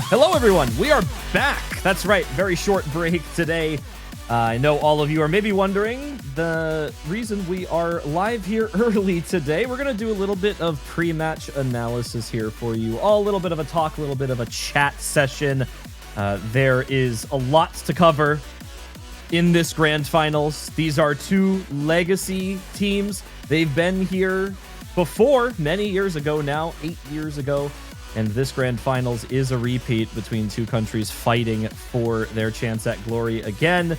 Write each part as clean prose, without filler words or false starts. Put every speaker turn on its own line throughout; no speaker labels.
Hello, everyone. We are back. That's right. Very short break today. I know all of you are maybe wondering the reason we are live here early today. We're going to do a little bit of pre-match analysis here for you. All a little bit of a talk, a little bit of a chat session. There is a lot to cover in this grand finals. These are two legacy teams. They've been here before many years ago now, 8 years ago. And this grand finals is a repeat between two countries fighting for their chance at glory again.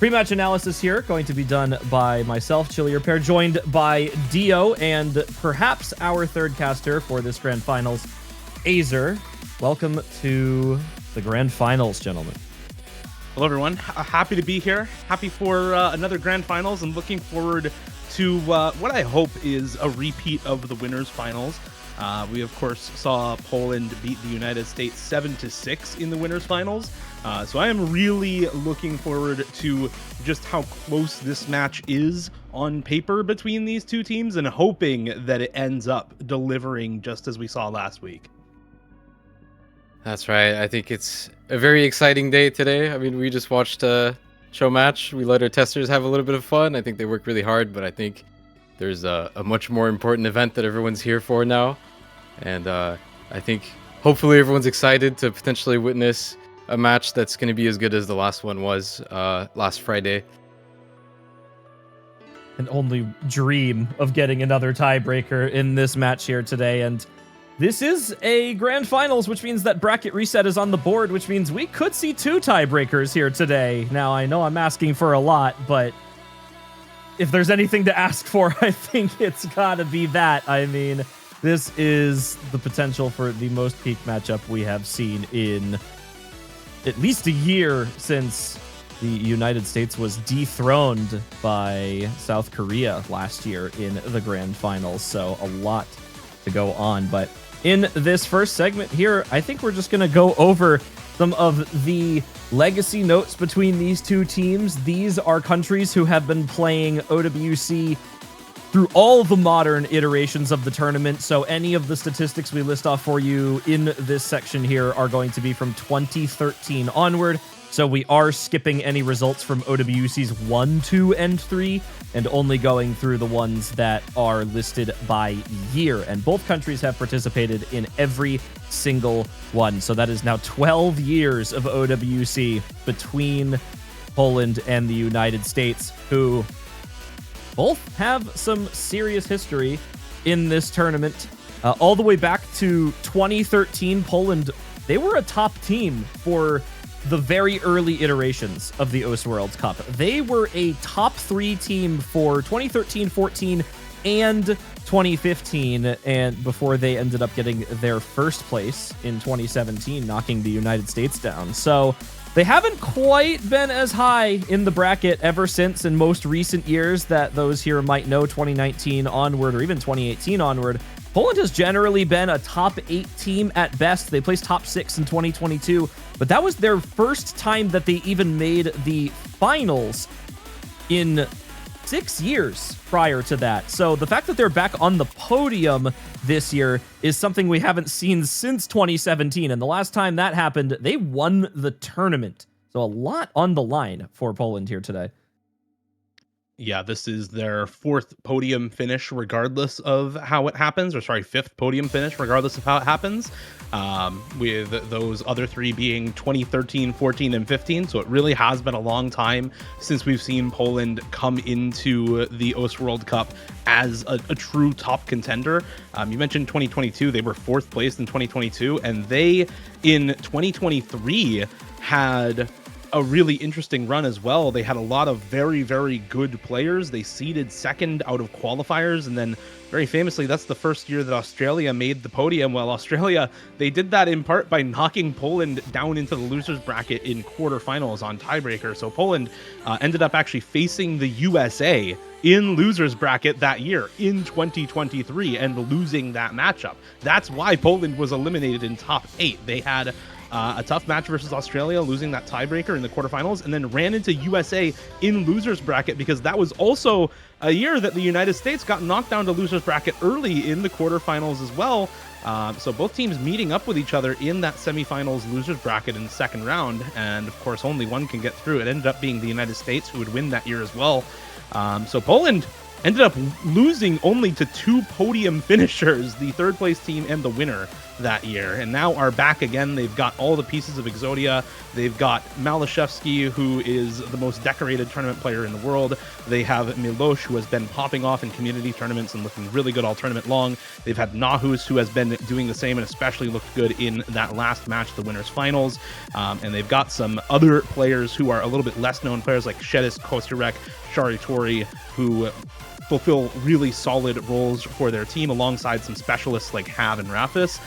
Pre-match analysis here going to be done by myself, Chilirepair, joined by Dio and perhaps our third caster for this grand finals, Azer. Welcome to the grand finals, gentlemen.
Hello, everyone. Happy to be here. Happy for another grand finals and looking forward to what I hope is a repeat of the winners finals. We, of course, saw Poland beat the United States 7-6 in the winners finals. So I am really looking forward to just how close this match is on paper between these two teams and hoping that it ends up delivering just as we saw last week.
That's right. I think it's a very exciting day today. I mean, we just watched a show match. We let our testers have a little bit of fun. I think they worked really hard, but I think there's a much more important event that everyone's here for now. And I think hopefully everyone's excited to potentially witness a match that's going to be as good as the last one was last Friday.
And only dream of getting another tiebreaker in this match here today. And this is a grand finals, which means that bracket reset is on the board, which means we could see two tiebreakers here today. Now, I know I'm asking for a lot, but if there's anything to ask for, I think it's got to be that. I mean, this is the potential for the most peak matchup we have seen in at least a year since the United States was dethroned by South Korea last year in the grand finals. So a lot to go on. But in this first segment here, I think we're just going to go over some of the legacy notes between these two teams. These are countries who have been playing OWC through all the modern iterations of the tournament. So any of the statistics we list off for you in this section here are going to be from 2013 onward. So we are skipping any results from OWC's 1, 2, and 3, and only going through the ones that are listed by year. And both countries have participated in every single one. So that is now 12 years of OWC between Poland and the United States, who both have some serious history in this tournament. All the way back to 2013, Poland, they were a top team for the very early iterations of the OS World Cup. They were a top 3 team for 2013, 14, and 2015, and before they ended up getting their first place in 2017, knocking the United States down. So they haven't quite been as high in the bracket ever since in most recent years that those here might know, 2019 onward or even 2018 onward. Poland has generally been a top 8 team at best. They placed top 6 in 2022, but that was their first time that they even made the finals in 6 years prior to that. So the fact that they're back on the podium this year is something we haven't seen since 2017. And the last time that happened, they won the tournament. So a lot on the line for Poland here today.
Yeah, this is their 4th podium finish regardless of how it happens, or sorry, 5th podium finish regardless of how it happens, with those other 3 being 2013, 14, and 15. So it really has been a long time since we've seen Poland come into the OS World Cup as a true top contender. You mentioned 2022, they were 4th place in 2022, and they, in 2023, had a really interesting run as well. They had a lot of very, very good players. They seeded 2nd out of qualifiers, and then very famously, that's the first year that Australia made the podium. Well, Australia, they did that in part by knocking Poland down into the losers bracket in quarterfinals on tiebreaker. So Poland ended up actually facing the USA in losers bracket that year in 2023 and losing that matchup. That's why Poland was eliminated in top 8. They had a tough match versus Australia, losing that tiebreaker in the quarterfinals, and then ran into USA in losers bracket because that was also a year that the United States got knocked down to losers bracket early in the quarterfinals as well. So both teams meeting up with each other in that semifinals losers bracket in the second round. And of course, only one can get through. It ended up being the United States who would win that year as well. So Poland ended up losing only to 2 podium finishers, the third place team and the winner that year, and now are back again. They've got all the pieces of Exodia. They've got Malashevsky, who is the most decorated tournament player in the world. They have Milosh, who has been popping off in community tournaments and looking really good all tournament long. They've had Nahus, who has been doing the same and especially looked good in that last match, the winners finals. And they've got some other players who are a little bit less known players like Shedis, Kosturek, Shari Tori, who fulfill really solid roles for their team alongside some specialists like Hav and Rafis.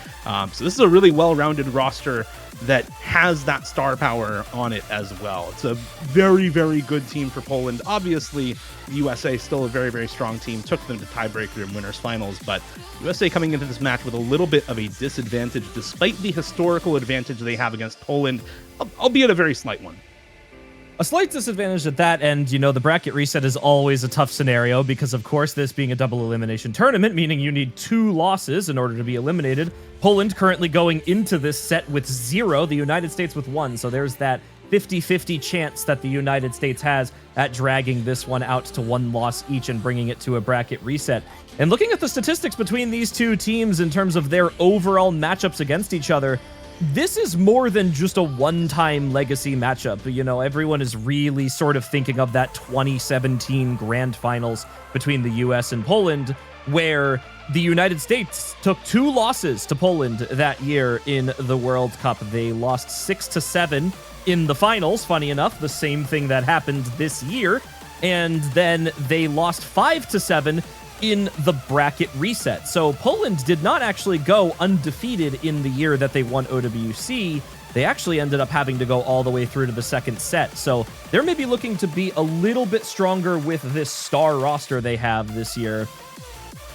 So this is a really well-rounded roster that has that star power on it as well. It's a very, very good team for Poland. Obviously, the USA still a very, very strong team, took them to tiebreaker and winners finals, but USA coming into this match with a little bit of a disadvantage despite the historical advantage they have against Poland, albeit a very slight one.
A slight disadvantage at that end. You know, the bracket reset is always a tough scenario because, of course, this being a double elimination tournament, meaning you need 2 losses in order to be eliminated. Poland currently going into this set with 0, the United States with 1. So there's that 50-50 chance that the United States has at dragging this one out to 1 loss each and bringing it to a bracket reset. And looking at the statistics between these 2 teams in terms of their overall matchups against each other, this is more than just a one-time legacy matchup. You know, everyone is really sort of thinking of that 2017 grand finals between the US and Poland, where the United States took 2 losses to Poland that year in the World Cup. They lost 6-7 in the finals, funny enough, the same thing that happened this year. And then they lost 5-7 in the bracket reset. So Poland did not actually go undefeated in the year that they won OWC. They actually ended up having to go all the way through to the second set. So they're maybe looking to be a little bit stronger with this star roster they have this year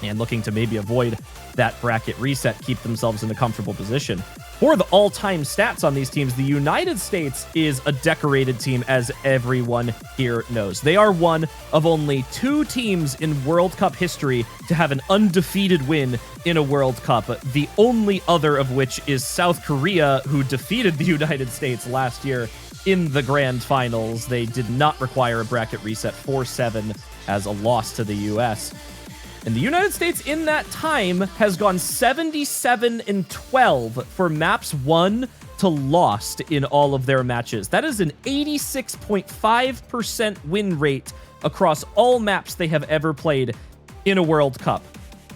and looking to maybe avoid that bracket reset, keep themselves in a comfortable position. For the all-time stats on these teams, the United States is a decorated team, as everyone here knows. They are one of only 2 teams in World Cup history to have an undefeated win in a World Cup, the only other of which is South Korea, who defeated the United States last year in the grand finals. They did not require a bracket reset, 4-7 as a loss to the US. And the United States in that time has gone 77-12 for maps won to lost in all of their matches. That is an 86.5% win rate across all maps they have ever played in a World Cup.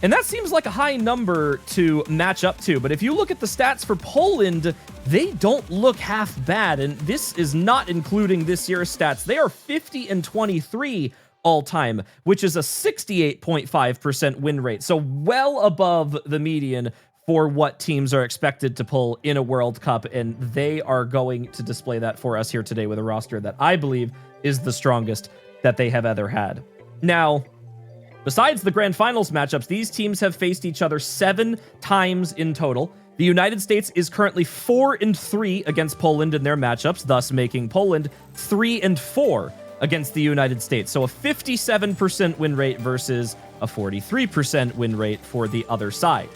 And that seems like a high number to match up to, but if you look at the stats for Poland, they don't look half bad, and this is not including this year's stats. They are 50-23 all time, which is a 68.5% win rate. So well above the median for what teams are expected to pull in a World Cup. And they are going to display that for us here today with a roster that I believe is the strongest that they have ever had. Now, besides the grand finals matchups, these teams have faced each other 7 times in total. The United States is currently 4-3 against Poland in their matchups, thus making Poland 3-4 against the United States. So a 57% win rate versus a 43% win rate for the other side.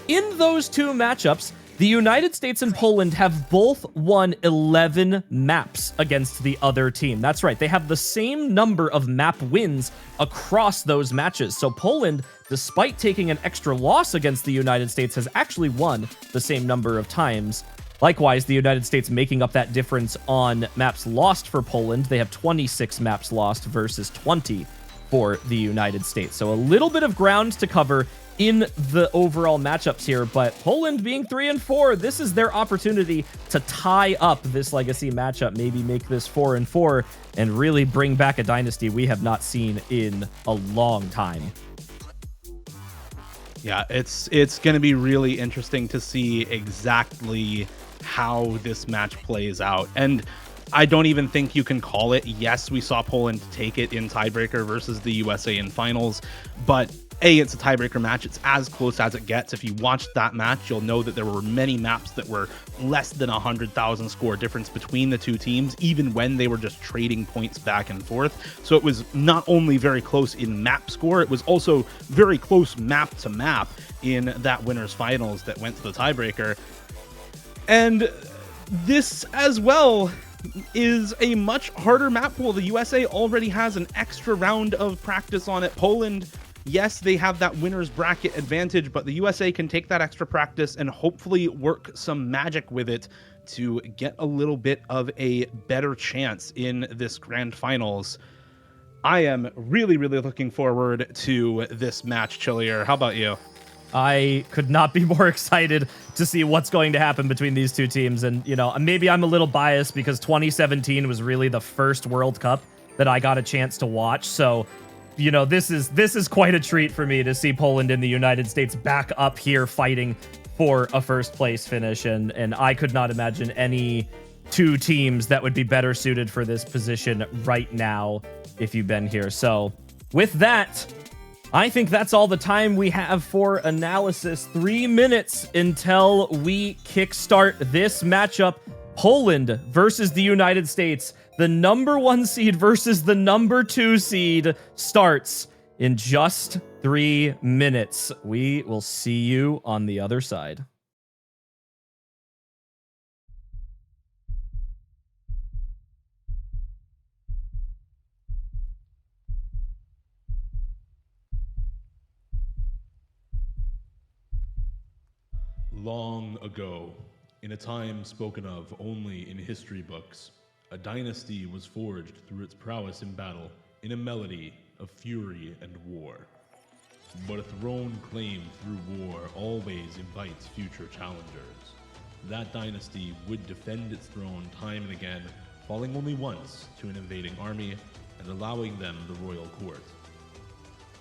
In those 2 matchups, the United States and Poland have both won 11 maps against the other team. That's right, they have the same number of map wins across those matches. So Poland, despite taking an extra loss against the United States, has actually won the same number of times. Likewise, the United States making up that difference on maps lost for Poland. They have 26 maps lost versus 20 for the United States. So a little bit of ground to cover in the overall matchups here, but Poland being 3-4, this is their opportunity to tie up this legacy matchup, maybe make this 4-4 and really bring back a dynasty we have not seen in a long time.
Yeah, it's going to be really interesting to see exactly how this match plays out. And I don't even think you can call it. Yes, we saw Poland take it in tiebreaker versus the USA in finals, but it's a tiebreaker match. It's as close as it gets. If you watched that match, you'll know that there were many maps that were less than 100,000 score difference between the two teams, even when they were just trading points back and forth. So it was not only very close in map score, it was also very close map to map in that winners finals that went to the tiebreaker. And this as well is a much harder map pool. The USA already has an extra round of practice on it. Poland, yes, they have that winner's bracket advantage, but the USA can take that extra practice and hopefully work some magic with it to get a little bit of a better chance in this grand finals. I am really, really looking forward to this match, Chillier. How about you?
I could not be more excited to see what's going to happen between these two teams. And, you know, maybe I'm a little biased because 2017 was really the first World Cup that I got a chance to watch. So, you know, this is quite a treat for me to see Poland and the United States back up here fighting for a first place finish. And I could not imagine any two teams that would be better suited for this position right now if you've been here. So with that, I think that's all the time we have for analysis. 3 minutes until we kickstart this matchup. Poland versus the United States. The number 1 seed versus the number 2 seed starts in just 3 minutes. We will see you on the other side.
Long ago, in a time spoken of only in history books, a dynasty was forged through its prowess in battle, in a melody of fury and war. But a throne claimed through war always invites future challengers. That dynasty would defend its throne time and again, falling only once to an invading army and allowing them the royal court.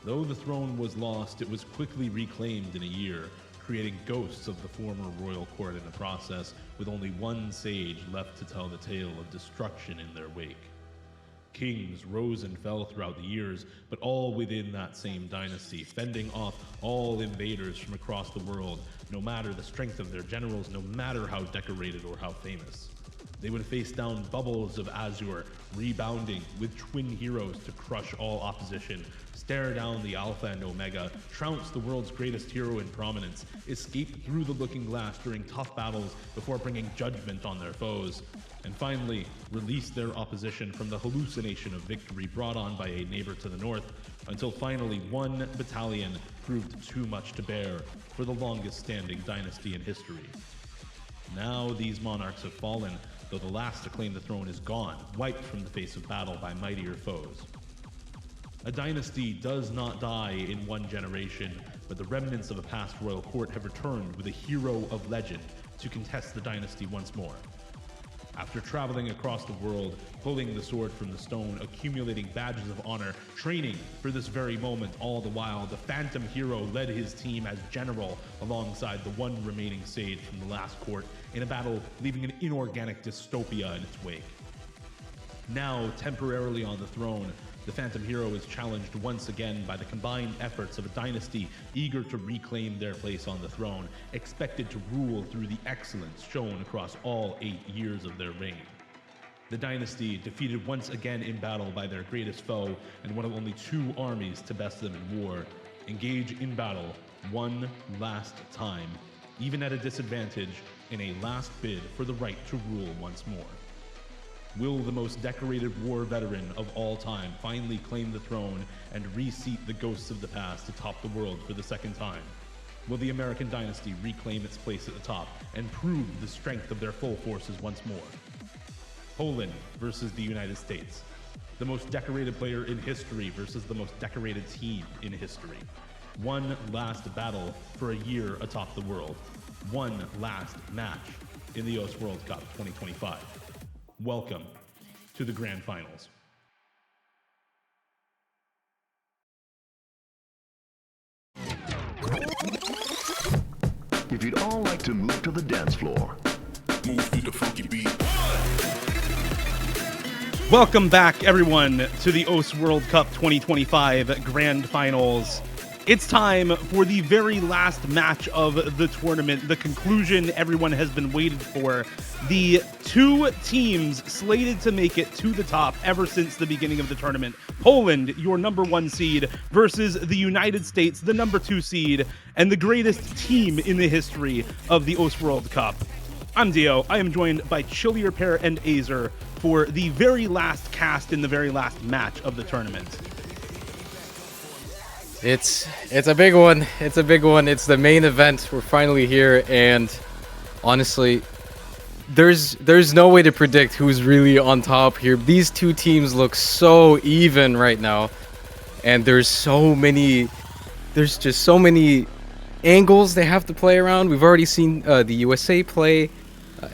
Though the throne was lost, it was quickly reclaimed in a year, creating ghosts of the former royal court in the process, with only one sage left to tell the tale of destruction in their wake. Kings rose and fell throughout the years, but all within that same dynasty, fending off all invaders from across the world, no matter the strength of their generals, no matter how decorated or how famous. They would face down bubbles of azure, rebounding with twin heroes to crush all opposition, stare down the Alpha and Omega, trounce the world's greatest hero in prominence, escape through the looking glass during tough battles before bringing judgment on their foes, and finally release their opposition from the hallucination of victory brought on by a neighbor to the north, until finally one battalion proved too much to bear for the longest standing dynasty in history. Now these monarchs have fallen, though the last to claim the throne is gone, wiped from the face of battle by mightier foes. A dynasty does not die in one generation, but the remnants of a past royal court have returned with a hero of legend to contest the dynasty once more. After traveling across the world, pulling the sword from the stone, accumulating badges of honor, training for this very moment, all the while, the Phantom Hero led his team as general alongside the one remaining sage from the last court in a battle leaving an inorganic dystopia in its wake. Now, temporarily on the throne, the Phantom Hero is challenged once again by the combined efforts of a dynasty eager to reclaim their place on the throne, expected to rule through the excellence shown across all 8 years of their reign. The dynasty, defeated once again in battle by their greatest foe and one of only 2 armies to best them in war, engage in battle one last time, even at a disadvantage, in a last bid for the right to rule once more. Will the most decorated war veteran of all time finally claim the throne and reseat the ghosts of the past to top the world for the second time? Will the American dynasty reclaim its place at the top and prove the strength of their full forces once more? Poland versus the United States. The most decorated player in history versus the most decorated team in history. One last battle for a year atop the world. One last match in the OS World Cup 2025. Welcome to the Grand Finals.
If you'd all like to move to the dance floor.
Move to the funky beat.
Welcome back, everyone, to the OS World Cup 2025 Grand Finals. It's time for the very last match of the tournament, the conclusion everyone has been waiting for. The two teams slated to make it to the top ever since the beginning of the tournament. Poland, your #1 seed, versus the United States, the #2 seed, and the greatest team in the history of the OS World Cup. I'm Dio. I am joined by Chillier Pair and Azer for the very last cast in the very last match of the tournament.
It's a big one. It's a big one. It's the main event. We're finally here, and honestly, there's no way to predict who's really on top here. These two teams look so even right now, and there's just so many angles they have to play around. We've already seen the USA play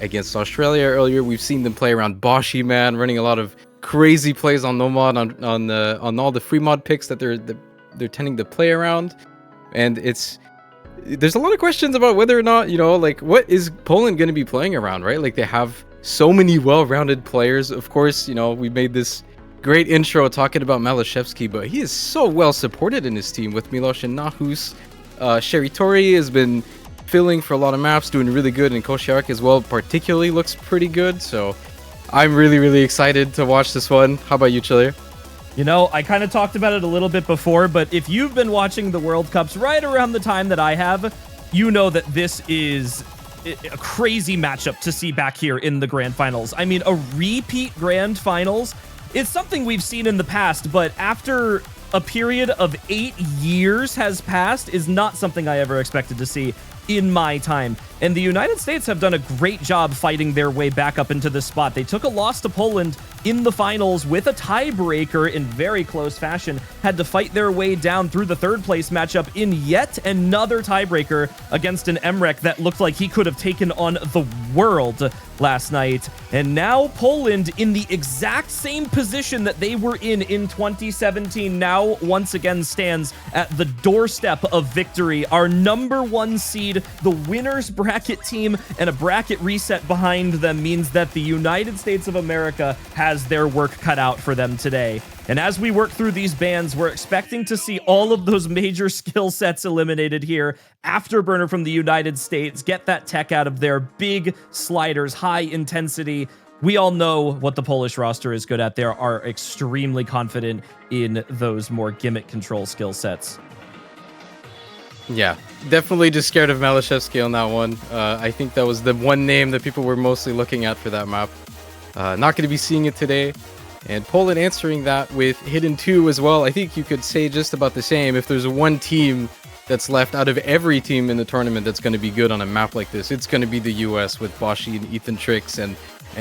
against Australia earlier. We've seen them play around Boshi, man, running a lot of crazy plays on Nomad on all the free mod picks that they're tending to play around, and there's a lot of questions about whether or not, like, what is Poland going to be playing around, right? Like, they have so many well-rounded players. Of course, we made this great intro talking about Malashevsky, but he is so well supported in his team with Milos and Nahus. Sherry Tori has been filling for a lot of maps, doing really good, and Kosciarek as well particularly looks pretty good, so I'm really, really excited to watch this one. How about you, Chillier?
I kind of talked about it a little bit before, but if you've been watching the World Cups right around the time that I have, you know that this is a crazy matchup to see back here in the Grand Finals. I mean, a repeat Grand Finals, it's something we've seen in the past, but after a period of 8 years has passed is not something I ever expected to see in my time. And the United States have done a great job fighting their way back up into this spot. They took a loss to Poland in the finals with a tiebreaker in very close fashion, had to fight their way down through the third place matchup in yet another tiebreaker against an Emrek that looked like he could have taken on the world last night. And now Poland, in the exact same position that they were in 2017, now once again stands at the doorstep of victory. Our #1 seed, the winners bracket team, and a bracket reset behind them means that the United States of America has their work cut out for them today. And as we work through these bans, we're expecting to see all of those major skill sets eliminated here. Afterburner from the United States, get that tech out of there, big sliders, high intensity. We all know what the Polish roster is good at. They are extremely confident in those more gimmick control skill sets.
Yeah, definitely just scared of Malashevsky on that one. I think that was the one name that people were mostly looking at for that map. Not going to be seeing it today. And Poland answering that with Hidden 2 as well. I think you could say just about the same. If there's one team that's left out of every team in the tournament that's going to be good on a map like this, it's going to be the US with Boshi and Ethan Tricks and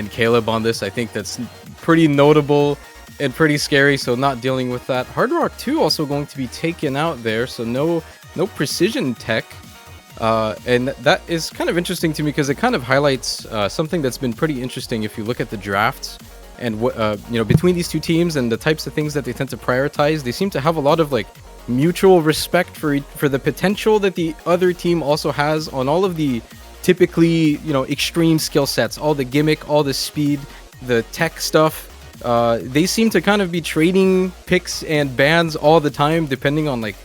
Caleb on this. I think that's pretty notable and pretty scary, so not dealing with that. Hard Rock 2 also going to be taken out there, so no precision tech. And that is kind of interesting to me because it kind of highlights something that's been pretty interesting if you look at the drafts and between these two teams and the types of things that they tend to prioritize. They seem to have a lot of like mutual respect for the potential that the other team also has on all of the typically extreme skill sets, all the gimmick, all the speed, the tech stuff. They seem to kind of be trading picks and bans all the time depending on like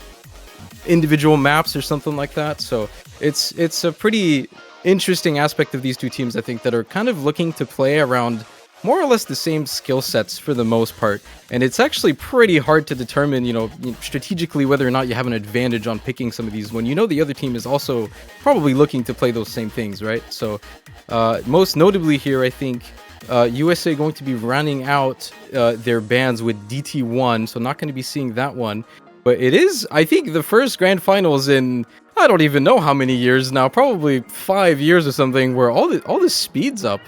individual maps or something like that. So it's a pretty interesting aspect of these two teams, I think, that are kind of looking to play around more or less the same skill sets for the most part. And it's actually pretty hard to determine, strategically whether or not you have an advantage on picking some of these when the other team is also probably looking to play those same things, right? So most notably here, I think USA going to be running out their bans with DT1, so not going to be seeing that one. But it is, I think, the first Grand Finals in, I don't even know how many years now, probably 5 years or something, where all this speed's up.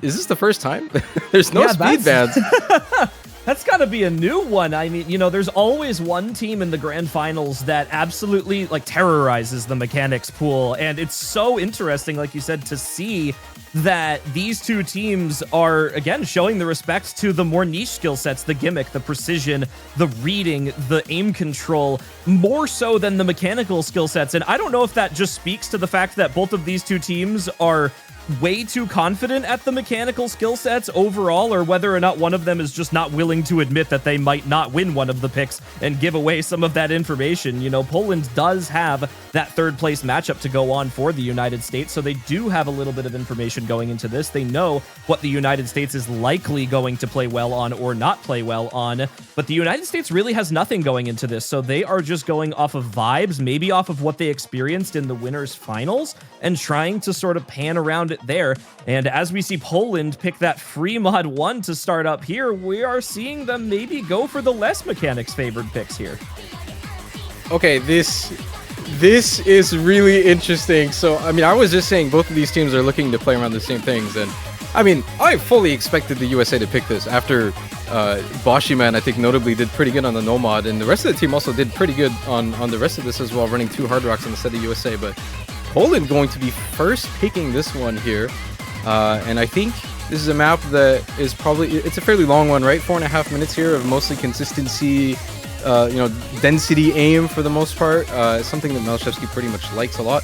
Is this the first time? There's no speed bans.
That's got to be a new one. I mean, there's always one team in the Grand Finals that absolutely terrorizes the mechanics pool. And it's so interesting, like you said, to see that these two teams are, again, showing the respect to the more niche skill sets, the gimmick, the precision, the reading, the aim control, more so than the mechanical skill sets. And I don't know if that just speaks to the fact that both of these two teams are way too confident at the mechanical skill sets overall, or whether or not one of them is just not willing to admit that they might not win one of the picks and give away some of that information. You know, Poland does have that third place matchup to go on for the United States, so they do have a little bit of information going into this. They know what the United States is likely going to play well on or not play well on, but the United States really has nothing going into this, so they are just going off of vibes, maybe off of what they experienced in the winners finals, and trying to sort of pan around it there. And as we see Poland pick that free mod 1 to start up here, we are seeing them maybe go for the less mechanics favored picks here.
Okay, this is really interesting. So, I mean, I was just saying both of these teams are looking to play around the same things, and I mean, I fully expected the USA to pick this after Boshiman, I think, notably did pretty good on the no mod, and the rest of the team also did pretty good on the rest of this as well, running 2 Hard Rocks instead of USA. But Poland going to be first picking this one here, and I think this is a map that is probably, it's a fairly long one, right? 4.5 minutes here of mostly consistency, you know, density aim for the most part, something that Malashevsky pretty much likes a lot.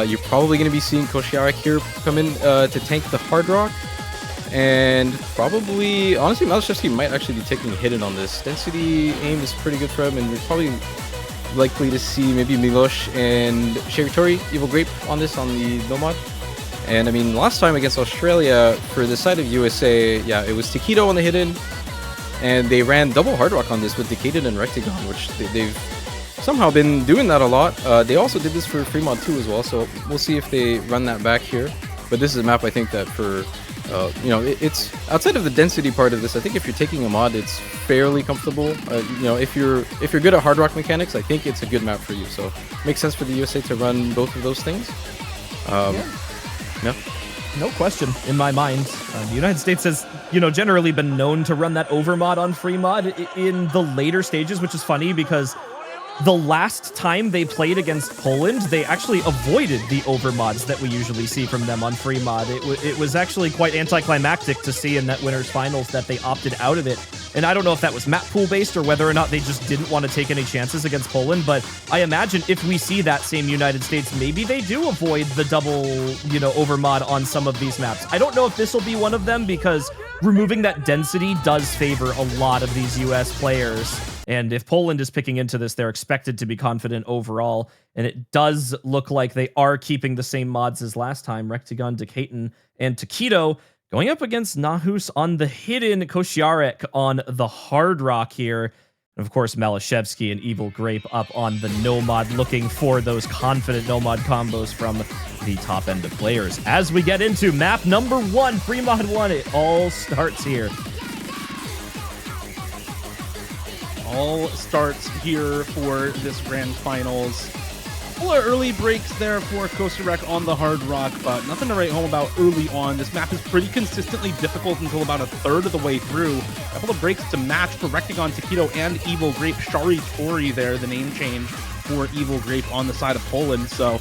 You're probably going to be seeing Kosciarek here come in to tank the Hard Rock, and probably, honestly, Malashevsky might actually be taking a hit on this. Density aim is pretty good for him, and you're probably likely to see maybe Milosh and Sheritori, Evil Grape on this on the Nomad. And I mean, last time against Australia, for the side of USA, yeah, it was Taquito on the hidden, and they ran double Hard Rock on this with Decaded and Rectagon, which they've somehow been doing that a lot. They also did this for Free Mod 2 as well, so we'll see if they run that back here. But this is a map I think that for, you know, it's outside of the density part of this, I think if you're taking a mod, it's fairly comfortable. You know, if you're good at Hard Rock mechanics, I think it's a good map for you. So it makes sense for the USA to run both of those things. Yeah.
No question in my mind. The United States has, you know, generally been known to run that overmod on free mod in the later stages, which is funny because the last time they played against Poland, they actually avoided the overmods that we usually see from them on free mod. It was actually quite anticlimactic to see in that winners finals that they opted out of it. And I don't know if that was map pool based or whether or not they just didn't want to take any chances against Poland, but I imagine if we see that same United States, maybe they do avoid the double, you know, overmod on some of these maps. I don't know if this will be one of them because removing that density does favor a lot of these US players. And if Poland is picking into this, they're expected to be confident overall. And it does look like they are keeping the same mods as last time. Rectagon, Decaton, and Taquito going up against Nahus on the hidden, Kosciarek on the Hard Rock here. And of course, Malashevsky and Evil Grape up on the no-mod, looking for those confident no-mod combos from the top end of players. As we get into map number 1, free mod 1, it all starts here.
All starts here for this grand finals. A couple of early breaks there for Kosciarek on the Hard Rock, but nothing to write home about early on. This map is pretty consistently difficult until about a third of the way through. A couple of breaks to match for Rectagon, Taquito, and Evil Grape. Sharitori there, the name change for Evil Grape on the side of Poland. So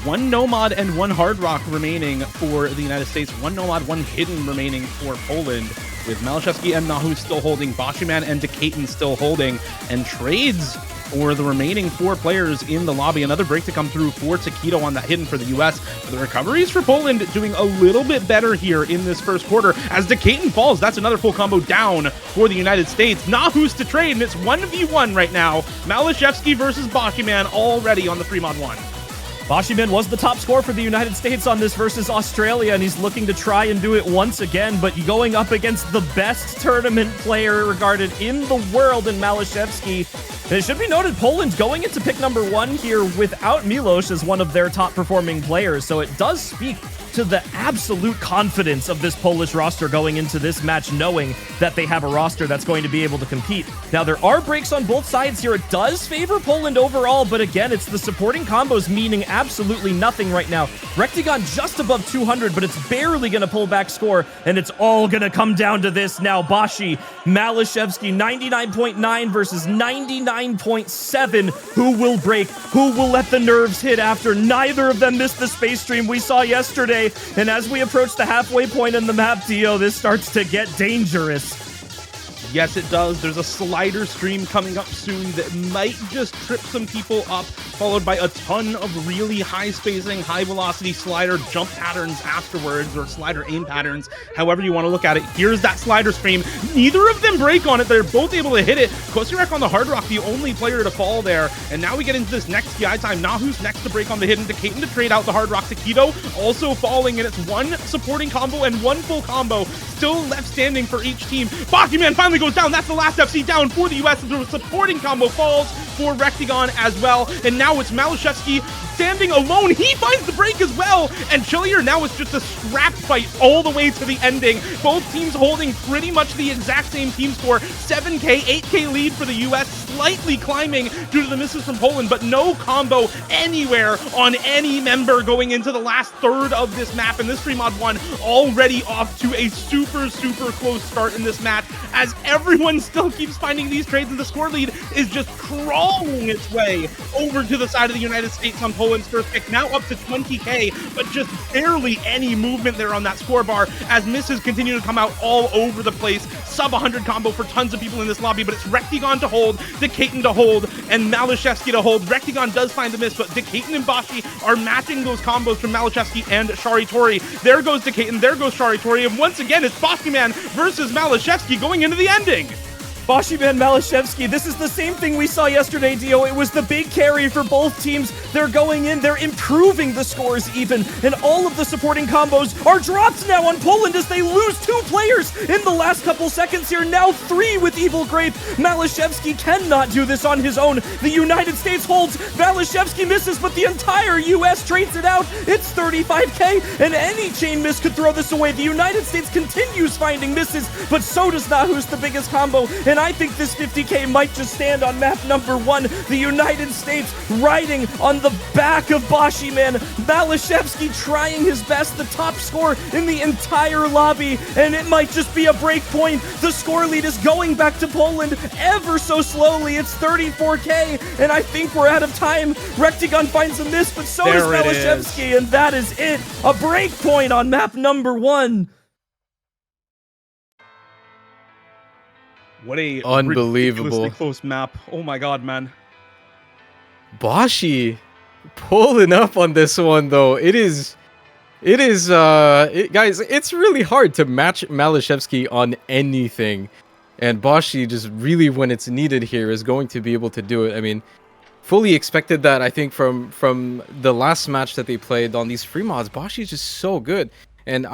1 no-mod and 1 Hard Rock remaining for the United States. 1 no-mod, 1 hidden remaining for Poland, with Malashevsky and Nahus still holding, Boshiman and Decaton still holding, and trades for the remaining 4 players in the lobby. Another break to come through for Taquito on that hidden for the US. But the recoveries for Poland doing a little bit better here in this first quarter. As Decaton falls, that's another full combo down for the United States. Nahus to trade, and it's 1v1 right now. Malashevsky versus Boshiman already on the free mod 1.
Boshiman was the top scorer for the United States on this versus Australia, and he's looking to try and do it once again, but going up against the best tournament player regarded in the world in Malashevsky. And it should be noted, Poland going into pick number 1 here without Milosh as one of their top performing players, so it does speak to the absolute confidence of this Polish roster going into this match, knowing that they have a roster that's going to be able to compete. Now, there are breaks on both sides here. It does favor Poland overall, but again, it's the supporting combos meaning absolutely nothing right now. Rectagon just above 200, but it's barely going to pull back score, and it's all going to come down to this now. Bashi, Malashevsky, 99.9 versus 99.7. Who will break? Who will let the nerves hit after neither of them missed the space stream we saw yesterday? And as we approach the halfway point in the map, Dio, this starts to get dangerous.
Yes, it does. There's a slider stream coming up soon that might just trip some people up, followed by a ton of really high spacing, high velocity slider jump patterns afterwards, or slider aim patterns, however you want to look at it. Here's that slider stream. Neither of them break on it. They're both able to hit it. Kosirek on the Hard Rock, the only player to fall there. And now we get into this next TI time. Nahu's next to break on the hidden. Decayton to trade out the Hard Rock. Taquito also falling, and it's one supporting combo and one full combo still left standing for each team. Boshyman finally goes down. That's the last FC down for the US. The supporting combo falls for Rectigon as well. And now it's Malashevsky standing alone. He finds the break as well. And Chillier now is just a scrap fight all the way to the ending. Both teams holding pretty much the exact same team score. 7K, 8K lead for the US, slightly climbing due to the misses from Poland, but no combo anywhere on any member going into the last third of this map. And this free mod 1 already off to a super close start in this match, as everyone still keeps finding these trades, and the score lead is just crawling its way over to the side of the United States on Poland's first pick, now up to 20K, but just barely any movement there on that score bar as misses continue to come out all over the place. Sub 100 combo for tons of people in this lobby, but it's Rectigon to hold, Decayton to hold, and Malashevsky to hold. Rectigon does find the miss, but Decayton and Bashi are matching those combos from Malashevsky and Sharitori. There goes Decayton, there goes Sharitori, and once again it's Boshyman versus Malashevsky going into the ending.
Boshyman, Malashevsky, this is the same thing we saw yesterday, Dio. It was the big carry for both teams. They're going in, they're improving the scores even, and all of the supporting combos are dropped now on Poland as they lose 2 players in the last couple seconds here. Now 3 with Evil Grape. Malashevsky cannot do this on his own. The United States holds, Malashevsky misses, but the entire US trades it out. It's 35K, and any chain miss could throw this away. The United States continues finding misses, but so does Nahu's the biggest combo. And I think this 50K might just stand on map number 1. The United States riding on the back of Boshyman. Malashevsky trying his best, the top score in the entire lobby, and it might just be a break point. The score lead is going back to Poland ever so slowly. It's 34K, and I think we're out of time. Rectigon finds a miss, but so does Malashevsky, and that is it. A break point on map number 1.
What a
unbelievable
ridiculously close map. Oh my god, man.
Bashi pulling up on this one though. Guys, it's really hard to match Malashevsky on anything. And Bashi just really, when it's needed here, is going to be able to do it. I mean, fully expected that, I think, from the last match that they played on these free mods. Bashi is just so good. And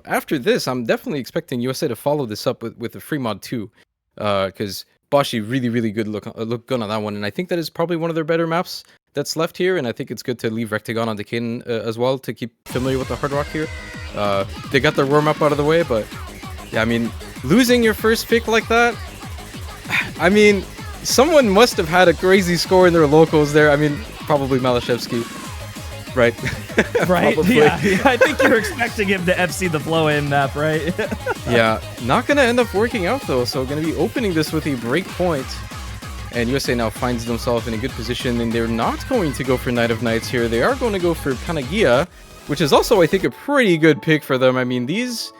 after this, I'm definitely expecting USA to follow this up with a free mod 2. Because Bashi really good look good on that one, and I think that is probably one of their better maps that's left here, and I think it's good to leave Rectigon on Decayton as well to keep familiar with the Hard Rock here. They got their warm up out of the way, but yeah, I mean, losing your first pick like that, I mean, someone must have had a crazy score in their locals there. I mean, probably Malashevsky. Right.
Right? Yeah, I think you're expecting him to FC the blow-in map, right?
Yeah, not going to end up working out, though. So going to be opening this with a break point. And USA now finds themselves in a good position, and they're not going to go for Knight of Knights here. They are going to go for Panagia, which is also, I think, a pretty good pick for them. I mean, these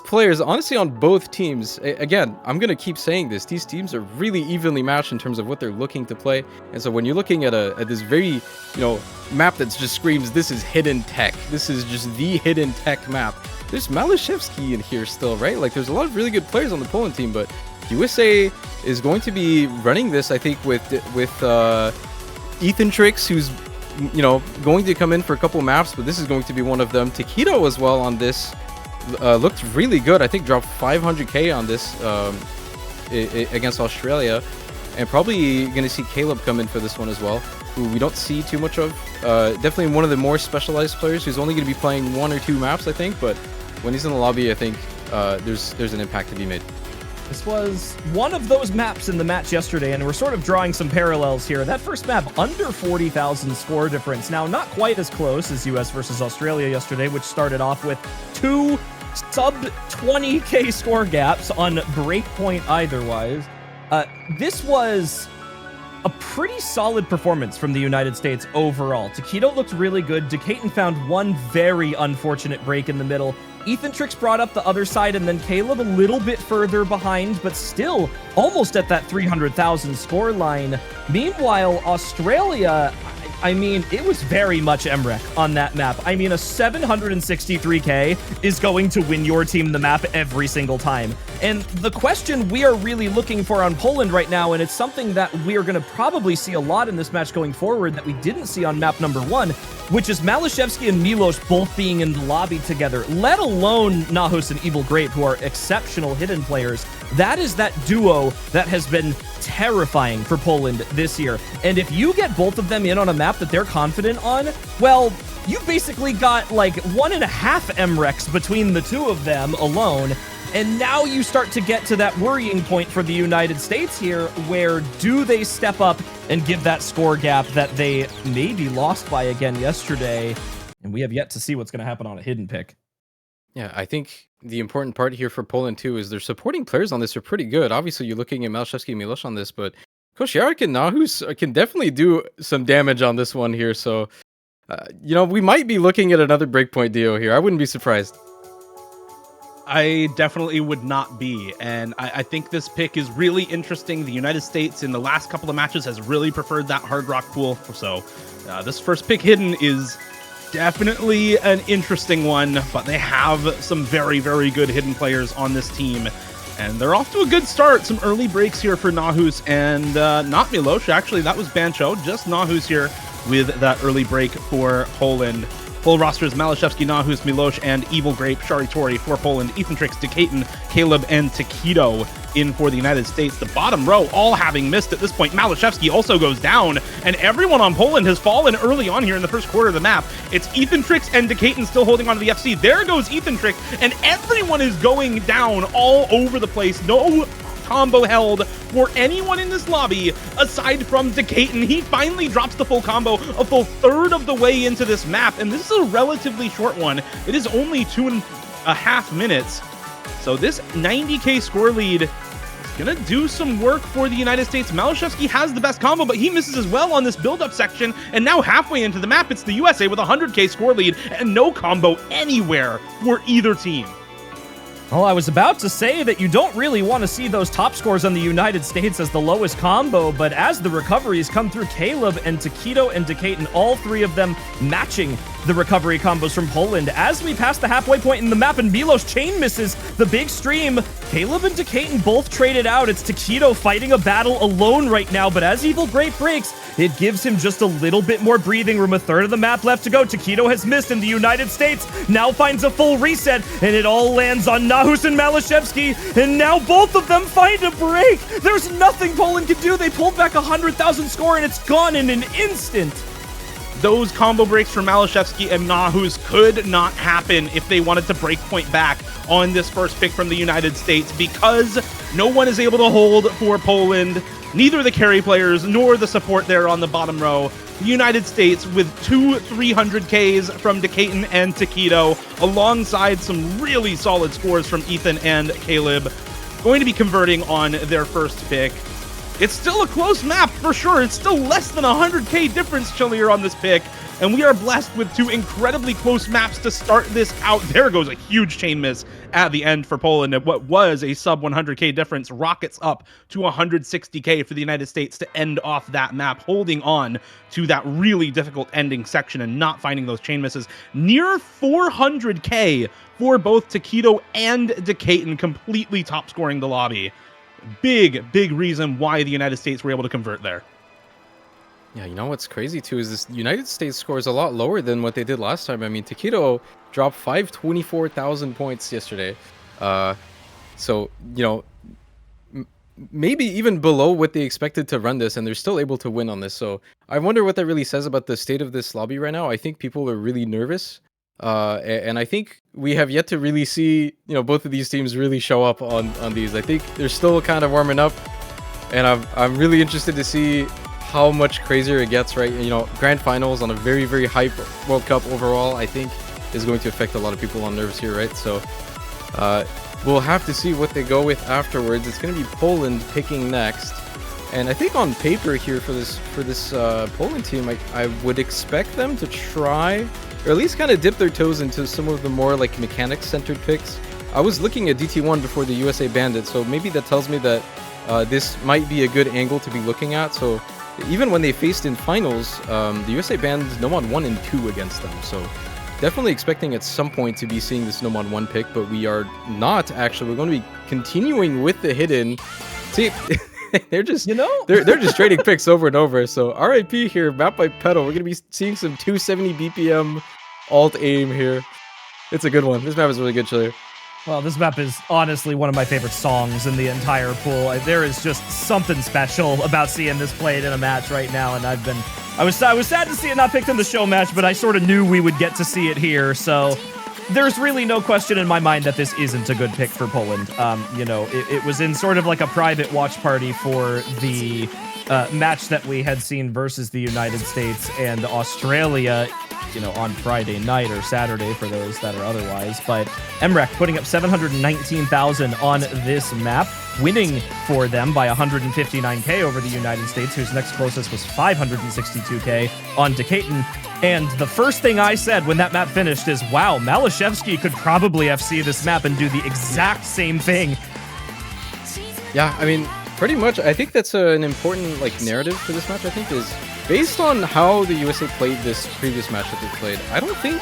players, honestly, on both teams, again, I'm going to keep saying this, these teams are really evenly matched in terms of what they're looking to play. And so when you're looking at this very, map that just screams, this is hidden tech, this is just the hidden tech map, there's Malashevsky in here still, right? Like, there's a lot of really good players on the Poland team, but USA is going to be running this, I think, with Ethan Tricks, who's, going to come in for a couple maps, but this is going to be one of them. Taquito as well on this. Looked really good. I think dropped 500k on this against Australia, and probably going to see Caleb come in for this one as well, who we don't see too much of. Definitely one of the more specialized players who's only going to be playing 1 or 2 maps, I think, but when he's in the lobby, I think there's an impact to be made.
This was one of those maps in the match yesterday, and we're sort of drawing some parallels here. That first map, under 40,000 score difference. Now, not quite as close as US versus Australia yesterday, which started off with 2 sub 20k score gaps on breakpoint eitherwise. This was a pretty solid performance from the United States overall. Taquito looked really good. Decaton found one very unfortunate break in the middle. Ethan Trix brought up the other side, and then Caleb a little bit further behind, but still almost at that 300,000 score line. Meanwhile, Australia, I mean, it was very much MREC on that map. I mean, a 763k is going to win your team the map every single time. And the question we are really looking for on Poland right now, and it's something that we are going to probably see a lot in this match going forward that we didn't see on map number 1, which is Malashevsky and Milos both being in the lobby together, let alone Nahus and Evil Grape, who are exceptional hidden players. That is that duo that has been terrifying for Poland this year. And if you get both of them in on a map that they're confident on, well, you basically got like 1.5 MRECs between the two of them alone. And now you start to get to that worrying point for the United States here, where do they step up and give that score gap that they maybe lost by again yesterday? And we have yet to see what's going to happen on a hidden pick.
Yeah, I think the important part here for Poland too is their supporting players on this are pretty good. Obviously, you're looking at Malashevsky and Milos on this, but Kosciarek and Nahus can definitely do some damage on this one here. So, you know, we might be looking at another breakpoint duo here. I wouldn't be surprised.
I definitely would not be, and I think this pick is really interesting. The United States in the last couple of matches has really preferred that Hard Rock pool, so this first pick hidden is definitely an interesting one, but they have some very, very good hidden players on this team, and they're off to a good start. Some early breaks here for Nahus and not Milos, actually, that was Bancho, just Nahus here with that early break for Poland. Full rosters: Malashevsky, Nahus, Milos, and Evil Grape, Shari Tori for Poland, Ethan Trix, Decaton, Caleb, and Taquito in for the United States. The bottom row all having missed at this point. Malashevsky also goes down, and everyone on Poland has fallen early on here in the first quarter of the map. It's Ethan Trix and Decaton still holding on to the FC. There goes Ethan Trix, and everyone is going down all over the place. No combo held for anyone in this lobby aside from Decaton. He finally drops the full combo a full third of the way into this map, and this is a relatively short one. It is only 2.5 minutes. So this 90k score lead is gonna do some work for the United States. Malashevsky has the best combo, but he misses as well on this build-up section, and now halfway into the map, it's the USA with a 100k score lead and no combo anywhere for either team.
Well, I was about to say that you don't really want to see those top scores on the United States as the lowest combo, but as the recoveries come through, Caleb and Taquito and Decaton, all three of them matching the recovery combos from Poland. As we pass the halfway point in the map and Milos chain misses the big stream, Caleb and Decaton both traded out. It's Taquito fighting a battle alone right now, but as Evil Grape breaks, it gives him just a little bit more breathing room. A third of the map left to go. Taquito has missed, and the United States now finds a full reset, and it all lands on Nahus and Malashevsky, and now both of them find a break. There's nothing Poland can do. They pulled back 100,000 score, and it's gone in an instant.
Those combo breaks for Malashevsky and Nahus could not happen if they wanted to break point back on this first pick from the United States, because no one is able to hold for Poland, neither the carry players nor the support there on the bottom row. The United States with two 300Ks from Decaton and Taquito, alongside some really solid scores from Ethan and Caleb, going to be converting on their first pick. It's still a close map for sure. It's still less than 100k difference Chillier on this pick, and we are blessed with two incredibly close maps to start this out. There goes a huge chain miss at the end for Poland, and what was a sub 100k difference rockets up to 160k for the United States to end off that map, holding on to that really difficult ending section and not finding those chain misses. Near 400k for both Taquito and Decaton, completely top scoring the lobby. Big reason why the United States were able to convert there.
Yeah, you know what's crazy too is this United States score is a lot lower than what they did last time. I mean, Taquito dropped 524,000 points yesterday. So, you know, maybe even below what they expected to run this, and they're still able to win on this. So I wonder what that really says about the state of this lobby right now. I think people are really nervous. And I think we have yet to really see, you know, both of these teams really show up on these. I think they're still kind of warming up, and I'm really interested to see how much crazier it gets, right? You know, grand finals on a very hype World Cup overall, I think is going to affect a lot of people on nerves here, right? So we'll have to see what they go with afterwards. It's going to be Poland picking next. And I think on paper here for this Poland team, I would expect them to try, or at least kind of dip their toes into some of the more like mechanics-centered picks. I was looking at DT1 before the USA banned it, so maybe that tells me that this might be a good angle to be looking at. So even when they faced in finals, the USA banned Nomon 1 and 2 against them. So definitely expecting at some point to be seeing this Nomon 1 pick, but we are not actually. We're going to be continuing with the hidden. See, they're just, they're just trading picks over and over. So RIP here, map by Petal. We're going to be seeing some 270 BPM alt aim here. It's a good one. This map is really good, Chiller.
Well, this map is honestly one of my favorite songs in the entire pool. There is just something special about seeing this played in a match right now, and I was sad to see it not picked in the show match, but I sort of knew we would get to see it here, so there's really no question in my mind that this isn't a good pick for Poland. It was in sort of like a private watch party for the match that we had seen versus the United States and Australia, on Friday night or Saturday for those that are otherwise. But MREC putting up 719,000 on this map, winning for them by 159k over the United States, whose next closest was 562k on Decatur. And the first thing I said when that map finished is, wow, Malashevsky could probably FC this map and do the exact same thing.
Yeah, I mean, pretty much. I think that's an important narrative for this match. I think is based on how the USA played this previous match that they played. I don't think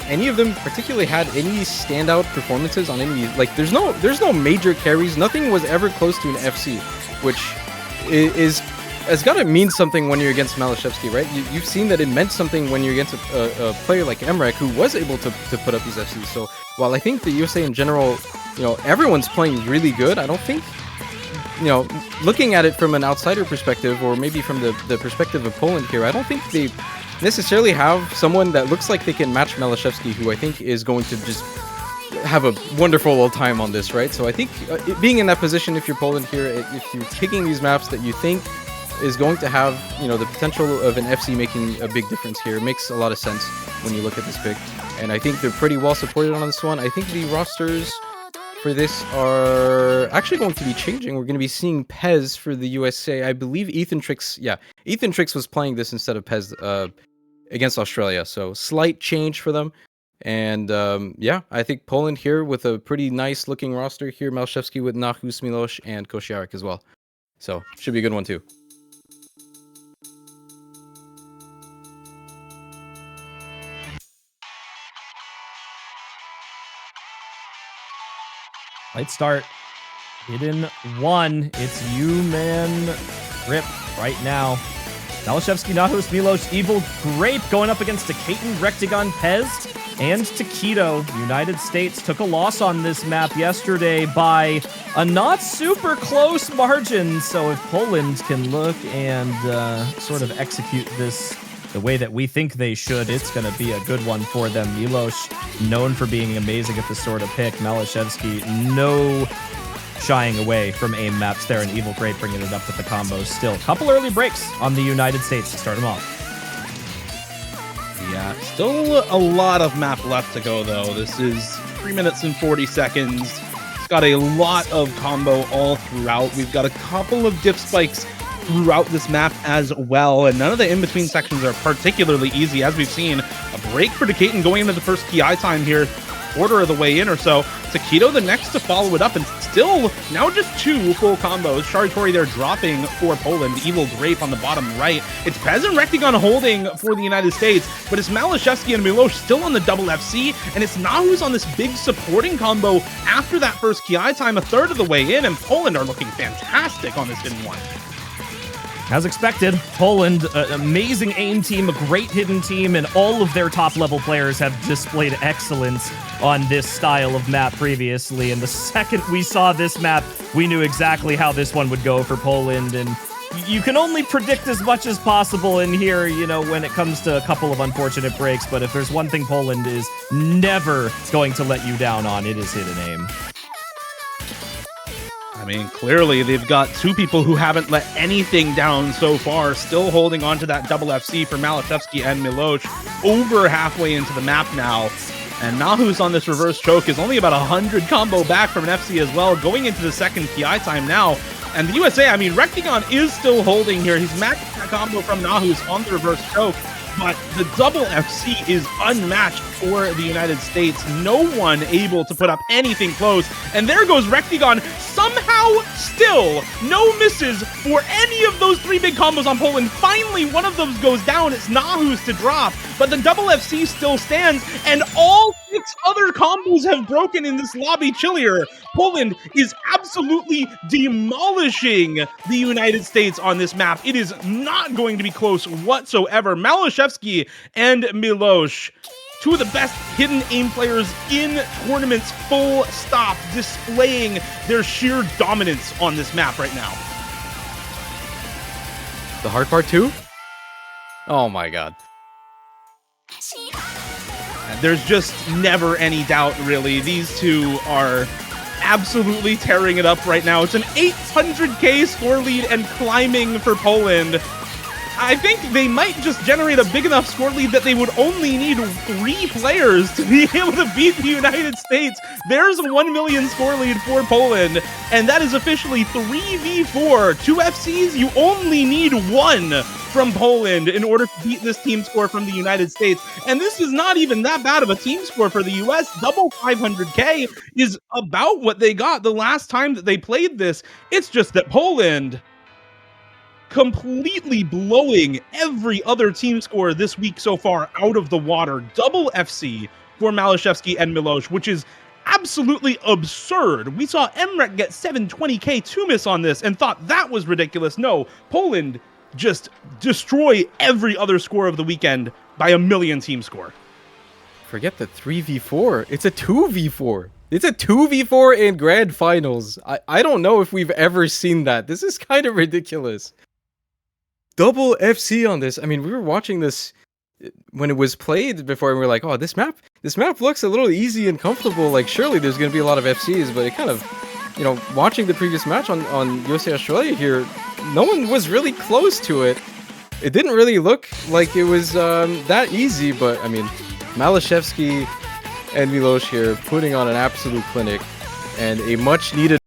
any of them particularly had any standout performances on any. There's no major carries. Nothing was ever close to an FC, which has got to mean something when you're against Malashevsky, right? You've seen that it meant something when you're against a player like MREC who was able to put up these FCs. So while I think the USA in general, everyone's playing really good, I don't think, looking at it from an outsider perspective, or maybe from the perspective of Poland here, I don't think they necessarily have someone that looks like they can match Malashevsky, who I think is going to just have a wonderful old time on this, right? So I think being in that position, if you're Poland here, if you're picking these maps that you think is going to have, the potential of an FC making a big difference here, makes a lot of sense when you look at this pick. And I think they're pretty well supported on this one. I think the rosters for this are actually going to be changing. We're going to be seeing Pez for the USA. I believe Ethan Trix was playing this instead of Pez against Australia. So slight change for them. And I think Poland here with a pretty nice looking roster here. Malashevsky with Nahus, Milosh, and Kosciarek as well. So should be a good one too.
Light start. Hidden 1. It's you, man. Rip right now. Malashevsky, Nahus, Milosh, Evil Grape going up against Decatur, Rectagon, Pez, and Taquito. United States took a loss on this map yesterday by a not super close margin. So if Poland can look and sort of execute this the way that we think they should, it's going to be a good one for them. Milosh, known for being amazing at this sort of pick. Malashevsky, no shying away from aim maps there, and Evil Grape bringing it up with the combos still. Couple early breaks on the United States to start them off.
Yeah, still a lot of map left to go, though. This is 3 minutes and 40 seconds. It's got a lot of combo all throughout. We've got a couple of dip spikes throughout this map as well, and none of the in-between sections are particularly easy, as we've seen. A break for Decatur going into the first PI time here, quarter of the way in or so. Taquito the next to follow it up, and still now just 2 full combos. Sharitori there dropping for Poland. Evil Grape on the bottom right. It's Pez and Rectagon holding for the United States, but it's Malashevsky and Milosh still on the double FC, and it's Nahus on this big supporting combo after that first PI time, a third of the way in, and Poland are looking fantastic on this hidden 1.
As expected, Poland, an amazing aim team, a great hidden team, and all of their top-level players have displayed excellence on this style of map previously. And the second we saw this map, we knew exactly how this one would go for Poland. And you can only predict as much as possible in here, when it comes to a couple of unfortunate breaks. But if there's one thing Poland is never going to let you down on, it is hidden aim.
I mean, clearly they've got 2 people who haven't let anything down so far, still holding on to that double FC for Malashevsky and Milosh, over halfway into the map now. And Nahus on this reverse choke is only about 100 combo back from an FC as well, going into the second PI time now. And the USA, I mean, Rectigon is still holding here. He's maxed that combo from Nahus on the reverse choke, but the double FC is unmatched for the United States. No one able to put up anything close. And there goes Rectigon, somehow still no misses for any of those three big combos on Poland. Finally, one of those goes down. It's Nahus to drop, but the double FC still stands, and all 6 other combos have broken in this lobby. Chillier, Poland is absolutely demolishing the United States on this map. It is not going to be close whatsoever. Malashevsky and Milosh, two of the best hidden aim players in tournaments, full stop, displaying their sheer dominance on this map right now.
The hard part too? Oh my god.
There's just never any doubt, really. These two are absolutely tearing it up right now. It's an 800k score lead and climbing for Poland. I think they might just generate a big enough score lead that they would only need 3 players to be able to beat the United States. There's a 1 million score lead for Poland, and that is officially 3v4. 2 FCs, you only need 1 from Poland in order to beat this team score from the United States. And this is not even that bad of a team score for the US. Double 500k is about what they got the last time that they played this. It's just that Poland completely blowing every other team score this week so far out of the water. Double FC for Malashevsky and Milosh, which is absolutely absurd. We saw Emrek get 720k 2-miss on this and thought that was ridiculous. No, Poland just destroy every other score of the weekend by 1 million team score.
Forget the 3v4. It's a 2v4. It's a 2v4 in grand finals. I don't know if we've ever seen that. This is kind of ridiculous. Double FC on this. I mean, we were watching this when it was played before, and we were like, oh, this map looks a little easy and comfortable. Like, surely there's going to be a lot of FCs, but it kind of, you know, watching the previous match on USA Australia here, no one was really close to it. It didn't really look like it was that easy, but I mean, Malashevsky and Milosh here putting on an absolute clinic and a much needed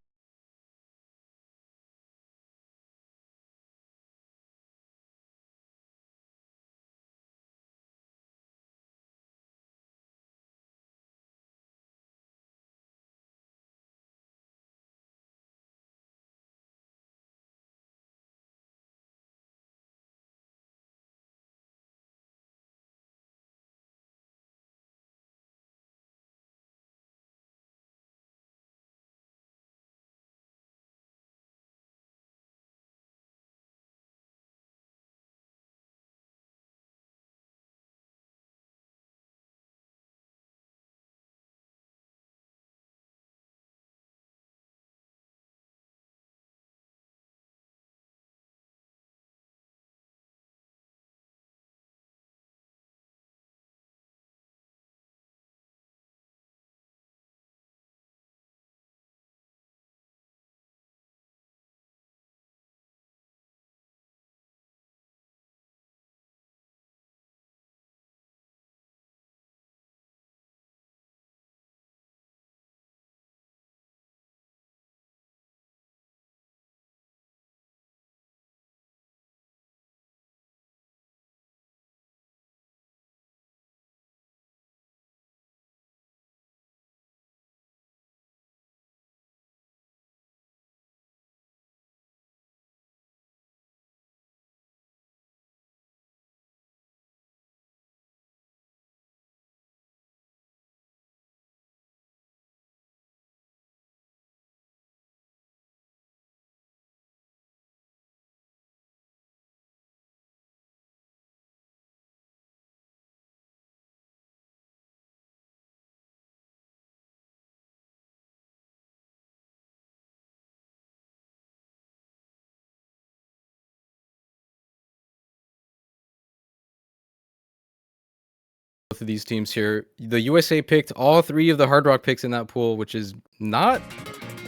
both of these teams here. The USA picked all 3 of the Hard Rock picks in that pool, which is not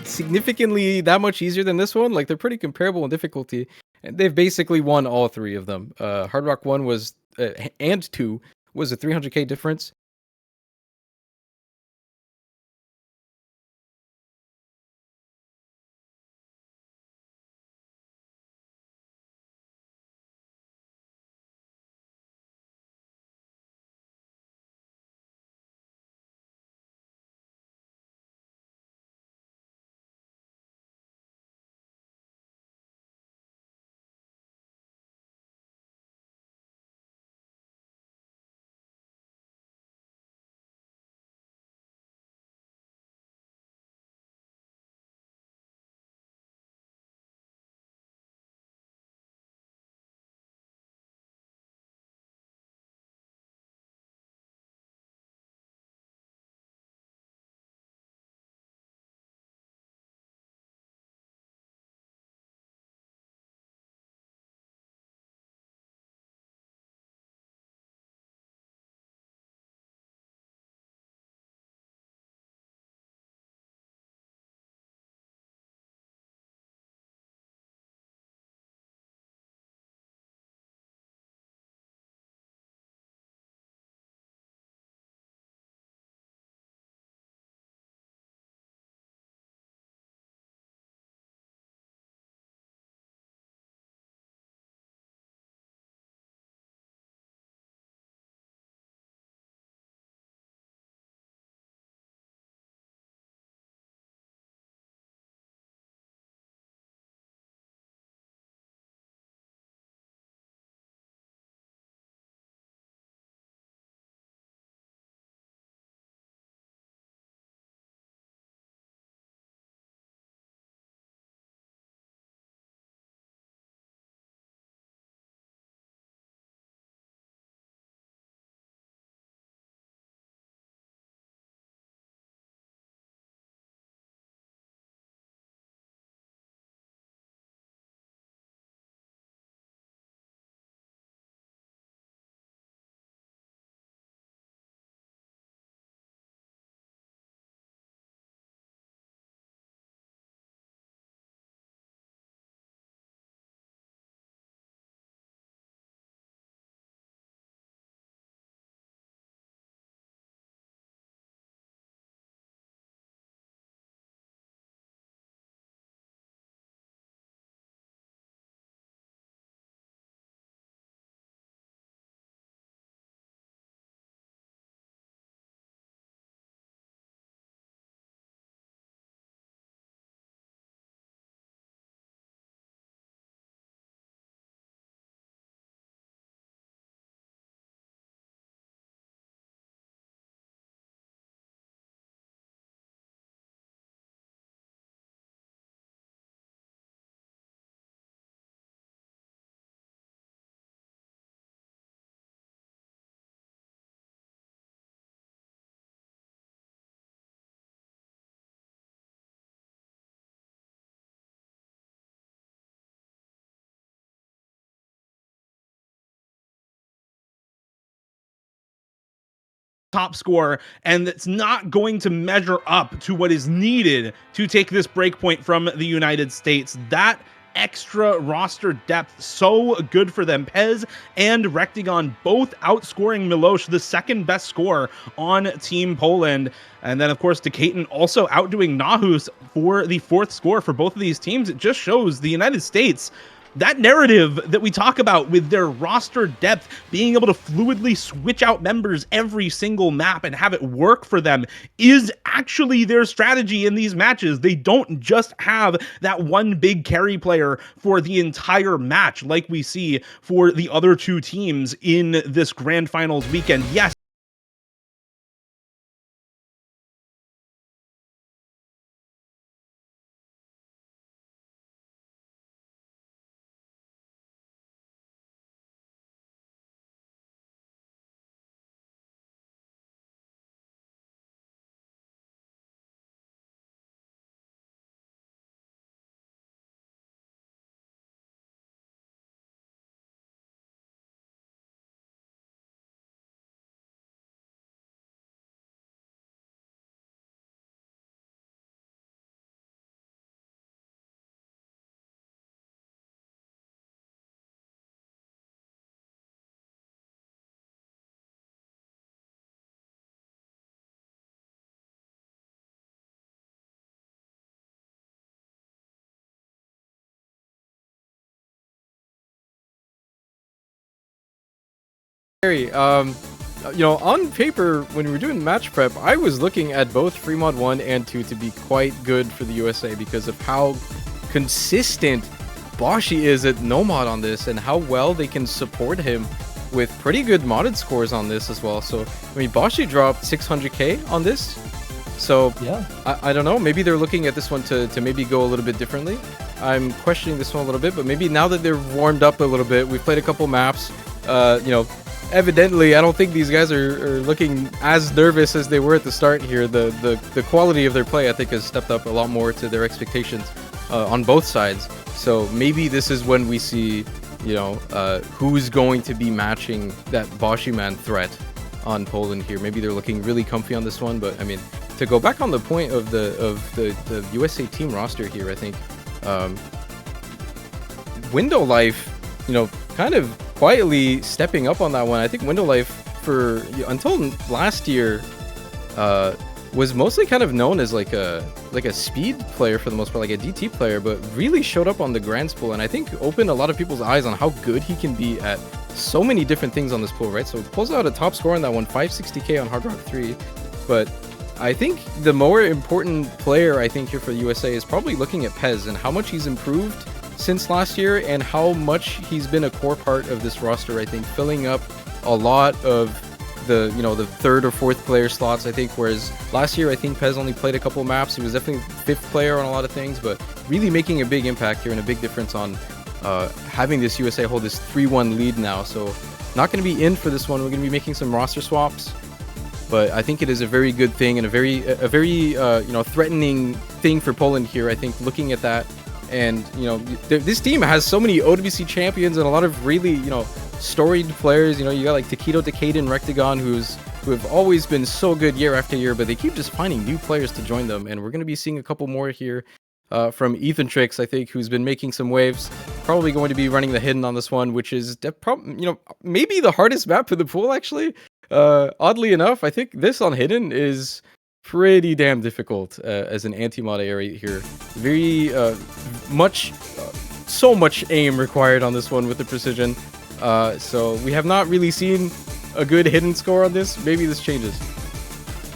significantly that much easier than this one. Like, they're pretty comparable in difficulty, and they've basically won all 3 of them. Hard Rock 1 was and 2 was a 300k difference.
top score, and it's not going to measure up to what is needed to take this break point from the United States. That extra roster depth, so good for them. Pez and Rectigon both outscoring Milosh, the second best score on Team Poland. And then, of course, Decaton also outdoing Nahus for the fourth score for both of these teams. It just shows the United States, that narrative that we talk about with their roster depth, being able to fluidly switch out members every single map and have it work for them, is actually their strategy in these matches. They don't just have that one big carry player for the entire match like we see for the other two teams in this grand finals weekend. Yes,
On paper, when we were doing match prep, I was looking at both Fremod 1 and 2 to be quite good for the USA because of how consistent Boshi is at Nomad on this and how well they can support him with pretty good modded scores on this as well. So, I mean, Boshi dropped 600k on this. So, yeah, I don't know. Maybe they're looking at this one to maybe go a little bit differently. I'm questioning this one a little bit, but maybe now that they're warmed up a little bit, we've played a couple maps, evidently, I don't think these guys are looking as nervous as they were at the start here. The quality of their play, I think, has stepped up a lot more to their expectations on both sides. So maybe this is when we see, who's going to be matching that Boshi man threat on Poland here. Maybe they're looking really comfy on this one, but I mean, to go back on the point of the USA team roster here, I think Window Life, kind of quietly stepping up on that one. I think Window Life until last year was mostly kind of known as like a speed player for the most part, like a DT player, but really showed up on the Grands pool, and I think opened a lot of people's eyes on how good he can be at so many different things on this pool, right? So pulls out a top score on that one, 560k on Hard Rock 3, but I think the more important player I think here for the USA is probably looking at Pez and how much he's improved since last year and how much he's been a core part of this roster. I think filling up a lot of the third or fourth player slots, I think, whereas last year I think Pez only played a couple maps. He was definitely fifth player on a lot of things, but really making a big impact here and a big difference on having this USA hold this 3-1 lead now. So not going to be in for this one. We're going to be making some roster swaps, but I think it is a very good thing and a very threatening thing for Poland here. I think looking at that, and this team has so many OWC champions and a lot of really storied players. You got like Taquito, Decaden, Rectigon, who have always been so good year after year, but they keep just finding new players to join them, and we're going to be seeing a couple more here from Ethantrix, I think, who's been making some waves. Probably going to be running the Hidden on this one, which is maybe the hardest map in the pool, actually. Oddly enough, I think this on Hidden is pretty damn difficult as an anti-mod area here. Very so much aim required on this one with the precision. So we have not really seen a good Hidden score on this. Maybe this changes.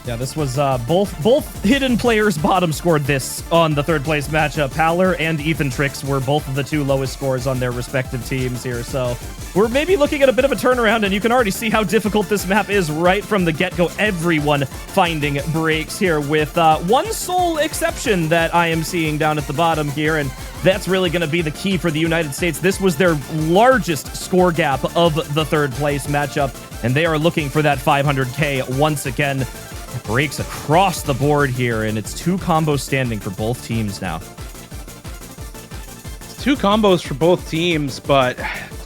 Yeah, this was both Hidden players bottom scored this on the third place matchup. Haller and Ethantrix were both of the two lowest scores on their respective teams here. So we're maybe looking at a bit of a turnaround, and you can already see how difficult this map is right from the get-go. Everyone finding breaks here, with one sole exception that I am seeing down at the bottom here, and that's really going to be the key for the United States. This was their largest score gap of the third place matchup, and they are looking for that 500k once again. Breaks across the board here, and it's two combos standing for both teams now.
Two combos for both teams, but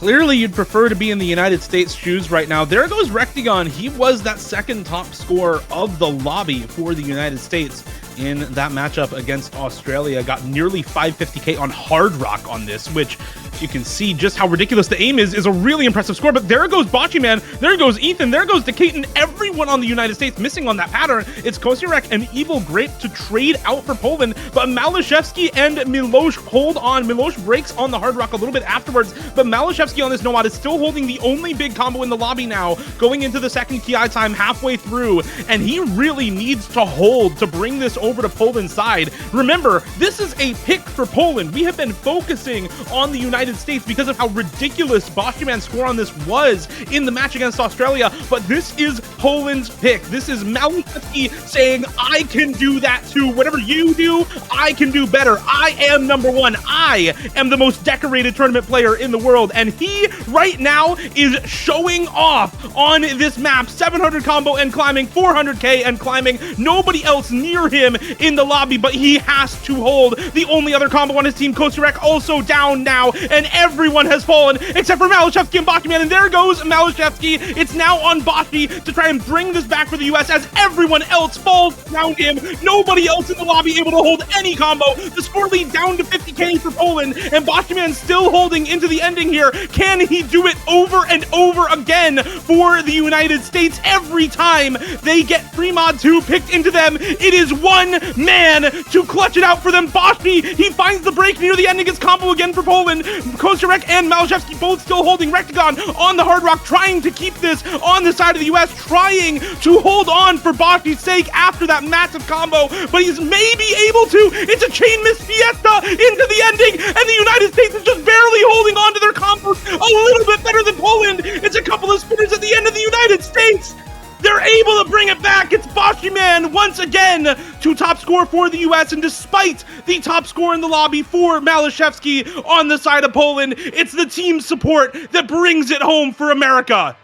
clearly you'd prefer to be in the United States shoes right now. There goes Rectagon. He was that second top scorer of the lobby for the United States in that matchup against Australia. Got nearly 550k on Hard Rock on this, which you can see just how ridiculous the aim is a really impressive score. But there goes Bocce Man, there goes Ethan, there goes Decaton, everyone on the United States missing on that pattern. It's Kosirek and Evil Grape to trade out for Poland, but Malashevsky and Milosh hold on. Milosh breaks on the Hard Rock a little bit afterwards, but Malashevsky on this Nomad is still holding the only big combo in the lobby now, going into the second Ki time halfway through, and he really needs to hold to bring this over to Poland's side. Remember, this is a pick for Poland. We have been focusing on the United States because of how ridiculous Boshiman's score on this was in the match against Australia, but this is Poland's pick. This is Malashevsky saying, I can do that too. Whatever you do, I can do better. I am number one. I am the most decorated tournament player in the world, and he right now is showing off on this map. 700 combo and climbing, 400k and climbing. Nobody else near him in the lobby, but he has to hold. The only other combo on his team, Kosirek, also down now, and everyone has fallen except for Malashevsky and Bocce Man, and there goes Malashevsky. It's now on Bocce to try and bring this back for the US as everyone else falls around him. Nobody else in the lobby able to hold any combo. The score lead down to 50k for Poland, and Bocce Man still holding into the ending here. Can he do it over and over again for the United States? Every time they get free mod 2 picked into them, it is one man to clutch it out for them. Bocce, he finds the break near the ending. His combo again for Poland. Kosirek and Malashevsky both still holding. Rectagon on the Hard Rock, trying to keep this on the side of the US, trying to hold on for Bocce's sake after that massive combo, but he's maybe able to. It's a chain miss Fiesta into the ending, and the United States is just barely holding on to their combos a little bit better than Poland. It's a couple of spinners at the end of the United States. They're able to bring it back. It's Bocce Man once again to top score for the US, and despite the top score in the lobby for Malashevsky on the side of Poland, it's the team support that brings it home for America.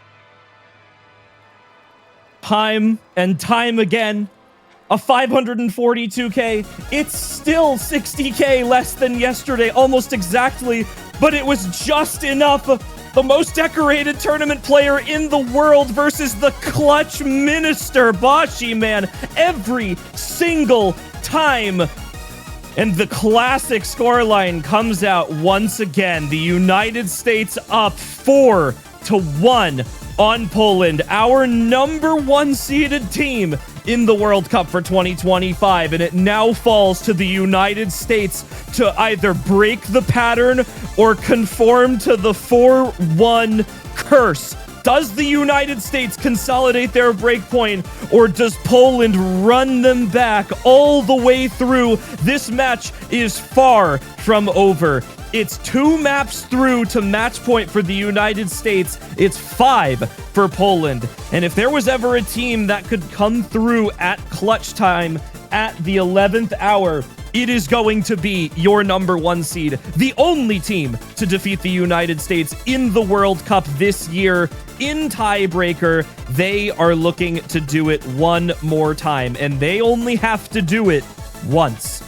Time and time again, a 542k. It's still 60k less than yesterday, almost exactly, but it was just enough. The most decorated tournament player in the world versus the clutch minister, Bocce Man, every single time. And the classic scoreline comes out once again. The United States up 4-1 on Poland, our number one seeded team in the World Cup for 2025, and it now falls to the United States to either break the pattern or conform to the 4-1 curse. Does the United States consolidate their breakpoint, or does Poland run them back all the way through? This match is far from over. It's 2 maps through to match point for the United States. It's 5 for Poland. And if there was ever a team that could come through at clutch time at the 11th hour, it is going to be your number one seed, the only team to defeat the United States in the World Cup this year in tiebreaker. They are looking to do it one more time, and they only have to do it once.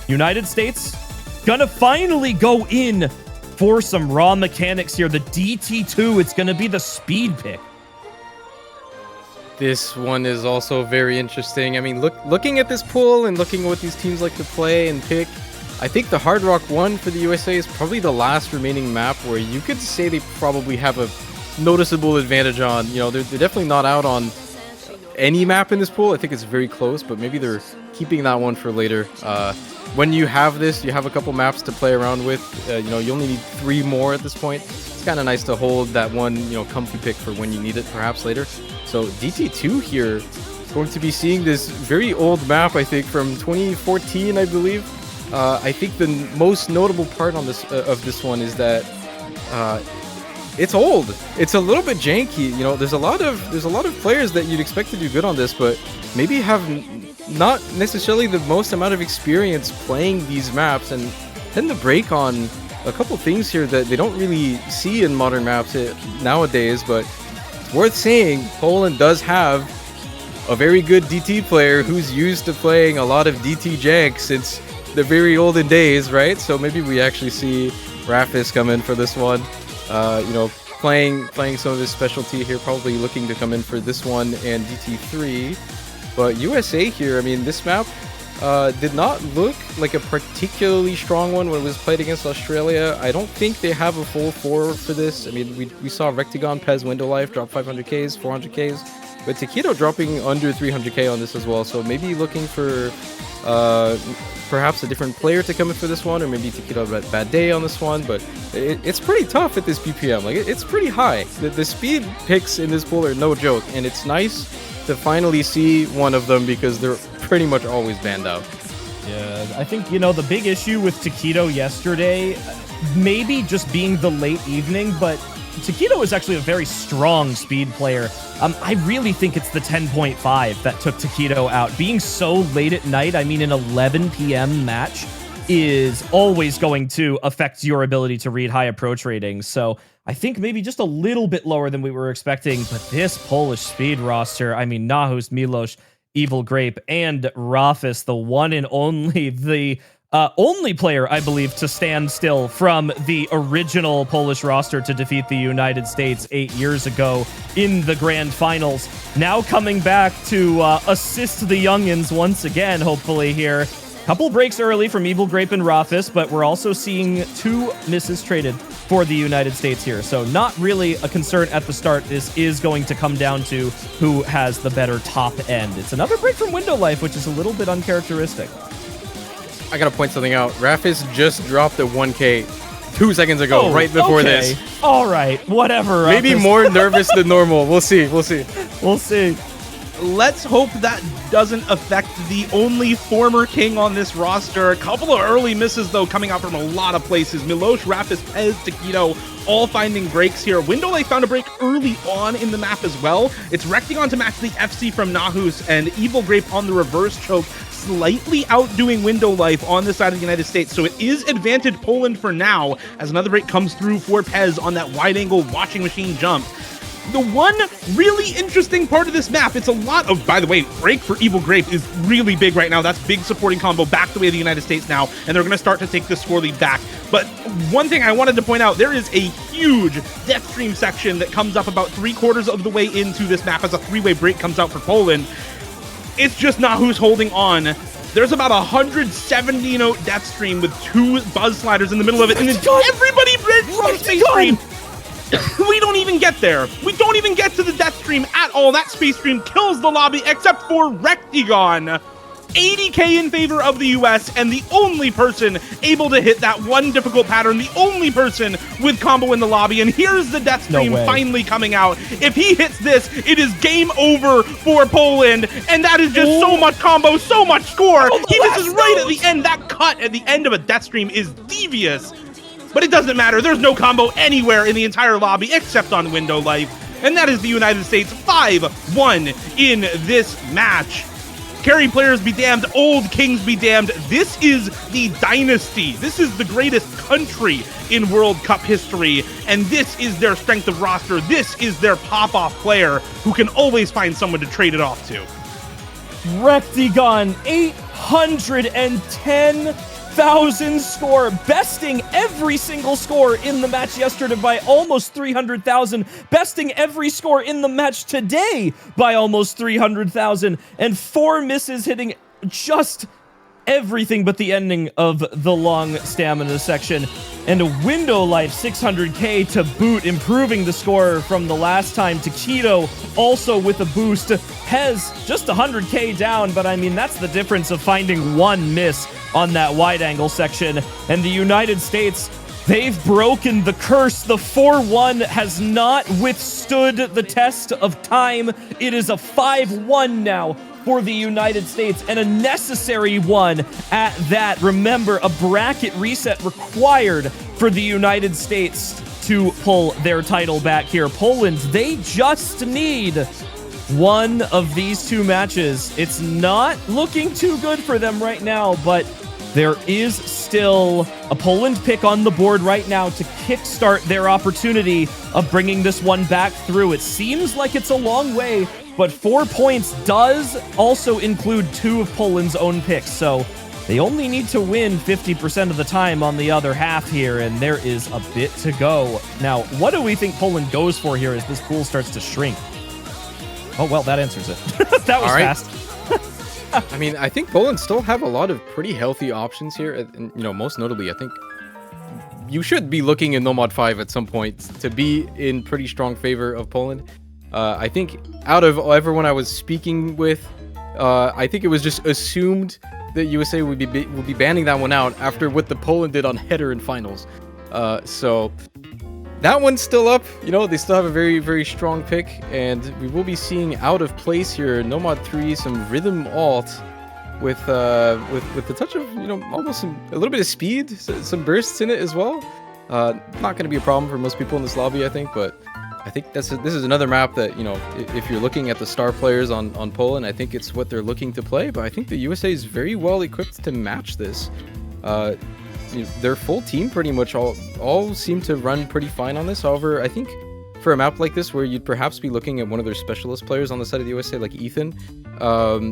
United States gonna finally go in for some raw mechanics here. The DT2, it's gonna be the speed pick.
This one is also very interesting. I mean, looking at this pool and looking at what these teams like to play and pick, I think the Hard Rock 1 for the USA is probably the last remaining map where you could say they probably have a noticeable advantage on. You know, they're definitely not out on any map in this pool. I think it's very close, but maybe they're keeping that one for later. When you have this, you have a couple maps to play around with. You know, you only need 3 more at this point. It's kind of nice to hold that one, you know, comfy pick for when you need it, perhaps later. So DT2 here is going to be seeing this very old map, I think, from 2014, I believe. I think the most notable part on this of this one is that it's old. It's a little bit janky. You know, there's a lot of players that you'd expect to do good on this, but maybe have not necessarily the most amount of experience playing these maps, and tend to break on a couple things here that they don't really see in modern maps nowadays. But it's worth saying, Poland does have a very good DT player who's used to playing a lot of DT jank since the very olden days, right? So maybe we actually see Rafis come in for this one. playing some of his specialty here, probably looking to come in for this one and DT3. But USA here, I mean, this map did not look like a particularly strong one when it was played against Australia. I don't think they have a full 4 for this. I mean, we saw Rectagon, Pez, Window Life drop 500Ks, 400Ks, but Taquito dropping under 300K on this as well. So maybe looking for perhaps a different player to come in for this one, or maybe Taquito had a bad day on this one. But it's pretty tough at this BPM. Like, it's pretty high. The speed picks in this pool are no joke, and it's nice to finally see one of them because they're pretty much always banned out.
Yeah, I think, the big issue with Taquito yesterday, maybe just being the late evening, but Taquito is actually a very strong speed player. I really think it's the 10.5 that took Taquito out. Being so late at night, I mean, an 11 p.m. match is always going to affect your ability to read high approach ratings. So I think maybe just a little bit lower than we were expecting. But this Polish speed roster, I mean, Nahus, Milosh, Evil Grape, and Rafis, the one and only, the only player, I believe, to stand still from the original Polish roster to defeat the United States 8 years ago in the grand finals. Now coming back to assist the youngins once again, hopefully here. Couple breaks early from Evil Grape and Rafis, but we're also seeing 2 misses traded for the United States here. So not really a concern at the start. This is going to come down to who has the better top end. It's another break from Window Life, which is a little bit uncharacteristic.
I gotta point something out. Rafis just dropped a 1K 2 seconds ago, right before this.
All right, whatever.
Maybe
Rafis.
more nervous than normal. We'll see.
We'll see.
Let's hope that doesn't affect the only former king on this roster. A couple of early misses, though, coming out from a lot of places. Milosh, Rafis, Pez, Taquito, all finding breaks here. Window Life found a break early on in the map as well. It's Rectagon to match the FC from Nahus, and Evil Grape on the reverse choke, slightly outdoing Window Life on the side of the United States. So it is advantage Poland for now, as another break comes through for Pez on that wide-angle washing machine jump. The one really interesting part of this map, it's a lot of, by the way, break for Evil Grape is really big right now. That's big supporting combo back the way of the United States now, and they're going to start to take this score lead back. But one thing I wanted to point out, there is a huge death stream section that comes up about 3/4 of the way into this map as a 3-way break comes out for Poland. It's just not who's holding on. There's about 170 note death stream with 2 buzz sliders in the middle of it, and everybody from Space Stream. We don't even get there. We don't even get to the death stream at all. That space stream kills the lobby except for Rectagon. 80K in favor of the US, and the only person able to hit that one difficult pattern, the only person with combo in the lobby. And here's the death stream finally coming out. If he hits this, it is game over for Poland, and that is just so much combo, so much score. He misses right at the end. That cut at the end of a death stream is devious. But it doesn't matter. There's no combo anywhere in the entire lobby except on Window Life. And that is the United States 5-1 in this match. Carry players be damned, old kings be damned. This is the dynasty. This is the greatest country in World Cup history. And this is their strength of roster. This is their pop-off player who can always find someone to trade it off to.
Rectagon, 810,000 score, besting every single score in the match yesterday by almost 300,000, besting every score in the match today by almost 300,000, and 4 misses hitting just everything but the ending of the long stamina section, and a Window Life 600k to boot, improving the score from the last time. Taquito also with a boost. Pez just 100k down, but I mean, that's the difference of finding 1 miss on that wide angle section. And the United States, they've broken the curse. The 4-1 has not withstood the test of time. It is a 5-1 now for the United States, and a necessary one at that. Remember, a bracket reset required for the United States to pull their title back here. Poland, they just need one of these 2 matches. It's not looking too good for them right now, but there is still a Poland pick on the board right now to kickstart their opportunity of bringing this one back through. It seems like it's a long way, but 4 points does also include 2 of Poland's own picks. So They only need to win 50% of the time on the other half here, and there is a bit to go. Now, what do we think Poland goes for here as this pool starts to shrink? Oh, well, that answers it. That was
All right.
fast.
I mean, I think Poland still have a lot of pretty healthy options here. And, you know, most notably, I think you should be looking in Nomad 5 at some point to be in pretty strong favor of Poland. I think out of everyone I was speaking with, I think it was just assumed that USA would be banning that one out after what the Poland did on header in finals. So that one's still up. You know, they still have a very, very strong pick, and we will be seeing out of place here Nomad 3, some rhythm alt with the touch of, you know, almost a little bit of speed, some bursts in it as well. Not going to be a problem for most people in this lobby, I think, but I think this is another map that, you know, if you're looking at the star players on Poland, I think it's what they're looking to play, but I think the USA is very well equipped to match this. You know, their full team pretty much all seem to run pretty fine on this. However, I think for a map like this where you'd perhaps be looking at one of their specialist players on the side of the USA, like Ethan,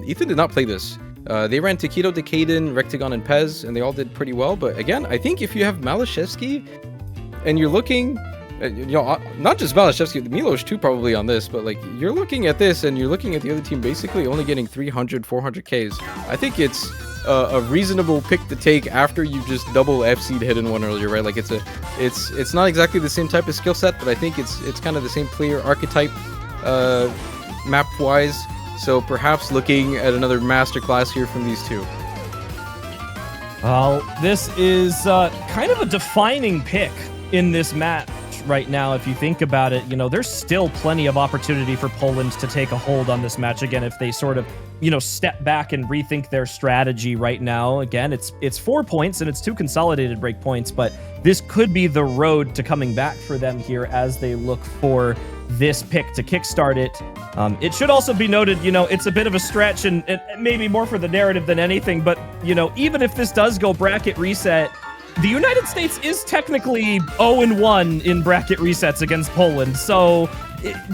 Ethan did not play this. They ran Takedo, Decaden, Rectagon, and Pez, and they all did pretty well. But again, I think if you have Malashevsky and you're looking, you know, not just Malashevsky, Milos too probably on this, but like you're looking at this and you're looking at the other team basically only getting 300, 400 Ks. I think it's a reasonable pick to take after you just double FC'd Hidden One earlier, right? Like it's not exactly the same type of skill set, but I think it's kind of the same player archetype map wise. So perhaps looking at another masterclass here from these two.
Well, this is kind of a defining pick in this match right now. If you think about it, you know, there's still plenty of opportunity for Poland to take a hold on this match again if they sort of, you know, step back and rethink their strategy right now. Again, it's 4 points and it's 2 consolidated break points, but this could be the road to coming back for them here as they look for this pick to kickstart it. It should also be noted, you know, it's a bit of a stretch and maybe more for the narrative than anything, but, you know, even if this does go bracket reset, the United States is technically 0-1 in bracket resets against Poland. So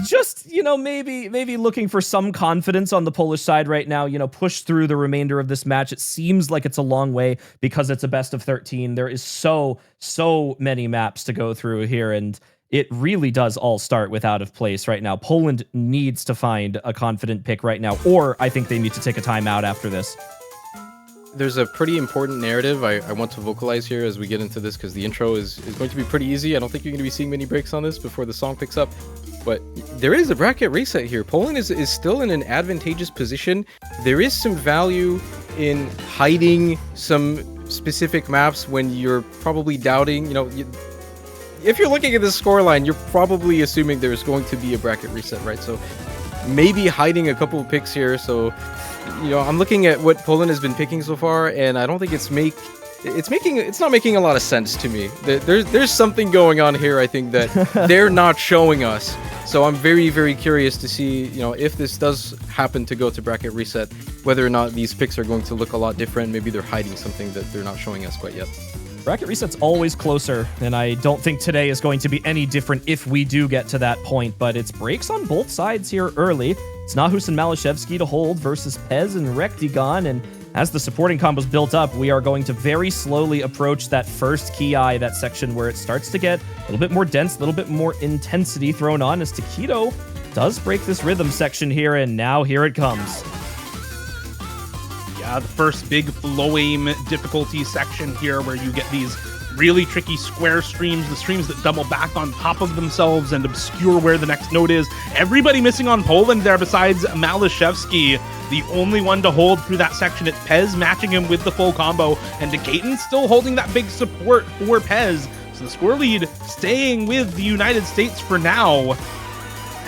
just, you know, maybe looking for some confidence on the Polish side right now, you know, push through the remainder of this match. It seems like it's a long way because it's a best of 13. There is so many maps to go through here, and it really does all start with out of place right now. Poland needs to find a confident pick right now, or I think they need to take a timeout after this.
There's a pretty important narrative I want to vocalize here as we get into this, because the intro is going to be pretty easy. I don't think you're going to be seeing many breaks on this before the song picks up. But there is a bracket reset here. Poland is still in an advantageous position. There is some value in hiding some specific maps when you're probably doubting, you know, if you're looking at the scoreline, you're probably assuming there's going to be a bracket reset, right? So maybe hiding a couple of picks here. So, you know, I'm looking at what Poland has been picking so far, and I don't think it's not making a lot of sense to me. There's something going on here, I think, that they're not showing us. So I'm very, very curious to see, you know, if this does happen to go to bracket reset, whether or not these picks are going to look a lot different. Maybe they're hiding something that they're not showing us quite yet.
Bracket reset's always closer, and I don't think today is going to be any different if we do get to that point, but it's breaks on both sides here early. It's Nahus and Malashevsky to hold versus Pez and Rectagon, and as the supporting combos built up, we are going to very slowly approach that first key eye, that section where it starts to get a little bit more dense, a little bit more intensity thrown on as Takedo does break this rhythm section here, and now here it comes.
The first big flowing difficulty section here where you get these really tricky square streams, the streams that double back on top of themselves and obscure where the next note is. Everybody missing on Poland there besides Malashevsky. The only one to hold through that section, it's Pez matching him with the full combo, and Decaden still holding that big support for Pez. So the score lead staying with the United States for now,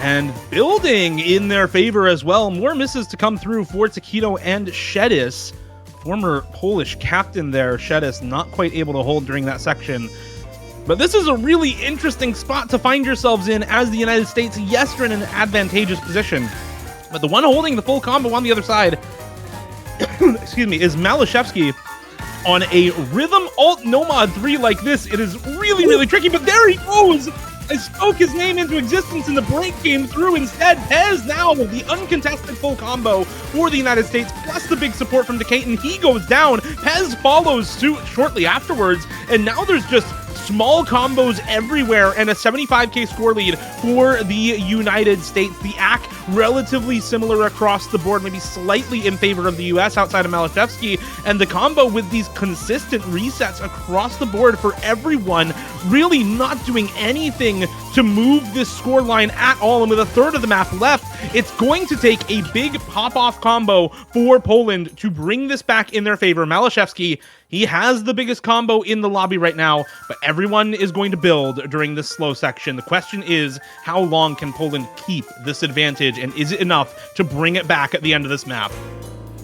and building in their favor as well. More misses to come through for Takedo and Shedis. Former Polish captain there, Shedis, not quite able to hold during that section. But this is a really interesting spot to find yourselves in as the United States. Yes, you're in an advantageous position, but the one holding the full combo on the other side, excuse me, is Malashevsky. On a rhythm alt Nomad 3 like this, it is really, really tricky, but there he goes! I spoke his name into existence and the break came through instead. Pez now with the uncontested full combo for the United States, plus the big support from Decatur. He goes down. Pez follows suit shortly afterwards, and now there's just small combos everywhere and a 75k score lead for the United States. The AC relatively similar across the board, maybe slightly in favor of the US outside of Malashevsky, and the combo with these consistent resets across the board for everyone, really not doing anything to move this score line at all. And with a third of the map left, it's going to take a big pop-off combo for Poland to bring this back in their favor. Malashevsky, he has the biggest combo in the lobby right now, but everyone is going to build during this slow section. The question is, how long can Poland keep this advantage, and is it enough to bring it back at the end of this map?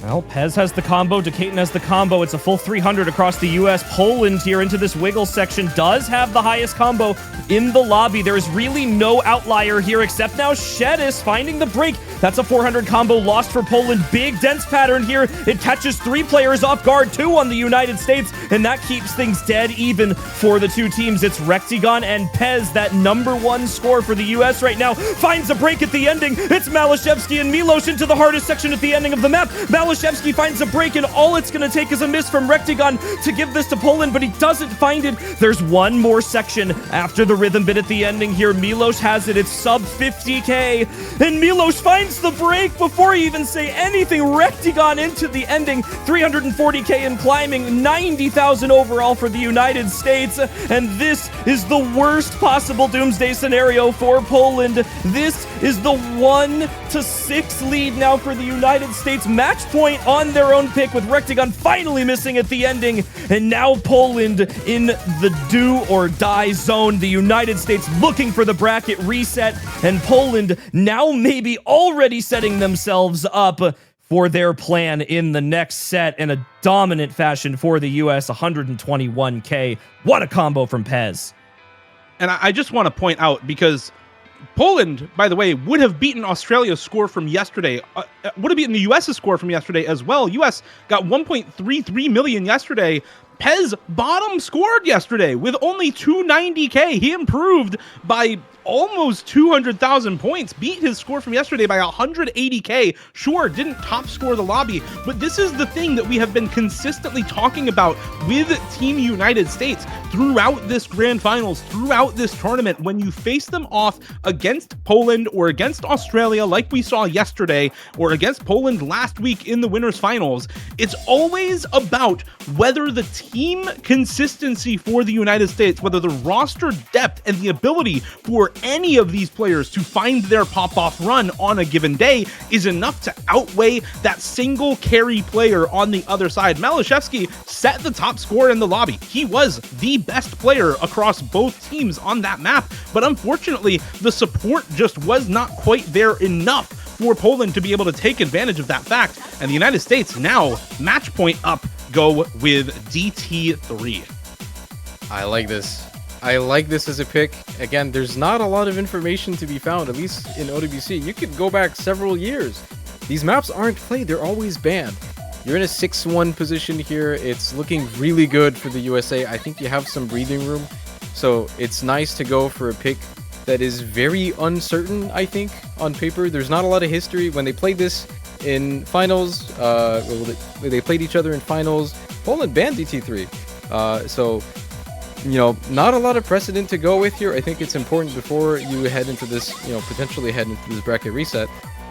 Well, Pez has the combo, Decatur has the combo. It's a full 300 across the US. Poland here into this wiggle section does have the highest combo in the lobby. There is really no outlier here except now Shedis finding the break. That's a 400 combo lost for Poland. Big dense pattern here. It catches 3 players off guard, 2 on the United States, and that keeps things dead even for the 2 teams. It's Rectigon and Pez, that #1 score for the US right now, finds a break at the ending. It's Malashevsky and Milos into the hardest section at the ending of the map. Malashevsky finds a break, and all it's going to take is a miss from Rectigon to give this to Poland, but he doesn't find it. There's one more section after the rhythm bit at the ending here. Milos has it. It's sub 50k, and Milos finds the break before he even say anything. Rectigon into the ending, 340k and climbing, 90,000 overall for the United States, and this is the worst possible doomsday scenario for Poland. This is the 1-6 lead now for the United States. Match point on their own pick, with Rectigon finally missing at the ending, and now Poland in the do or die zone. The United States looking for the bracket reset, and Poland now maybe already setting themselves up for their plan in the next set in a dominant fashion for the US. 121k. What a combo from Pez.
And I just want to point out, because Poland, by the way, would have beaten Australia's score from yesterday, would have beaten the US's score from yesterday as well. US got 1.33 million yesterday. Pez bottom scored yesterday with only 290k. He improved by almost 200,000 points, beat his score from yesterday by 180k. Sure, didn't top score the lobby, but this is the thing that we have been consistently talking about with Team United States throughout this grand finals, throughout this tournament. When you face them off against Poland or against Australia, like we saw yesterday, or against Poland last week in the winners finals, it's always about whether the team consistency for the United States, whether the roster depth and the ability for any of these players to find their pop-off run on a given day is enough to outweigh that single carry player on the other side. Malashevsky set the top score in the lobby. He was the best player across both teams on that map, but unfortunately, the support just was not quite there enough for Poland to be able to take advantage of that fact, and the United States now match point up, go with DT3.
I like this. I like this as a pick. Again, there's not a lot of information to be found, at least in OWC. You could go back several years. These maps aren't played, they're always banned. You're in a 6-1 position here. It's looking really good for the USA. I think you have some breathing room. So it's nice to go for a pick that is very uncertain, I think, on paper. There's not a lot of history. When they played this in finals, they played each other in finals, Poland banned DT3. So, you know, not a lot of precedent to go with here. I think it's important before you head into this, you know, potentially head into this bracket reset,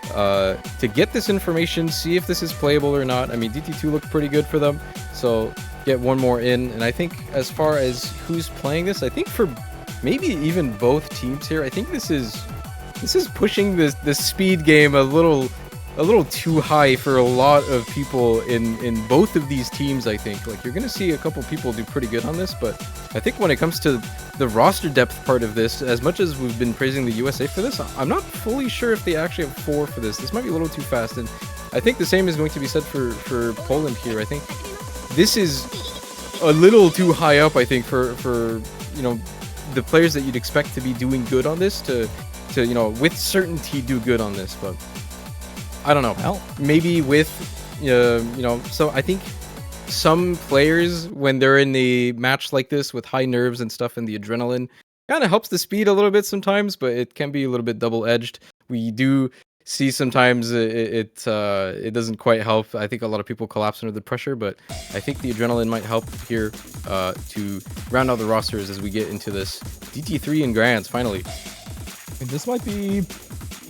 to get this information, see if this is playable or not. I mean, DT2 looked pretty good for them, so get one more in. And I think as far as who's playing this, I think for maybe even both teams here, I think this is pushing the speed game a little too high for a lot of people in both of these teams. I think, like, you're gonna see a couple people do pretty good on this, but I think when it comes to the roster depth part of this, as much as we've been praising the USA for this, I'm not fully sure if they actually have 4 for this. This might be a little too fast, and I think the same is going to be said for Poland here. I think this is a little too high up, I think, for you know, the players that you'd expect to be doing good on this to you know, with certainty do good on this. But I don't know. Well, maybe with, you know, so I think some players, when they're in a match like this with high nerves and stuff and the adrenaline, kind of helps the speed a little bit sometimes, but it can be a little bit double-edged. We do see sometimes it doesn't quite help. I think a lot of people collapse under the pressure, but I think the adrenaline might help here to round out the rosters as we get into this DT3 and Grands finally.
And this might be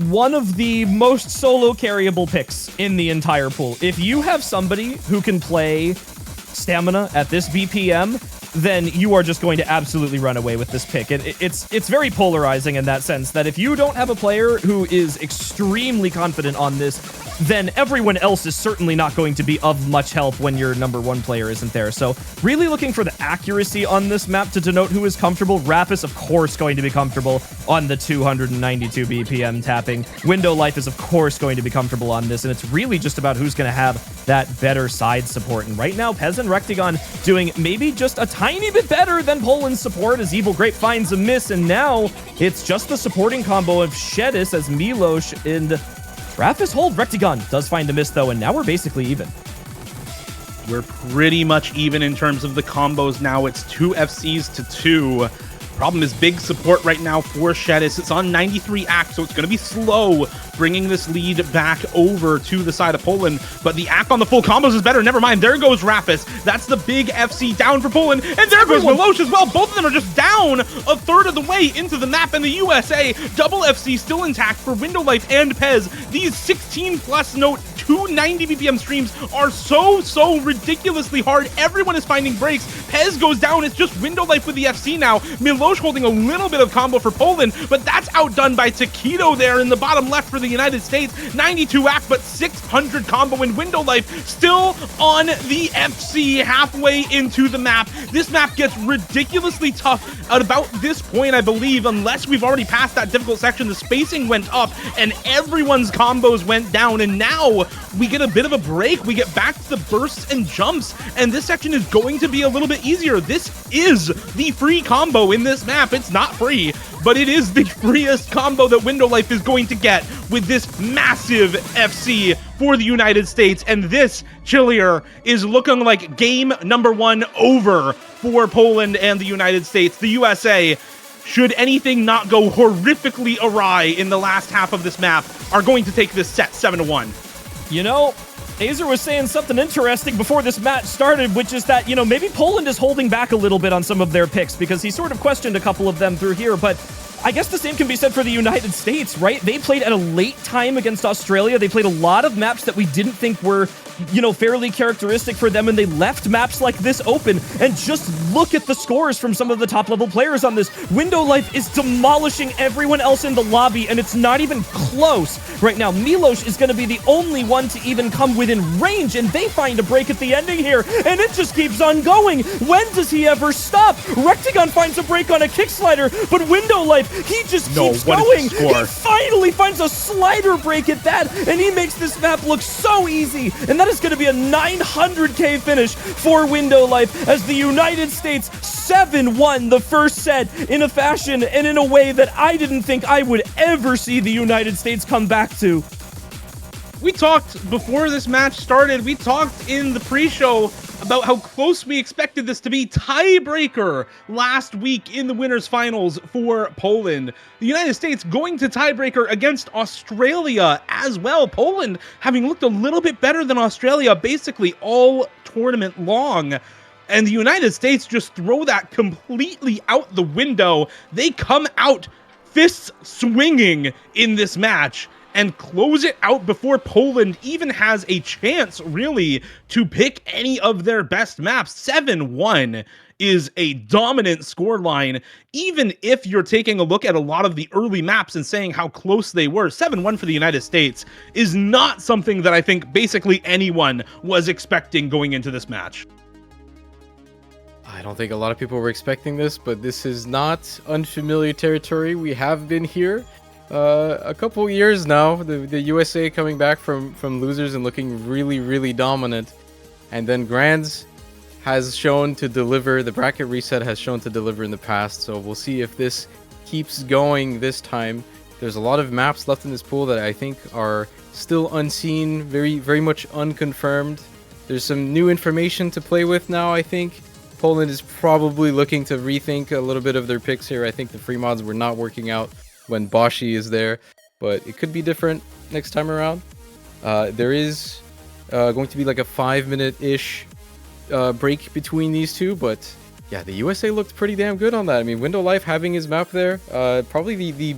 one of the most solo carryable picks in the entire pool. If you have somebody who can play stamina at this BPM, then you are just going to absolutely run away with this pick. It's very polarizing in that sense, that if you don't have a player who is extremely confident on this, then everyone else is certainly not going to be of much help when your number one player isn't there. So really looking for the accuracy on this map to denote who is comfortable. Rapus, of course, going to be comfortable on the 292 BPM tapping. Window Life is, of course, going to be comfortable on this, and it's really just about who's going to have that better side support. And right now, Pez and Rectagon doing maybe just a tiny bit better than Poland's support as Evil Grape finds a miss, and now it's just the supporting combo of Shedis as Milos and Rapus hold. Rectagon does find a miss, though, and now we're basically even.
We're pretty much even in terms of the combos now. It's 2 FCs to 2. Problem is big support right now for Shedis. It's on 93 Ack, so it's going to be slow bringing this lead back over to the side of Poland. But the Ack on the full combos is better. Never mind. There goes Rapus. That's the big FC down for Poland. And there goes Milos as well. Both of them are just down a third of the way into the map. And the USA double FC still intact for Window Life and Pez. These 16 plus note 290 BPM streams are so ridiculously hard. Everyone is finding breaks. Pez goes down. It's just Window Life with the FC now. Milos holding a little bit of combo for Poland, but that's outdone by Taquito there in the bottom left for the United States. 92 Ack, but 600 combo in Window Life. Still on the FC halfway into the map. This map gets ridiculously tough at about this point, I believe, unless we've already passed that difficult section. The spacing went up and everyone's combos went down, and now we get a bit of a break. We get back to the bursts and jumps, and this section is going to be a little bit easier. This is the free combo in this map. It's not free, but it is the freest combo that Window Life is going to get with this massive FC for the United States. And this, Chillier, is looking like game number 1 over for Poland and the United States. The USA, should anything not go horrifically awry in the last half of this map, are going to take this set 7-1.
You know, Azer was saying something interesting before this match started, which is that, you know, maybe Poland is holding back a little bit on some of their picks because he sort of questioned a couple of them through here, but I guess the same can be said for the United States, right? They played at a late time against Australia. They played a lot of maps that we didn't think were, you know, fairly characteristic for them, and they left maps like this open. And just look at the scores from some of the top-level players on this. Window Life is demolishing everyone else in the lobby, and it's not even close. Right now, Milos is going to be the only one to even come within range, and they find a break at the ending here, and it just keeps on going. When does he ever stop? Rectagon finds a break on a kick slider, but Window Life, he just keeps going. He finally finds a slider break at that, and he makes this map look so easy. And that is going to be a 900k finish for Window Life as the United States 7-1 the first set in a fashion and in a way that I didn't think I would ever see the United States come back to.
We talked before this match started. We talked in the pre-show about how close we expected this to be. Tiebreaker last week in the winners finals for Poland. The United States going to tiebreaker against Australia as well. Poland having looked a little bit better than Australia basically all tournament long. And the United States just throw that completely out the window. They come out fists swinging in this match and close it out before Poland even has a chance, really, to pick any of their best maps. 7-1 is a dominant scoreline. Even if you're taking a look at a lot of the early maps and saying how close they were, 7-1 for the United States is not something that I think basically anyone was expecting going into this match.
I don't think a lot of people were expecting this, but this is not unfamiliar territory. We have been here a couple years now. The USA coming back from losers and looking really dominant, and then Grands has shown to deliver. The bracket reset has shown to deliver in the past, so we'll see if this keeps going this time. There's a lot of maps left in this pool that I think are still unseen, very much unconfirmed. There's some new information to play with now, I think. Poland is probably looking to rethink a little bit of their picks here. I think the free mods were not working out when Boshi is there, but it could be different next time around. There is going to be like a 5-minute-ish break between these two, but yeah, the USA looked pretty damn good on that. I mean, Window Life having his map there, probably the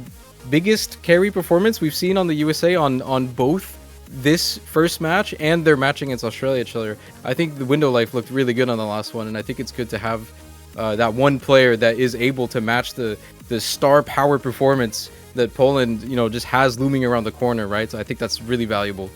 biggest carry performance we've seen on the USA on both this first match and their match against Australia Chiller. I think the Window Life looked really good on the last one, and I think it's good to have that one player that is able to match the star power performance that Poland, just has looming around the corner, right? So I think that's really valuable.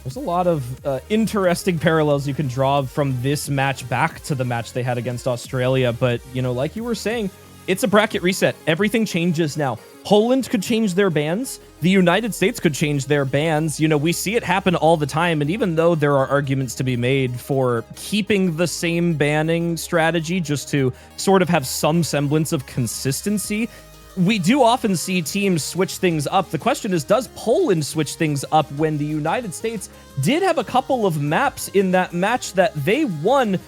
There's a lot of interesting parallels you can draw from this match back to the match they had against Australia. But, like you were saying, it's a bracket reset. Everything changes now. Poland could change their bans. The United States could change their bans. We see it happen all the time. And even though there are arguments to be made for keeping the same banning strategy just to sort of have some semblance of consistency, we do often see teams switch things up. The question is, does Poland switch things up when the United States did have a couple of maps in that match that they won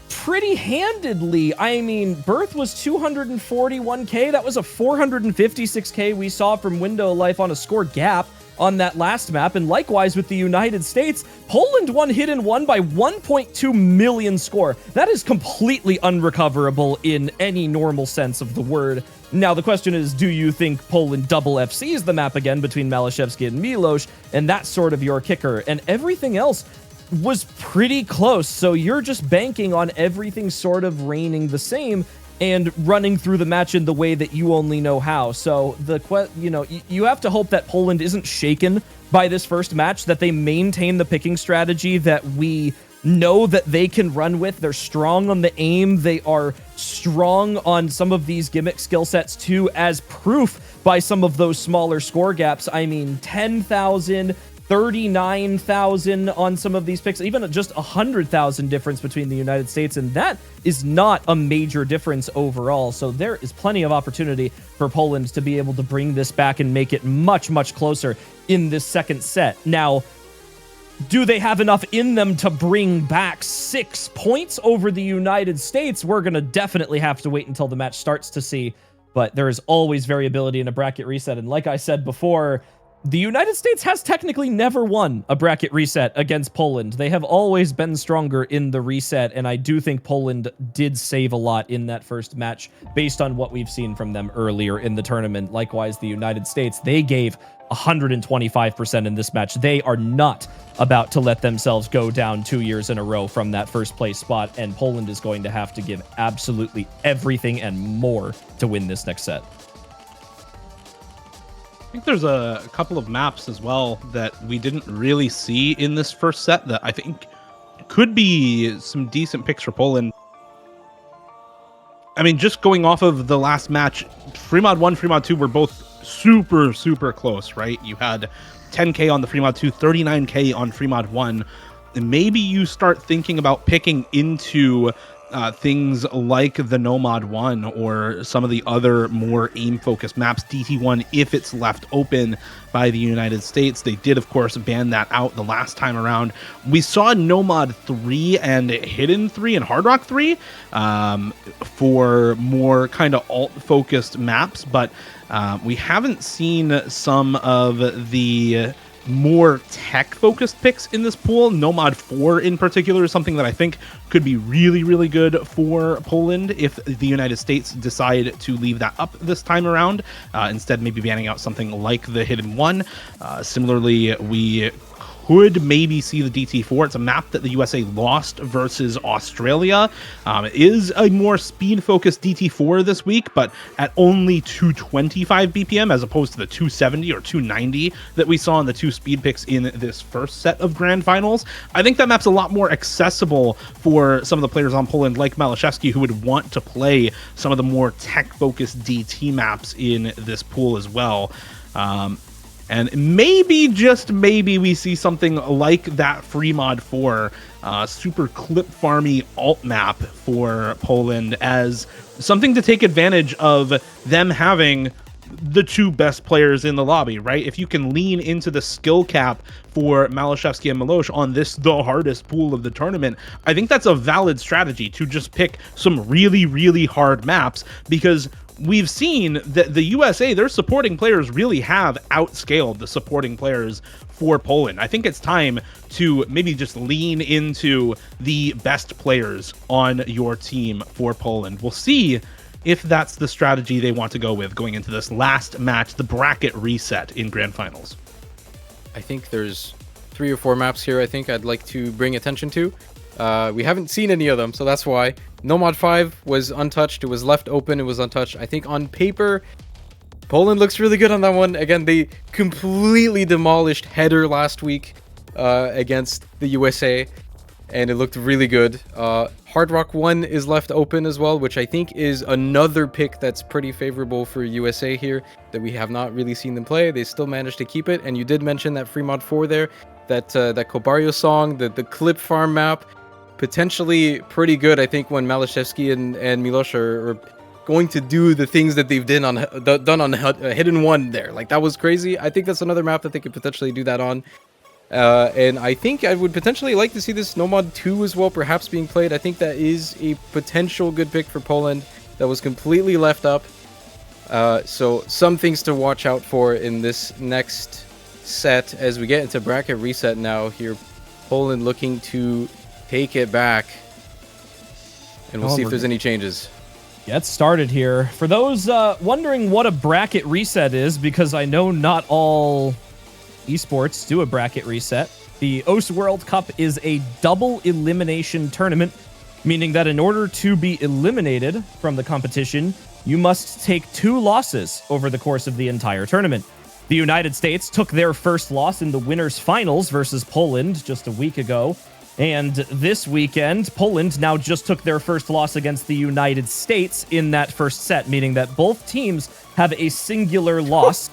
pretty handedly? I mean, Birth was 241k. That was a 456k we saw from Window Life on a score gap on that last map. And likewise with the United States, Poland won Hidden 1 by 1.2 million score. That is completely unrecoverable in any normal sense of the word. Now, the question is, do you think Poland double FCs the map again between Malashevsky and Milos? And that's sort of your kicker. And everything else was pretty close. So you're just banking on everything sort of reigning the same and running through the match in the way that you only know how. So you have to hope that Poland isn't shaken by this first match, that they maintain the picking strategy that we know that they can run with. They're strong on the aim. They are strong on some of these gimmick skill sets too, as proof by some of those smaller score gaps. I mean, 10,000, 39,000 on some of these picks, even just 100,000 difference between the United States, and that is not a major difference overall. So there is plenty of opportunity for Poland to be able to bring this back and make it much, much closer in this second set. Now, do they have enough in them to bring back 6 points over the United States? We're going to definitely have to wait until the match starts to see, but there is always variability in a bracket reset. And like I said before, the United States has technically never won a bracket reset against Poland. They have always been stronger in the reset, and I do think Poland did save a lot in that first match based on what we've seen from them earlier in the tournament. Likewise, the United States, they gave 125% in this match. They are not about to let themselves go down 2 years in a row from that first place spot, and Poland is going to have to give absolutely everything and more to win this next set.
I think there's a couple of maps as well that we didn't really see in this first set that I think could be some decent picks for Poland. I mean, just going off of the last match, Fremod 1, Fremod 2 were both super, super close, right? You had 10k on the Fremod 2, 39k on Fremod 1. And maybe you start thinking about picking into things like the Nomad 1 or some of the other more aim-focused maps, DT1, if it's left open by the United States. They did, of course, ban that out the last time around. We saw Nomad 3 and Hidden 3 and Hard Rock 3 for more kind of alt-focused maps, but we haven't seen some of the more tech-focused picks in this pool. Nomad 4 in particular is something that I think could be really, really good for Poland if the United States decide to leave that up this time around, instead maybe banning out something like the Hidden 1. Similarly, we could maybe see the DT4. It's a map that the USA lost versus Australia. It is a more speed-focused DT4 this week, but at only 225 BPM as opposed to the 270 or 290 that we saw in the two speed picks in this first set of Grand Finals. I think that map's a lot more accessible for some of the players on Poland like Malashevsky who would want to play some of the more tech-focused DT maps in this pool as well. And maybe, just maybe, we see something like that Fremod 4 super clip farmy alt map for Poland as something to take advantage of them having the two best players in the lobby, right? If you can lean into the skill cap for Malashevsky and Milosh on this, the hardest pool of the tournament, I think that's a valid strategy to just pick some really, really hard maps, because we've seen that the USA, their supporting players really have outscaled the supporting players for Poland. I think it's time to maybe just lean into the best players on your team for Poland. We'll see if that's the strategy they want to go with going into this last match, the bracket reset in Grand Finals.
I think there's 3 or 4 maps here I think I'd like to bring attention to. We haven't seen any of them, so that's why. Nomad 5 was untouched. It was left open. It was untouched. I think on paper, Poland looks really good on that one. Again, they completely demolished Header last week against the USA, and it looked really good. Hard Rock 1 is left open as well, which I think is another pick that's pretty favorable for USA here, that we have not really seen them play. They still managed to keep it, and you did mention that Fremont 4 there, that Kobario song, the Clip Farm map, potentially pretty good, I think, when Malashevsky and Milosh are going to do the things that they've done on Hidden 1 there. Like, that was crazy. I think that's another map that they could potentially do that on. And I think I would potentially like to see this Nomad 2 as well, perhaps being played. I think that is a potential good pick for Poland that was completely left up. So some things to watch out for in this next set as we get into bracket reset now here. Poland looking to take it back, and we'll see if there's any changes.
Get started here. For those wondering what a bracket reset is, because I know not all esports do a bracket reset, the OS World Cup is a double elimination tournament, meaning that in order to be eliminated from the competition, you must take 2 losses over the course of the entire tournament. The United States took their first loss in the winners' finals versus Poland just a week ago. And this weekend, Poland now just took their first loss against the United States in that first set, meaning that both teams have a singular loss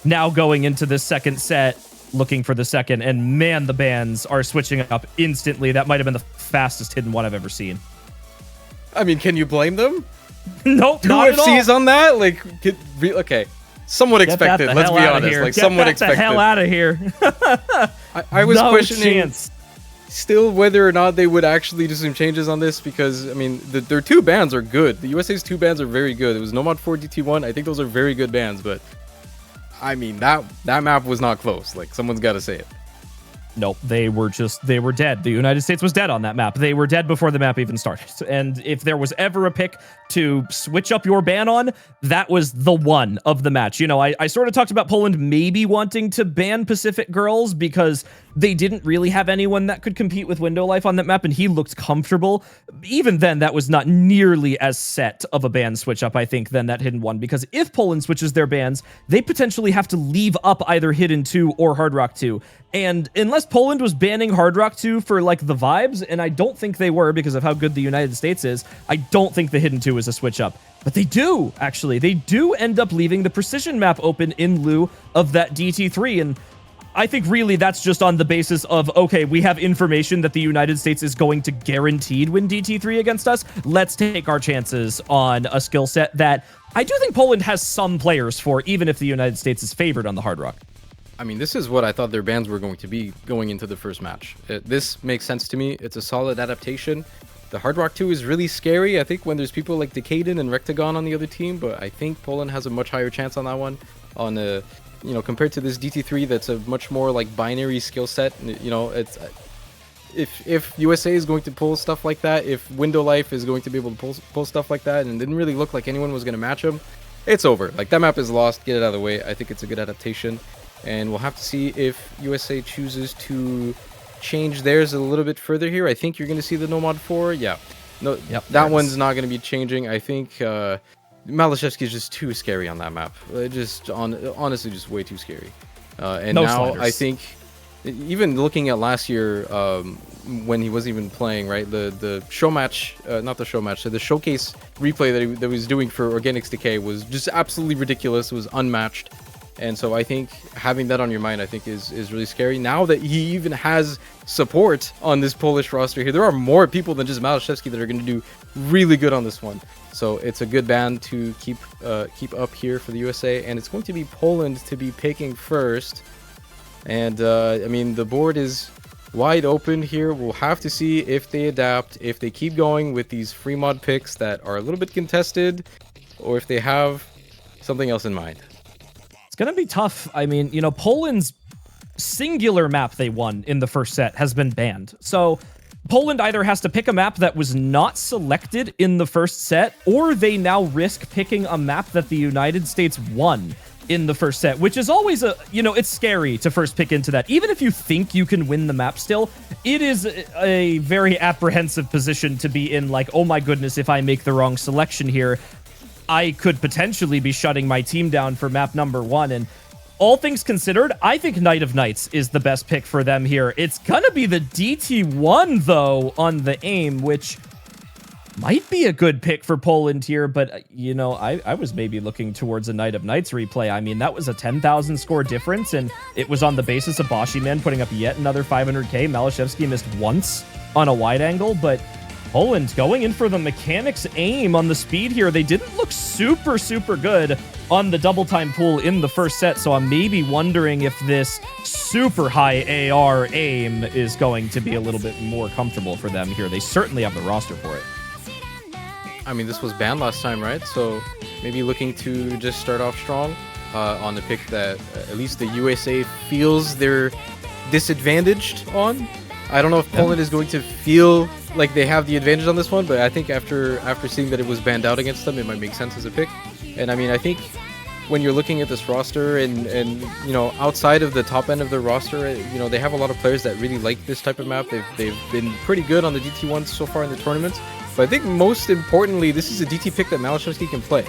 now going into the second set, looking for the second. And man, the bans are switching up instantly. That might have been the fastest Hidden 1 I've ever seen.
I mean, can you blame them?
Nope,
2
not at all.
FCs on that? Like, okay. Somewhat expected, let's be honest. Like, somewhat expected.
Get the hell out of here.
I was
no
questioning
chance.
Still whether or not they would actually do some changes on this, because I mean their 2 bans are good. The USA's 2 bans are very good. It was Nomad 4 DT1. I think those are very good bans, but I mean that map was not close. Like, someone's got to say it.
Nope, they were dead. The United States was dead on that map. They were dead before the map even started. And if there was ever a pick to switch up your ban on, that was the one of the match. You know, I sort of talked about Poland maybe wanting to ban Pacific Girls because they didn't really have anyone that could compete with Window Life on that map, and he looked comfortable. Even then, that was not nearly as set of a ban switch up, I think, than that Hidden 1, because if Poland switches their bans, they potentially have to leave up either Hidden 2 or Hard Rock 2. And unless Poland was banning Hard Rock 2 for, like, the vibes, and I don't think they were because of how good the United States is, I don't think the Hidden 2 is a switch up. But they do, actually. They do end up leaving the Precision map open in lieu of that DT3, and I think really that's just on the basis of, okay, we have information that the United States is going to guaranteed win DT3 against us. Let's take our chances on a skill set that I do think Poland has some players for, even if the United States is favored on the Hard Rock.
I mean, this is what I thought their bans were going to be going into the first match. This makes sense to me. It's a solid adaptation. The Hard Rock 2 is really scary, I think, when there's people like Decaden and Rectagon on the other team, but I think Poland has a much higher chance on that one. On a, you know, compared to this DT3, that's a much more like binary skill set. You know, it's if USA is going to pull stuff like that, if Window Life is going to be able to pull stuff like that, and it didn't really look like anyone was going to match them, it's over. Like, that map is lost. Get it out of the way. I think it's a good adaptation, and we'll have to see if USA chooses to change theirs a little bit further here. I think you're going to see the Nomad 4. Yeah, no,
yep,
that one's not going to be changing. I think Malashevsky is just too scary on that map. Honestly, just way too scary. And
no
now
sliders.
I think, even looking at last year, when he wasn't even playing, right? The show match, not the show match, the showcase replay that he was doing for Organics Decay was just absolutely ridiculous. It was unmatched. And so I think having that on your mind, I think is really scary. Now that he even has support on this Polish roster here, there are more people than just Malashevsky that are going to do really good on this one. So it's a good band to keep up here for the USA, and it's going to be Poland to be picking first. And I mean, the board is wide open here. We'll have to see if they adapt, if they keep going with these free mod picks that are a little bit contested, or if they have something else in mind.
It's going to be tough. I mean, you know, Poland's singular map they won in the first set has been banned. So Poland either has to pick a map that was not selected in the first set, or they now risk picking a map that the United States won in the first set, which is always it's scary to first pick into that. Even if you think you can win the map still, it is a very apprehensive position to be in, like, oh my goodness, if I make the wrong selection here, I could potentially be shutting my team down for map number 1. And all things considered, I think Night of Nights is the best pick for them here. It's gonna be the DT1, though, on the aim, which might be a good pick for Poland here, but, you know, I was maybe looking towards a Night of Nights replay. I mean, that was a 10,000 score difference, and it was on the basis of Boshiman putting up yet another 500k. Malashevsky missed once on a wide angle, but Poland going in for the mechanics aim on the speed here. They didn't look super, super good on the double time pool in the first set, so I'm maybe wondering if this super high AR aim is going to be a little bit more comfortable for them here. They certainly have the roster for it.
I mean, this was banned last time, right? So maybe looking to just start off strong on the pick that at least the USA feels they're disadvantaged on. I don't know if Poland is going to feel like they have the advantage on this one, but I think after seeing that it was banned out against them, it might make sense as a pick. And I mean, I think when you're looking at this roster and you know, outside of the top end of their roster, you know, they have a lot of players that really like this type of map. They've been pretty good on the DT1 so far in the tournament. But I think most importantly, this is a DT pick that Malashevsky can play.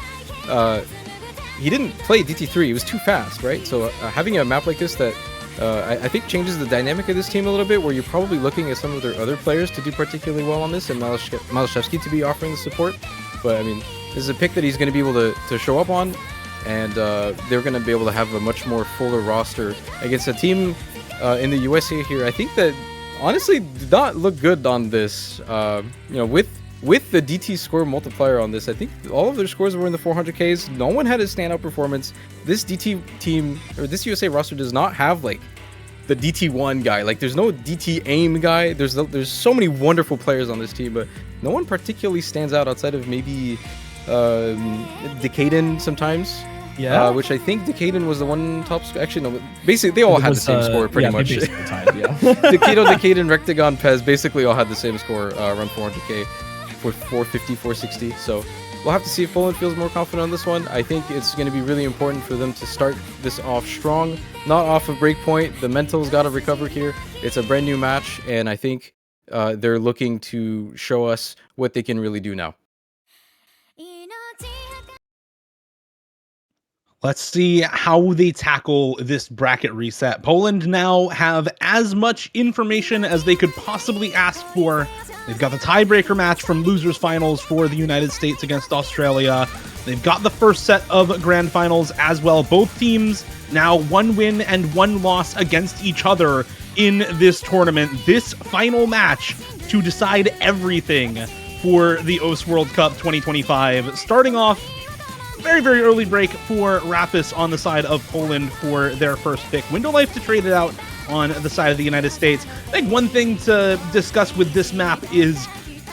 He didn't play DT3, it was too fast, right? So having a map like this that I think changes the dynamic of this team a little bit, where you're probably looking at some of their other players to do particularly well on this, and Malashevsky to be offering the support. But I mean, this is a pick that he's going to be able to show up on, and they're going to be able to have a much more fuller roster against a team in the USA here. I think that honestly did not look good on this. You know, with the DT score multiplier on this, I think all of their scores were in the 400Ks. No one had a standout performance. This DT team, or this USA roster, does not have like the DT1 guy. Like, there's no DT aim guy. There's so many wonderful players on this team, but no one particularly stands out outside of maybe Decaden sometimes.
Yeah.
Which I think Decaden was the one top score. Actually, no. Basically, they all had the same score pretty much. Decaden, Rectagon, Pez basically all had the same score, around 400k. For 450, 460. So we'll have to see if Poland feels more confident on this one. I think it's going to be really important for them to start this off strong, not off of breakpoint. The mental's got to recover here. It's a brand new match, and I think they're looking to show us what they can really do now.
Let's see how they tackle this bracket reset. Poland now have as much information as they could possibly ask for. They've got the tiebreaker match from losers finals for the United States against Australia. They've got the first set of grand finals as well. Both teams now 1 win and 1 loss against each other in this tournament. This final match to decide everything for the OS World Cup 2025. Starting off, very, very early break for Rapis on the side of Poland for their first pick. Window Life to trade it out on the side of the United States. I think one thing to discuss with this map is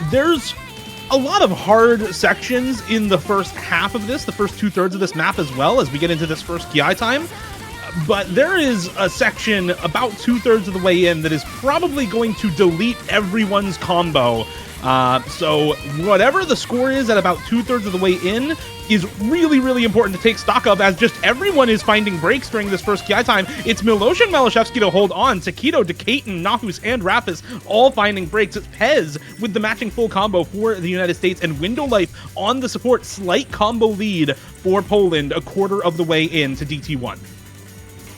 there's a lot of hard sections in the first half of this, the first 2/3 of this map as well, as we get into this first Kiai time. But there is a section about 2/3 of the way in that is probably going to delete everyone's combo. So whatever the score is at about 2/3 of the way in is really, really important to take stock of, as just everyone is finding breaks during this first Kiai time. It's Milosh and Malashevsky to hold on. Takedo, Decaton, Nahus, and Rapis all finding breaks. It's Pez with the matching full combo for the United States, and Window Life on the support. Slight combo lead for Poland a quarter of the way into DT1.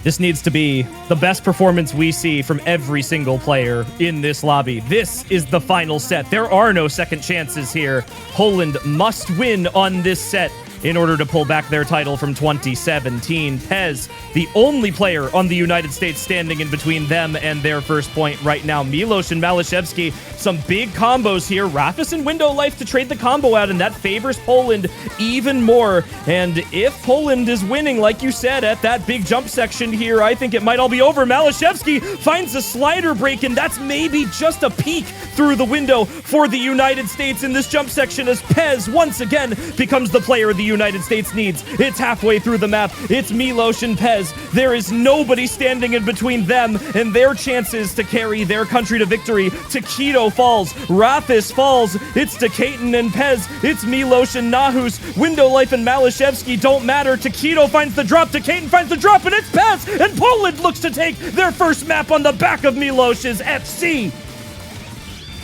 This needs to be the best performance we see from every single player in this lobby. This is the final set. There are no second chances here. Poland must win on this set in order to pull back their title from 2017. Pez, the only player on the United States standing in between them and their first point right now. Milos and Malashevsky, some big combos here. Rafis and Window Life to trade the combo out, and that favors Poland even more. And if Poland is winning, like you said, at that big jump section here, I think it might all be over. Malashevsky finds a slider break, and that's maybe just a peek through the window for the United States in this jump section as Pez once again becomes the player the United States needs. It's halfway through the map. It's Milos and Pez. There is nobody standing in between them and their chances to carry their country to victory. Taquito falls. Rafis falls. It's Dekaten and Pez. It's Milos and Nahus. Window Life and Malashevsky don't matter. Taquito finds the drop. Dekaten finds the drop, and it's Pez. And Poland looks to take their first map on the back of Milos's FC.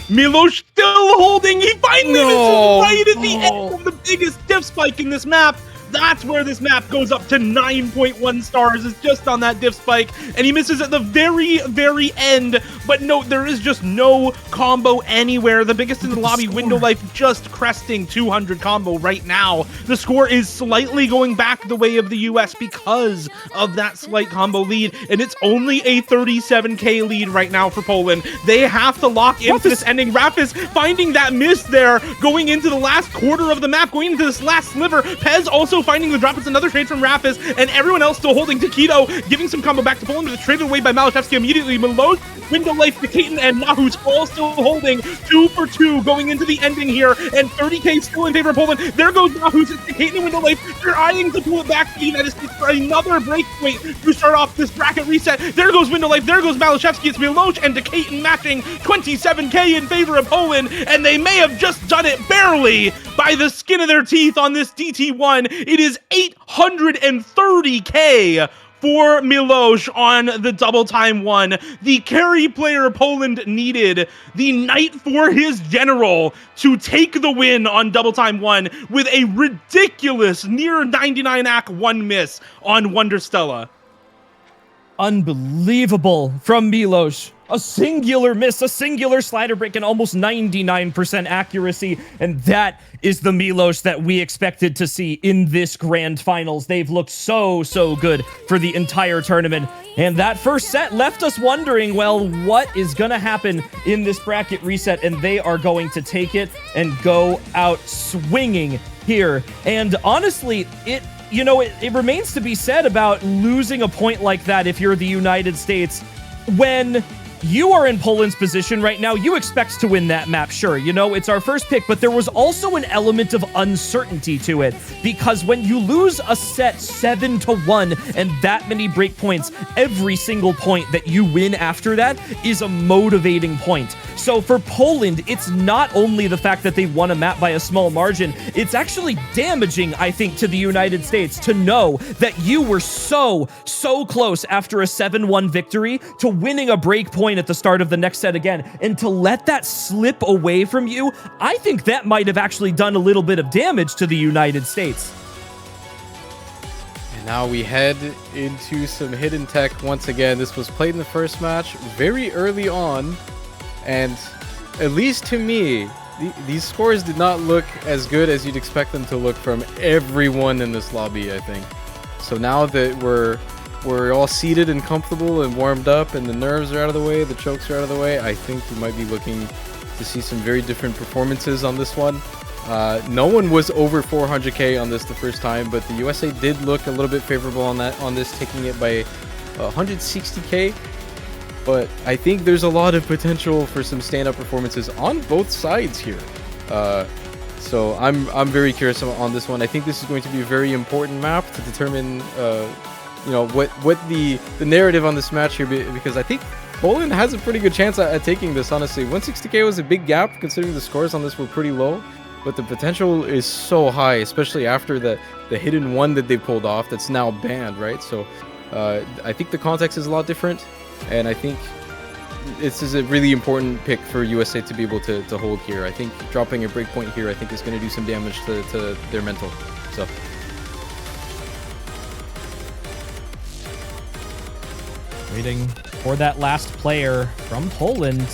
Milos still holding. He finally misses right at the end of the biggest diff spike in this map. That's where this map goes up to 9.1 stars. It's just on that diff spike, and he misses at the very, very end. But no, there is just no combo anywhere. The biggest in the lobby, Window Life, just cresting 200 combo right now. The score is slightly going back the way of the US because of that slight combo lead, and it's only a 37k lead right now for Poland. They have to lock into this ending. Rafis finding that miss there, going into the last quarter of the map, going into this last sliver. Pez also finding the drop. It's another trade from Rafis, and everyone else still holding. Taquito giving some combo back to Poland, but it's traded away by Malashevsky immediately. Milos, Window Life, Dekaten, and Nahus all still holding. 2 for 2 going into the ending here, and 30k still in favor of Poland. There goes Nahus. It's Dekaten and Window Life. They're eyeing to pull it back to the United States for another breakpoint to start off this bracket reset. There goes Window Life. There goes Malashevsky. It's Milos and Dekaten matching 27k in favor of Poland, and they may have just done it barely by the skin of their teeth on this DT1. It is 830k for Milos on the double time one. The carry player Poland needed the night for his general to take the win on double time one with a ridiculous near 99 AC 1 miss on Wonderstella.
Unbelievable from Milos. A singular miss, a singular slider break, and almost 99% accuracy. And that is the Milos that we expected to see in this grand finals. They've looked so, so good for the entire tournament. And that first set left us wondering, well, what is going to happen in this bracket reset? And they are going to take it and go out swinging here. And honestly, it remains to be said about losing a point like that if you're the United States. When you are in Poland's position right now, you expect to win that map, sure. It's our first pick, but there was also an element of uncertainty to it, because when you lose a set 7-1 and that many break points, every single point that you win after that is a motivating point. So for Poland, it's not only the fact that they won a map by a small margin, it's actually damaging, I think, to the United States to know that you were so close after a 7-1 victory to winning a break point at the start of the next set again, and to let that slip away from you. I think that might have actually done a little bit of damage to the United States.
And now we head into some hidden tech once again. This was played in the first match very early on, and at least to me, these scores did not look as good as you'd expect them to look from everyone in this lobby, I think. So now that we're all seated and comfortable and warmed up, and the nerves are out of the way, the chokes are out of the way, I think we might be looking to see some very different performances on this one. No one was over 400k on this the first time, but the USA did look a little bit favorable on this, taking it by 160k. But I think there's a lot of potential for some stand-up performances on both sides here. So I'm very curious on this one. I think this is going to be a very important map to determine what the narrative on this match here, because I think Poland has a pretty good chance at taking this, honestly. 160k was a big gap considering the scores on this were pretty low, but the potential is so high, especially after the hidden one that they pulled off that's now banned, right? So I think the context is a lot different, and I think this is a really important pick for USA to be able to hold here. I think dropping a breakpoint here, I think, is going to do some damage to their mental. So
waiting for that last player from Poland.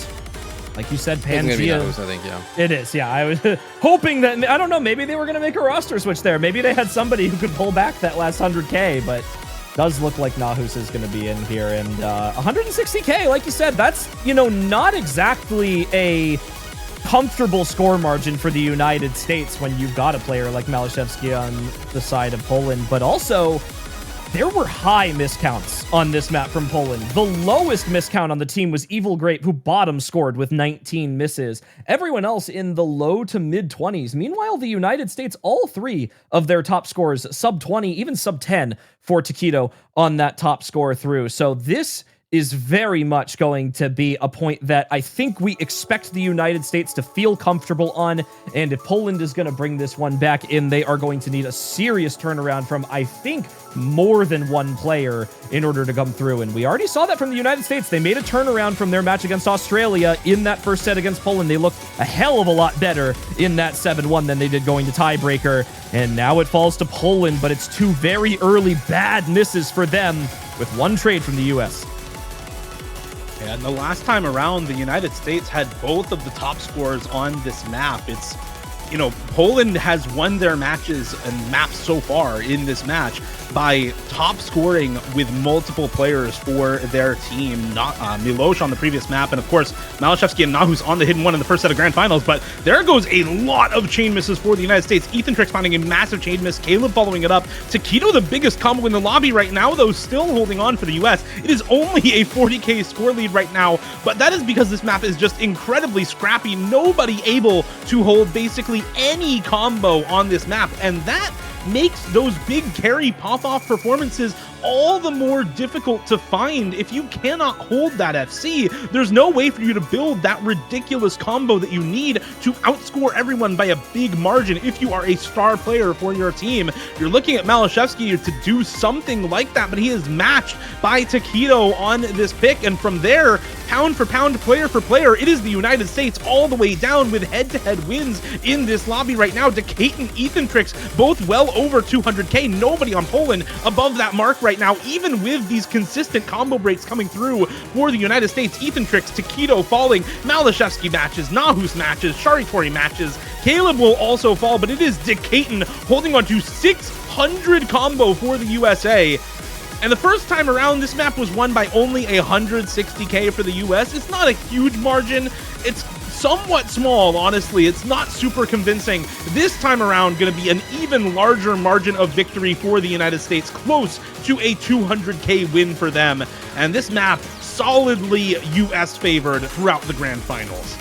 Like you said,
It's gonna be
Pangea.
Nahus, I think, yeah.
It is, yeah. I was hoping that, I don't know, maybe they were going to make a roster switch there. Maybe they had somebody who could pull back that last 100K, but does look like Nahus is going to be in here. And 160K, like you said, that's, you know, not exactly a comfortable score margin for the United States when you've got a player like Malashevsky on the side of Poland, but also there were high miscounts on this map from Poland. The lowest miscount on the team was Evil Grape, who bottom scored with 19 misses. Everyone else in the low to mid 20s. Meanwhile, the United States, all three of their top scores, sub 20, even sub 10 for Taquito on that top score through. So this is very much going to be a point that I think we expect the United States to feel comfortable on. And if Poland is going to bring this one back in, they are going to need a serious turnaround from, I think, more than one player in order to come through. And we already saw that from the United States. They made a turnaround from their match against Australia in that first set against Poland. They looked a hell of a lot better in that 7-1 than they did going to tiebreaker. And now it falls to Poland, but it's two very early bad misses for them with one trade from the US.
And the last time around, the United States had both of the top scorers on this map. It's, you know, Poland has won their matches and maps so far in this match by top scoring with multiple players for their team. Not Milosh on the previous map, and of course Malashevsky and Nahus on the hidden one in the first set of grand finals. But there goes a lot of chain misses for the United States. Ethantrix finding a massive chain miss, Caleb following it up. Taquito, the biggest combo in the lobby right now, though, still holding on for the US. It is only a 40k score lead right now, but that is because this map is just incredibly scrappy. Nobody able to hold basically any combo on this map, and that makes those big carry pop-off performances all the more difficult to find. If you cannot hold that FC, there's no way for you to build that ridiculous combo that you need to outscore everyone by a big margin. If you are a star player for your team, you're looking at Malashevsky to do something like that, but he is matched by Taquito on this pick, and from there, pound for pound, player for player, it is the United States all the way down with head-to-head wins in this lobby right now. Decate and Ethantrix both well over 200k. Nobody on Poland above that mark right now, even with these consistent combo breaks coming through for the United States. Ethantrix, Taquito falling, Malashevsky matches, Nahus matches, Sharitori matches. Caleb will also fall, but it is Decaton holding on to 600 combo for the USA. And the first time around, this map was won by only 160k for the US. It's not a huge margin. It's somewhat small, honestly. It's not super convincing. This time around, going to be an even larger margin of victory for the United States, close to a 200k win for them. And this map solidly US favored throughout the grand finals.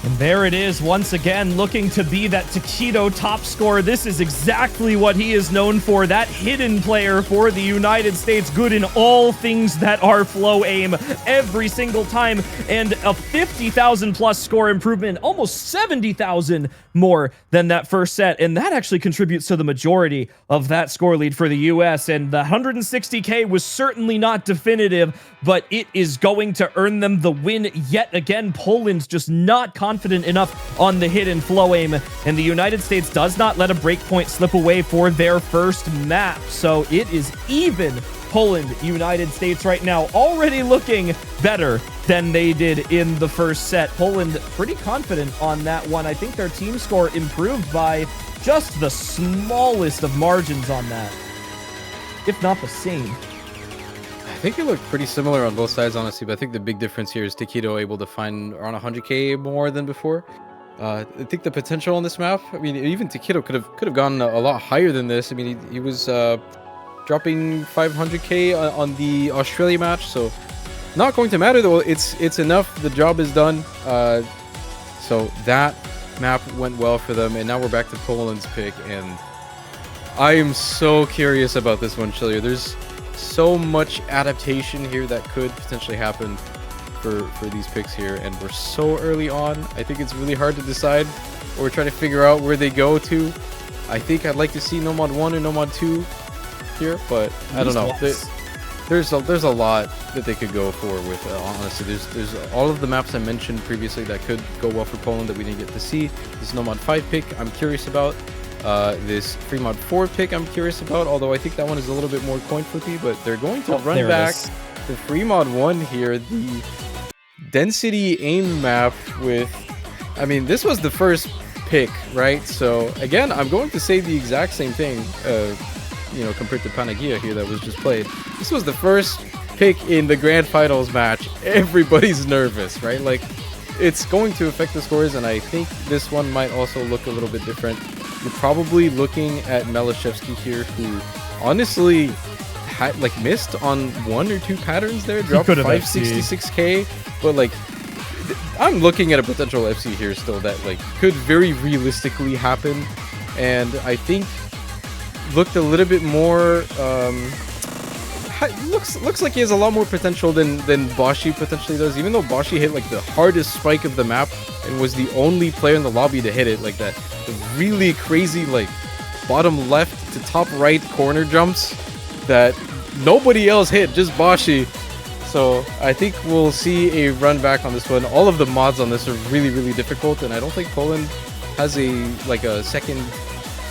And there it is, once again, looking to be that Taquito top scorer. This is exactly what he is known for, that hidden player for the United States, good in all things that are flow aim every single time, and a 50,000 plus score improvement, almost 70,000 more than that first set, and that actually contributes to the majority of that score lead for the US, and the 160k was certainly not definitive, but it is going to earn them the win yet again. Poland's just not confident enough on the hidden flow aim, and the United States does not let a breakpoint slip away for their first map. So it is even Poland, United States right now, already looking better than they did in the first set. Poland pretty confident on that one. I think their team score improved by just the smallest of margins on that, if not the same.
I think it looked pretty similar on both sides, honestly, but I think the big difference here is Taquito able to find around 100k more than before. I think the potential on this map, I mean, even Taquito could have gone a lot higher than this. I mean, he was dropping 500k on the Australia match, so not going to matter though. It's enough. The job is done. So that map went well for them, and now we're back to Poland's pick, and I am so curious about this one, Chillier. There's so much adaptation here that could potentially happen for these picks here, and we're so early on. I think it's really hard to decide. We're trying to figure out where they go to. I think I'd like to see Nomad 1 or Nomad 2 here, but I don't know. There's a lot that they could go for with, honestly. There's all of the maps I mentioned previously that could go well for Poland that we didn't get to see. This Nomad 5 pick I'm curious about. This Free Mod 4 pick I'm curious about, although I think that one is a little bit more coin flippy, but they're going to run back the Free Mod 1 here. density aim map with, I mean, this was the first pick, right? So again, I'm going to say the exact same thing, you know, compared to Panagia here that was just played. This was the first pick in the grand finals match. Everybody's nervous, right? Like, it's going to affect the scores, and I think this one might also look a little bit different. You're probably looking at Malashevsky here, who honestly had like missed on 1 or 2 patterns there, dropped 566k, but like I'm looking at a potential FC here still that like could very realistically happen, and I think looked a little bit more looks like he has a lot more potential than Boshi potentially does, even though Boshi hit like the hardest spike of the map and was the only player in the lobby to hit it, like that really crazy like bottom left to top right corner jumps that nobody else hit, just Boshi. So I think we'll see a run back on this one. All of the mods on this are really difficult, and I don't think Poland has a second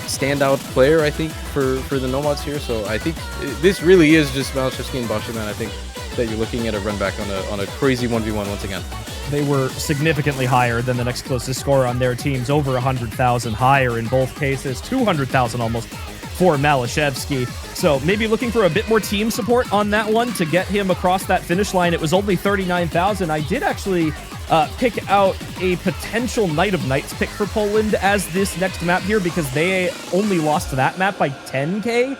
standout player, I think, for the nomads here. So I think this really is just Malashevsky and Boshi, man. I think that you're looking at a run back on a crazy 1v1 once again.
They were significantly higher than the next closest score on their teams, over 100,000 higher in both cases, 200,000 almost for Malashevsky. So maybe looking for a bit more team support on that one to get him across that finish line. It was only 39,000. I did actually pick out a potential Night of Nights pick for Poland as this next map here, because they only lost that map by 10k,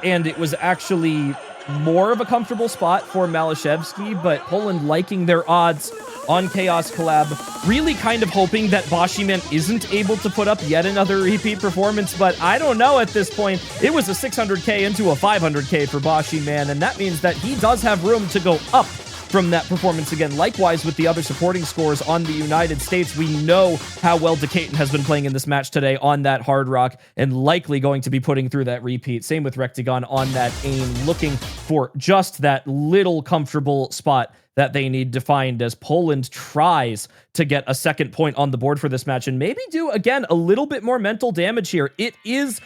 and it was actually more of a comfortable spot for Malashevsky, but Poland liking their odds on Chaos Collab, really kind of hoping that Boshiman isn't able to put up yet another repeat performance, but I don't know at this point. It was a 600k into a 500k for Boshiman, and that means that he does have room to go up from that performance again. Likewise with the other supporting scores on the United States, we know how well Decaton has been playing in this match today on that Hard Rock, and likely going to be putting through that repeat. Same with Rectagon on that aim, looking for just that little comfortable spot that they need to find as Poland tries to get a second point on the board for this match and maybe do, again, a little bit more mental damage here. It is,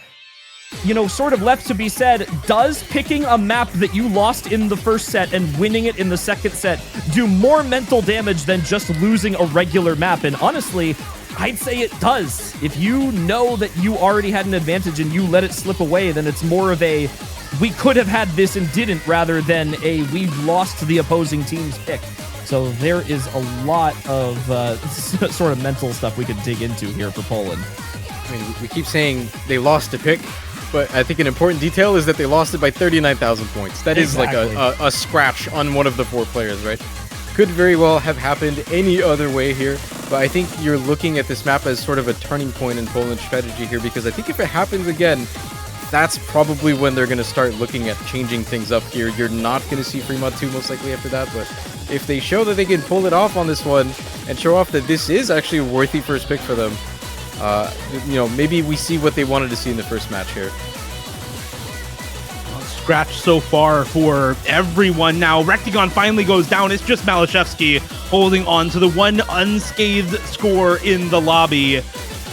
you know, sort of left to be said, does picking a map that you lost in the first set and winning it in the second set do more mental damage than just losing a regular map? And honestly, I'd say it does. If you know that you already had an advantage and you let it slip away, then it's more of a we could have had this and didn't, rather than a we lost the opposing team's pick. So there is a lot of sort of mental stuff we could dig into here for Poland.
I mean, we keep saying they lost a pick, but I think an important detail is that they lost it by 39,000 points. That
Exactly.
is like a scratch on one of the 4 players, right? Could very well have happened any other way here, but I think you're looking at this map as sort of a turning point in Poland's strategy here, because I think if it happens again, that's probably when they're going to start looking at changing things up here. You're not going to see Fremont 2 most likely after that, but if they show that they can pull it off on this one and show off that this is actually a worthy first pick for them, you know, maybe we see what they wanted to see in the first match here.
Scratch so far for everyone now. Rectagon finally goes down. It's just Malashevsky holding on to the one unscathed score in the lobby.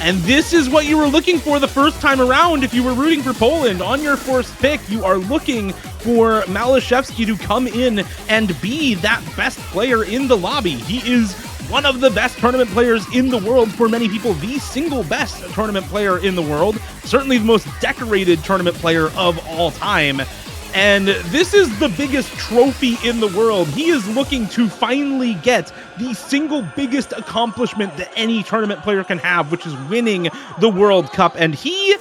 And this is what you were looking for the first time around. If you were rooting for Poland on your first pick, you are looking for Malashevsky to come in and be that best player in the lobby. He is one of the best tournament players in the world for many people, the single best tournament player in the world, certainly the most decorated tournament player of all time. And this is the biggest trophy in the world. He is looking to finally get the single biggest accomplishment that any tournament player can have, which is winning the World Cup. And he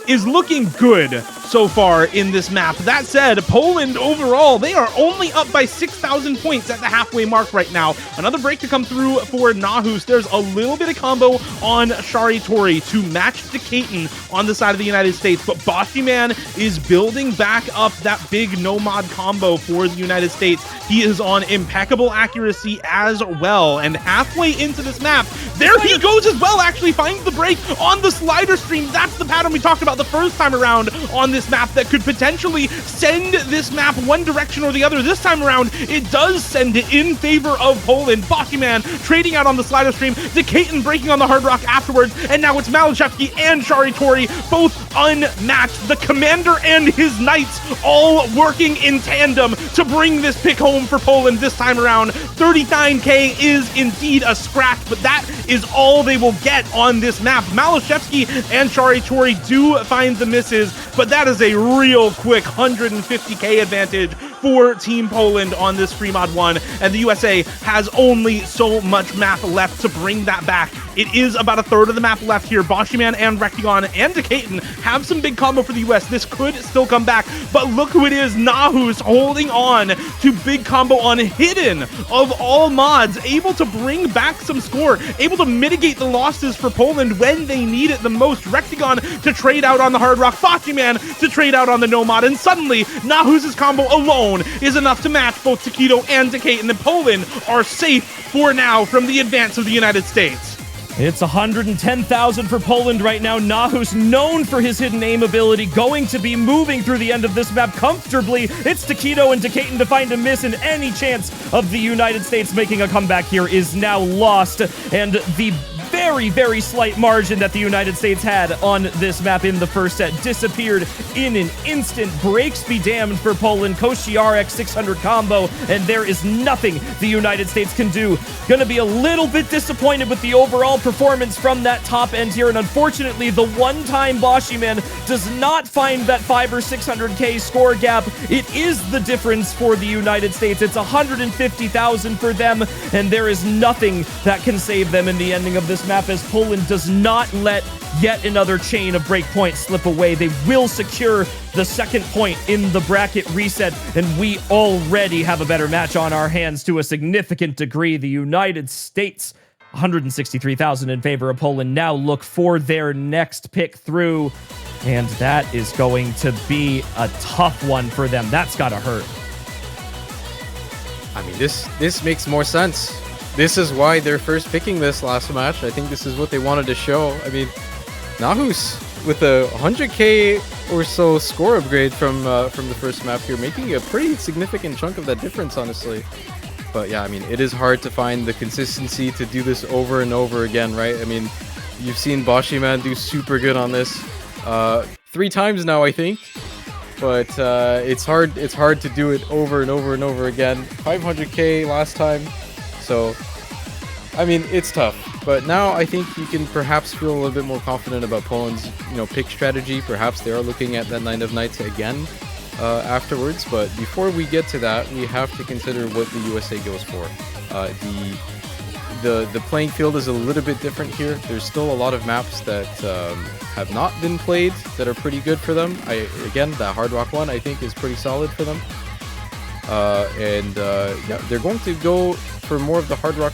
is looking good so far in this map. That said, Poland overall, they are only up by 6,000 points at the halfway mark right now. Another break to come through for Nahus. There's a little bit of combo on Shari Tori to match Decaton on the side of the United States, but Boshiman is building back up that big no-mod combo for the United States. He is on impeccable accuracy as well, and halfway into this map, there he goes as well, actually finds the break on the slider stream. That's the pattern we talked about the first time around on this map that could potentially send this map one direction or the other. This time around, it does send it in favor of Poland. Boshiman trading out on the slider stream, Decaton breaking on the Hard Rock afterwards, and now it's Malashevsky and Shari Tori both unmatched. The commander and his knights all working in tandem to bring this pick home for Poland this time around. 39k is indeed a scratch, but that is all they will get on this map. Malashevsky and Shari Chori do find the misses, but that is a real quick 150k advantage for Team Poland on this free mod 1, and the USA has only so much map left to bring that back. It is about a third of the map left here. Boshiman and Rectigon and Decaton have some big combo for the US. This could still come back, but look who it is. Nahus holding on to big combo on Hidden of all mods, able to bring back some score, able to mitigate the losses for Poland when they need it the most. Rectigon to trade out on the Hard Rock, Boshiman to trade out on the Nomad, and suddenly Nahus' combo alone is enough to match both Taquito and Decaton, and Poland are safe for now from the advance of the United States.
It's 110,000 for Poland right now. Nahus, known for his hidden aim ability, going to be moving through the end of this map comfortably. It's Taquito and Decaton to find a miss, and any chance of the United States making a comeback here is now lost. And the very, very slight margin that the United States had on this map in the first set disappeared in an instant. Breaks be damned for Poland. Koshi RX 600 combo, and there is nothing the United States can do. Gonna be a little bit disappointed with the overall performance from that top end here, and unfortunately, the one-time Boshiman does not find that 500 or 600k score gap. It is the difference for the United States. It's 150,000 for them, and there is nothing that can save them in the ending of this map, as Poland does not let yet another chain of breakpoints slip away. They will secure the second point in the bracket reset, and we already have a better match on our hands to a significant degree. The United States, 163,000 in favor of Poland, now look for their next pick through, and that is going to be a tough one for them. That's gotta hurt.
I mean, this makes more sense. This is why they're first picking this last match. I think this is what they wanted to show. I mean, Nahus with a 100k or so score upgrade from the first map here, making a pretty significant chunk of that difference, honestly. But yeah, I mean, it is hard to find the consistency to do this over and over again, right? I mean, you've seen Boshiman do super good on this 3 times now, I think. But it's hard to do it over and over and over again. 500k last time. So, I mean, it's tough. But now I think you can perhaps feel a little bit more confident about Poland's, pick strategy. Perhaps they are looking at that Nine of Knights again afterwards. But before we get to that, we have to consider what the USA goes for. The playing field is a little bit different here. There's still a lot of maps that have not been played that are pretty good for them. Again, that Hard Rock one I think is pretty solid for them. Yeah, they're going to go for more of the Hard Rock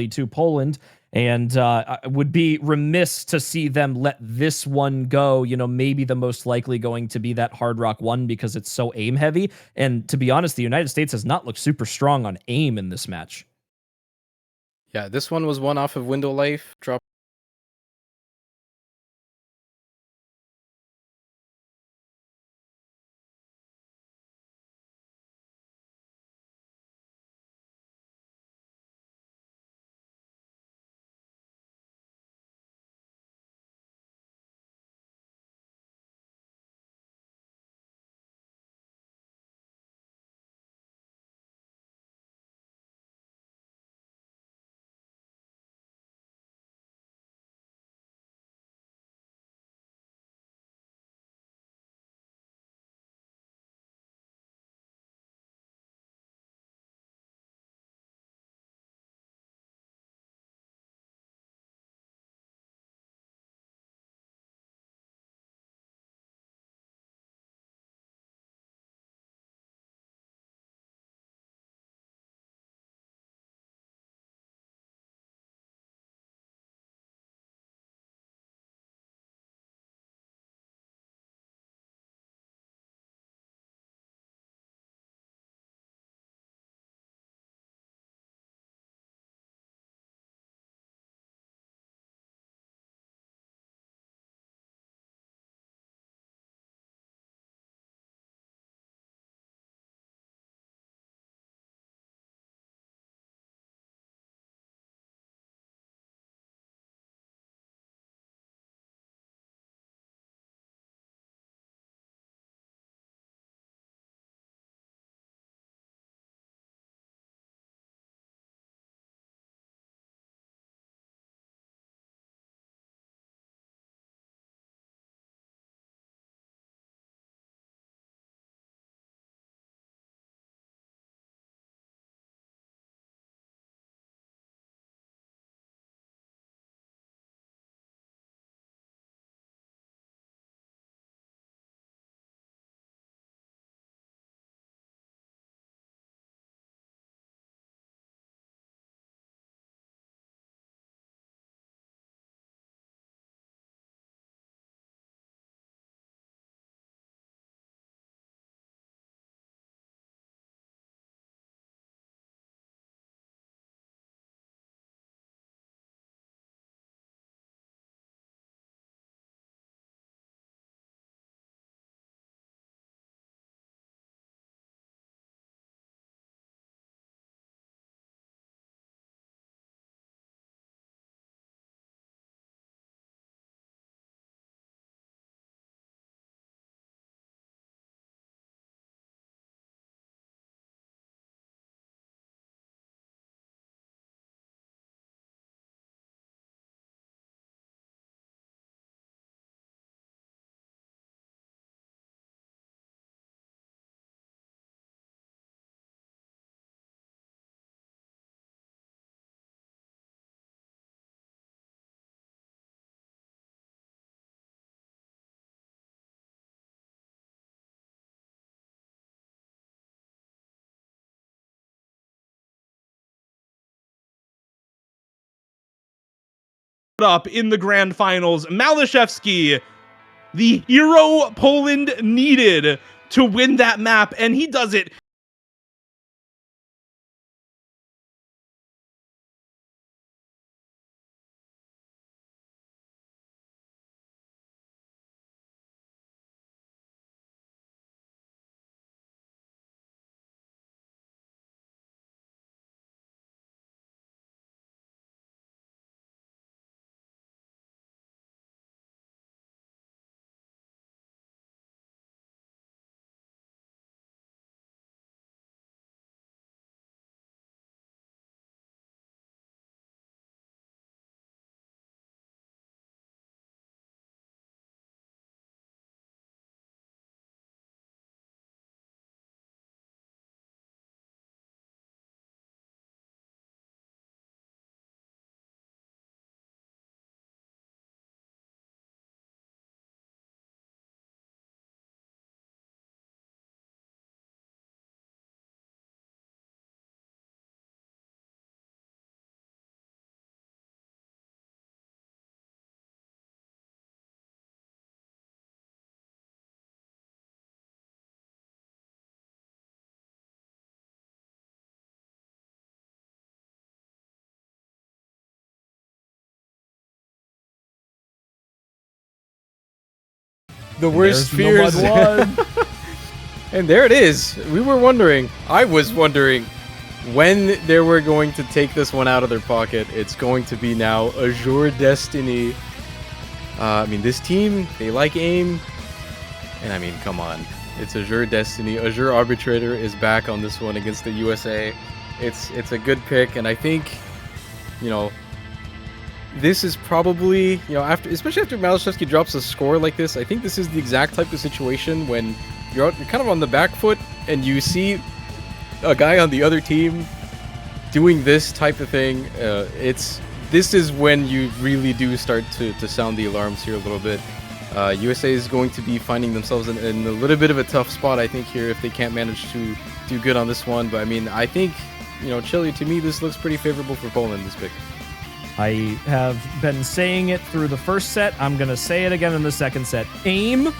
to Poland, and I would be remiss to see them let this one go. You know, maybe the most likely going to be that Hard Rock 1 because it's so aim heavy. And to be honest, the United States has not looked super strong on aim in this match.
Yeah, this one was one off of Window Life. Drop.
Up in the grand finals, Malashevsky, the hero Poland needed to win that map, and he does it
The worst
There's
fears.
Nomad 1.
And there it is. I was wondering when they were going to take this one out of their pocket. It's going to be now Azure Destiny. I mean, this team, they like AIM. And I mean, come on. It's Azure Destiny. Azure Arbitrator is back on this one against the USA. It's a good pick, and I think, this is probably, especially after Malashevsky drops a score like this, I think this is the exact type of situation when you're kind of on the back foot and you see a guy on the other team doing this type of thing. This is when you really do start to sound the alarms here a little bit. USA is going to be finding themselves in a little bit of a tough spot, I think, here if they can't manage to do good on this one. But I mean, I think, Chili, to me, this looks pretty favorable for Poland, this pick.
I have been saying it through the first set. I'm going to say it again in the second set. AIM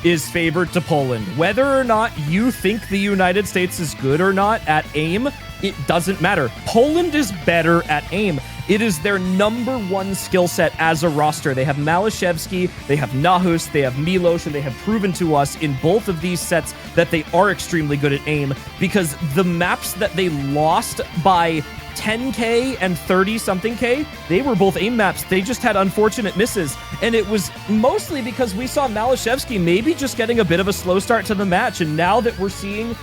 is favored to Poland. Whether or not you think the United States is good or not at AIM, it doesn't matter. Poland is better at AIM. It is their number one skill set as a roster. They have Malashevsky, they have Nahus, they have Milos, and they have proven to us in both of these sets that they are extremely good at AIM, because the maps that they lost by 10k and 30-something K, they were both AIM maps. They just had unfortunate misses, and it was mostly because we saw Malashevsky maybe just getting a bit of a slow start to the match, and now that we're seeing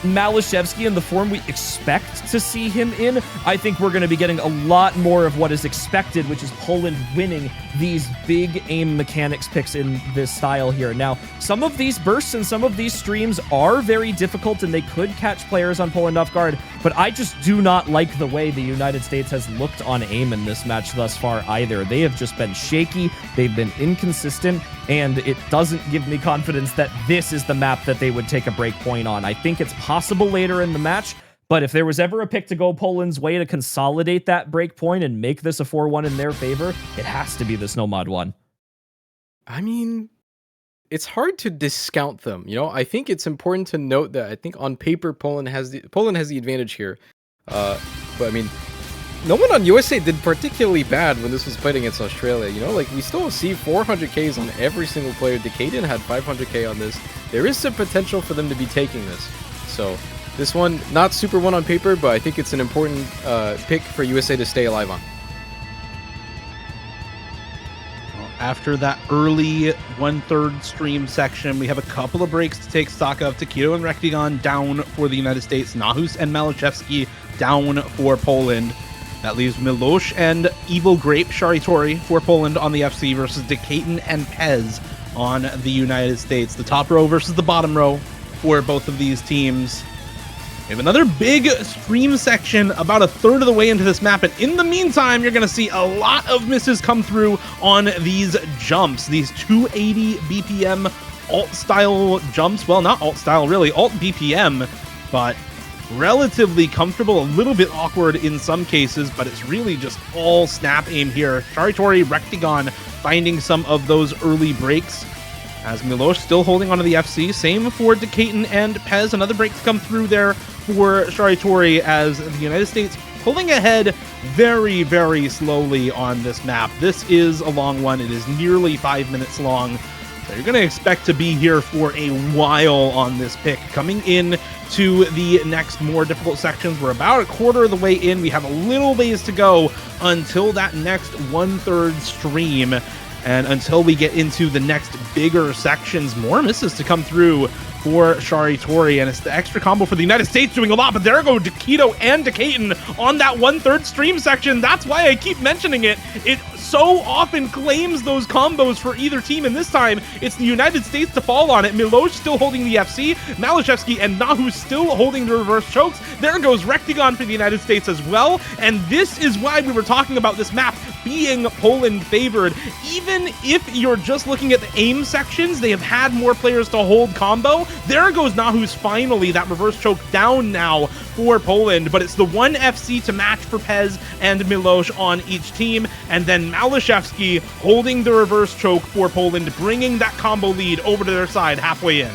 Malashevsky in the form we expect to see him in, I think we're going to be getting a lot more of what is expected, which is Poland winning these big AIM mechanics picks in this style here. Now, some of these bursts and some of these streams are very difficult, and they could catch players on Poland off guard, but I just do not like the way the United States has looked on AIM in this match thus far either. They have just been shaky, they've been inconsistent, and it doesn't give me confidence that this is the map that they would take a break point on. I think it's possible later in the match, but if there was ever a pick to go Poland's way to consolidate that break point and make this a 4-1 in their favor, it has to be this Nomad 1.
I mean, it's hard to discount them. I think it's important to note that I think on paper Poland has the advantage here. But I mean, no one on USA did particularly bad when this was played against Australia. We still see 400Ks on every single player. Decadent had 500K on this. There is some potential for them to be taking this. So this one, not super one on paper, but I think it's an important pick for USA to stay alive on.
After that early 1/3 stream section, we have a couple of breaks to take stock of. Takedo and Rektigon down for the United States. Nahus and Malashevsky down for Poland. That leaves Milos and Evil Grape Sharitori for Poland on the FC versus Decatan and Pez on the United States. The top row versus the bottom row for both of these teams. We have another big stream section about a third of the way into this map, and in the meantime, you're going to see a lot of misses come through on these jumps, these 280 BPM alt-style jumps. Well, not alt-style, really, alt-BPM, but relatively comfortable, a little bit awkward in some cases, but it's really just all snap aim here. Sharitori, Rektigon finding some of those early breaks, as Milos still holding onto the FC. Same for Decatan and Pez. Another break to come through there for Sharitori, as the United States pulling ahead very, very slowly on this map. This is a long one. It is nearly 5 minutes long. So you're going to expect to be here for a while on this pick. Coming in to the next more difficult sections, we're about a quarter of the way in. We have a little ways to go until that next 1/3 stream. And until we get into the next bigger sections, more misses to come through for Sharitori, and it's the extra combo for the United States doing a lot, but there go Takedo and Decatan on that 1/3 stream section. That's why I keep mentioning it. It so often claims those combos for either team, and this time it's the United States to fall on it. Milos still holding the FC, Malashevsky and Nahu still holding the reverse chokes. There goes Rektigon for the United States as well, and this is why we were talking about this map being Poland favored. Even if you're just looking at the aim sections, they have had more players to hold combo. There goes Nahu's finally, that reverse choke down now for Poland, but it's the one FC to match for Pez and Milos on each team, and then Malashevsky holding the reverse choke for Poland, bringing that combo lead over to their side halfway in.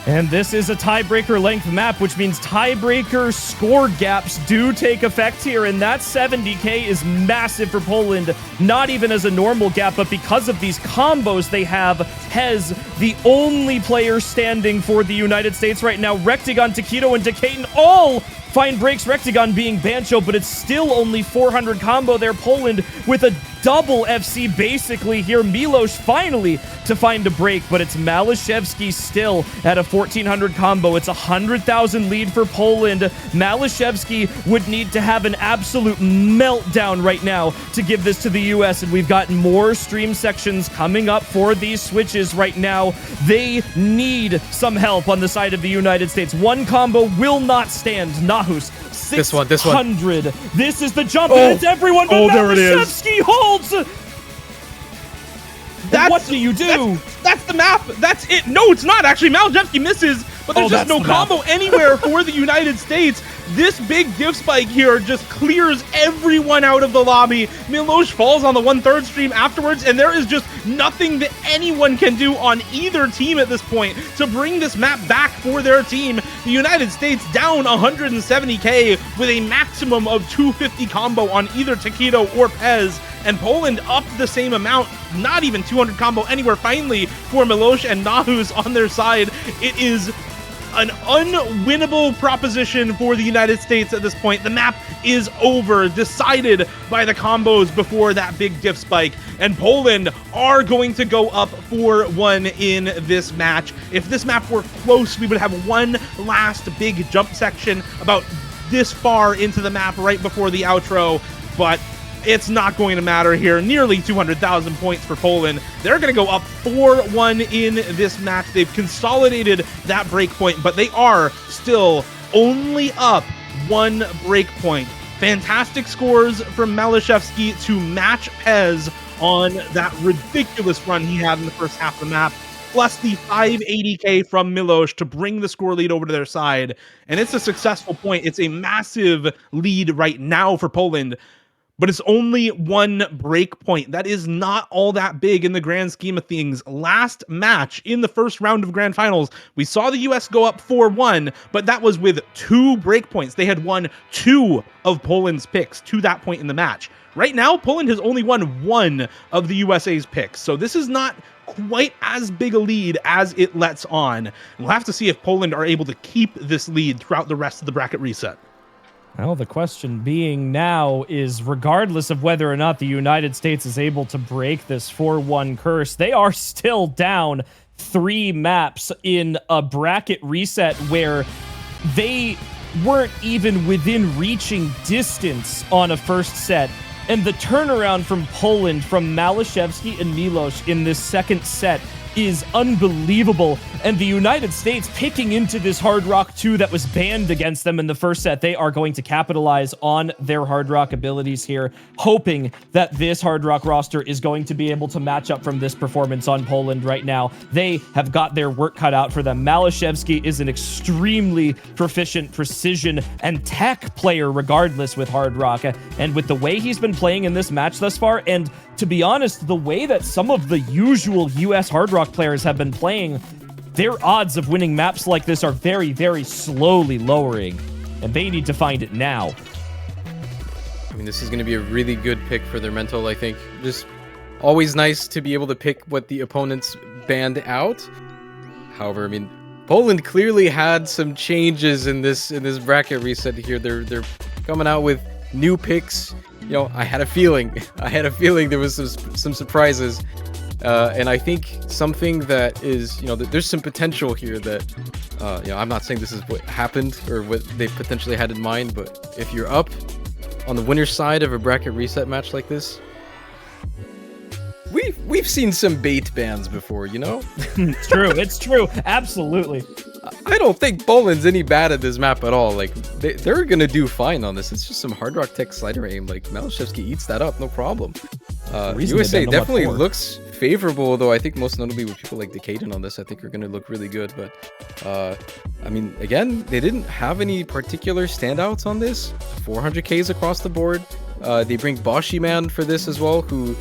And this is a tiebreaker length map, which means tiebreaker score gaps do take effect here, and that 70k is massive for Poland, not even as a normal gap, but because of these combos they have. Hez, the only player standing for the United States right now. Rectagon, Taquito, and Decaton all find breaks, Rectagon being Bancho, but it's still only 400 combo there. Poland with a double FC basically here. Milos finally to find a break, but it's Malashevsky still at a 1400 combo. It's 100,000 lead for Poland. Malashevsky would need to have an absolute meltdown right now to give this to the US, and we've got more stream sections coming up for these switches right now. They need some help on the side of the United States. One combo will not stand. Nahus, 600.
This one.
This is the jump, and it's everyone, but
there it is.
Malashevsky holds! What do you do?
That's the map. That's it. No, it's not actually. Malashevsky misses, but there's just no combo anywhere for the United States. This big diff spike here just clears everyone out of the lobby. Milos falls on the 1/3 stream afterwards, and there is just nothing that anyone can do on either team at this point to bring this map back for their team. The United States down 170k with a maximum of 250 combo on either Taquito or Pez, and Poland up the same amount, not even 200 combo anywhere finally for Milos and Nahus on their side. It is an unwinnable proposition for the United States at this point. The map is over, decided by the combos before that big diff spike, and Poland are going to go up 4-1 in this match. If this map were close, we would have one last big jump section about this far into the map right before the outro, but it's not going to matter here. Nearly 200,000 points for Poland. They're going to go up 4-1 in this match. They've consolidated that break point, but they are still only up 1 break point. Fantastic scores from Malashevsky to match Pez on that ridiculous run he had in the first half of the map, plus the 580k from Milos to bring the score lead over to their side. And it's a successful point. It's a massive lead right now for Poland, but it's only 1 break point. That is not all that big in the grand scheme of things. Last match in the first round of grand finals, we saw the US go up 4-1, but that was with 2 break points. They had won 2 of Poland's picks to that point in the match. Right now, Poland has only won 1 of the USA's picks, so this is not quite as big a lead as it lets on. We'll have to see if Poland are able to keep this lead throughout the rest of the bracket reset.
Well, the question being now is, regardless of whether or not the United States is able to break this 4-1 curse, they are still down 3 maps in a bracket reset where they weren't even within reaching distance on a first set. And the turnaround from Poland, from Malashevsky and Milos in this second set, is unbelievable. And the United States picking into this Hard Rock 2 that was banned against them in the first set. They are going to capitalize on their Hard Rock abilities here, hoping that this Hard Rock roster is going to be able to match up from this performance on Poland right now. They have got their work cut out for them. Malashevsky is an extremely proficient precision and tech player regardless with Hard Rock, and with the way he's been playing in this match thus far, and to be honest, the way that some of the usual US Hard Rock players have been playing, their odds of winning maps like this are very, very slowly lowering, and they need to find it now.
I mean, this is going to be a really good pick for their mental, I think. Just always nice to be able to pick what the opponents banned out. However, I mean, Poland clearly had some changes in this bracket reset here. They're coming out with new picks. You know, I had a feeling there was some surprises. And I think something that is, you know, there's some potential here that, you know, I'm not saying this is what happened or what they potentially had in mind, but if you're up on the winner's side of a bracket reset match like this, we've seen some bait bans before, you know?
It's true, absolutely.
I don't think Poland's any bad at this map at all. Like, they're gonna do fine on this. It's just some Hard Rock Tech slider aim. Like, Malashevsky eats that up, no problem. USA definitely looks favorable, though. I think most notably with people like Decaden on this, I think are gonna look really good. But, I mean, again, they didn't have any particular standouts on this. 400Ks across the board. They bring Boshy Man for this as well, who,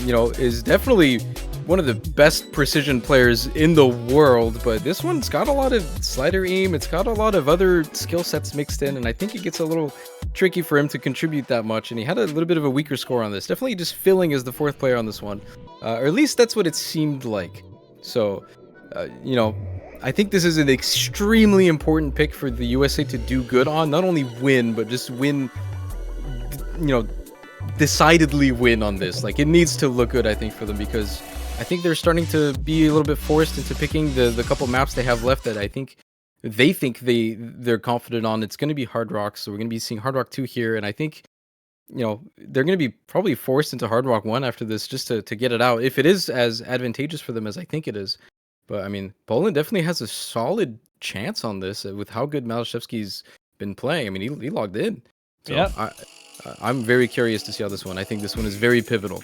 you know, is definitely one of the best precision players in the world, but this one's got a lot of slider aim. It's got a lot of other skill sets mixed in, and I think it gets a little tricky for him to contribute that much. And he had a little bit of a weaker score on this. Definitely just filling as the fourth player on this one, or at least that's what it seemed like. So, you know, I think this is an extremely important pick for the USA to do good on. Not only win, but just win, you know, decidedly win on this. Like, it needs to look good, I think, for them, because I think they're starting to be a little bit forced into picking the couple maps they have left that I think they're confident on. It's going to be Hard Rock, so we're going to be seeing Hard Rock 2 here, and I think, you know, they're going to be probably forced into Hard Rock 1 after this just to get it out, if it is as advantageous for them as I think it is. But, I mean, Poland definitely has a solid chance on this with how good Malashevsky's been playing. I mean, he logged in. So
Yep.
I'm very curious to see how this one. I think this one is very pivotal.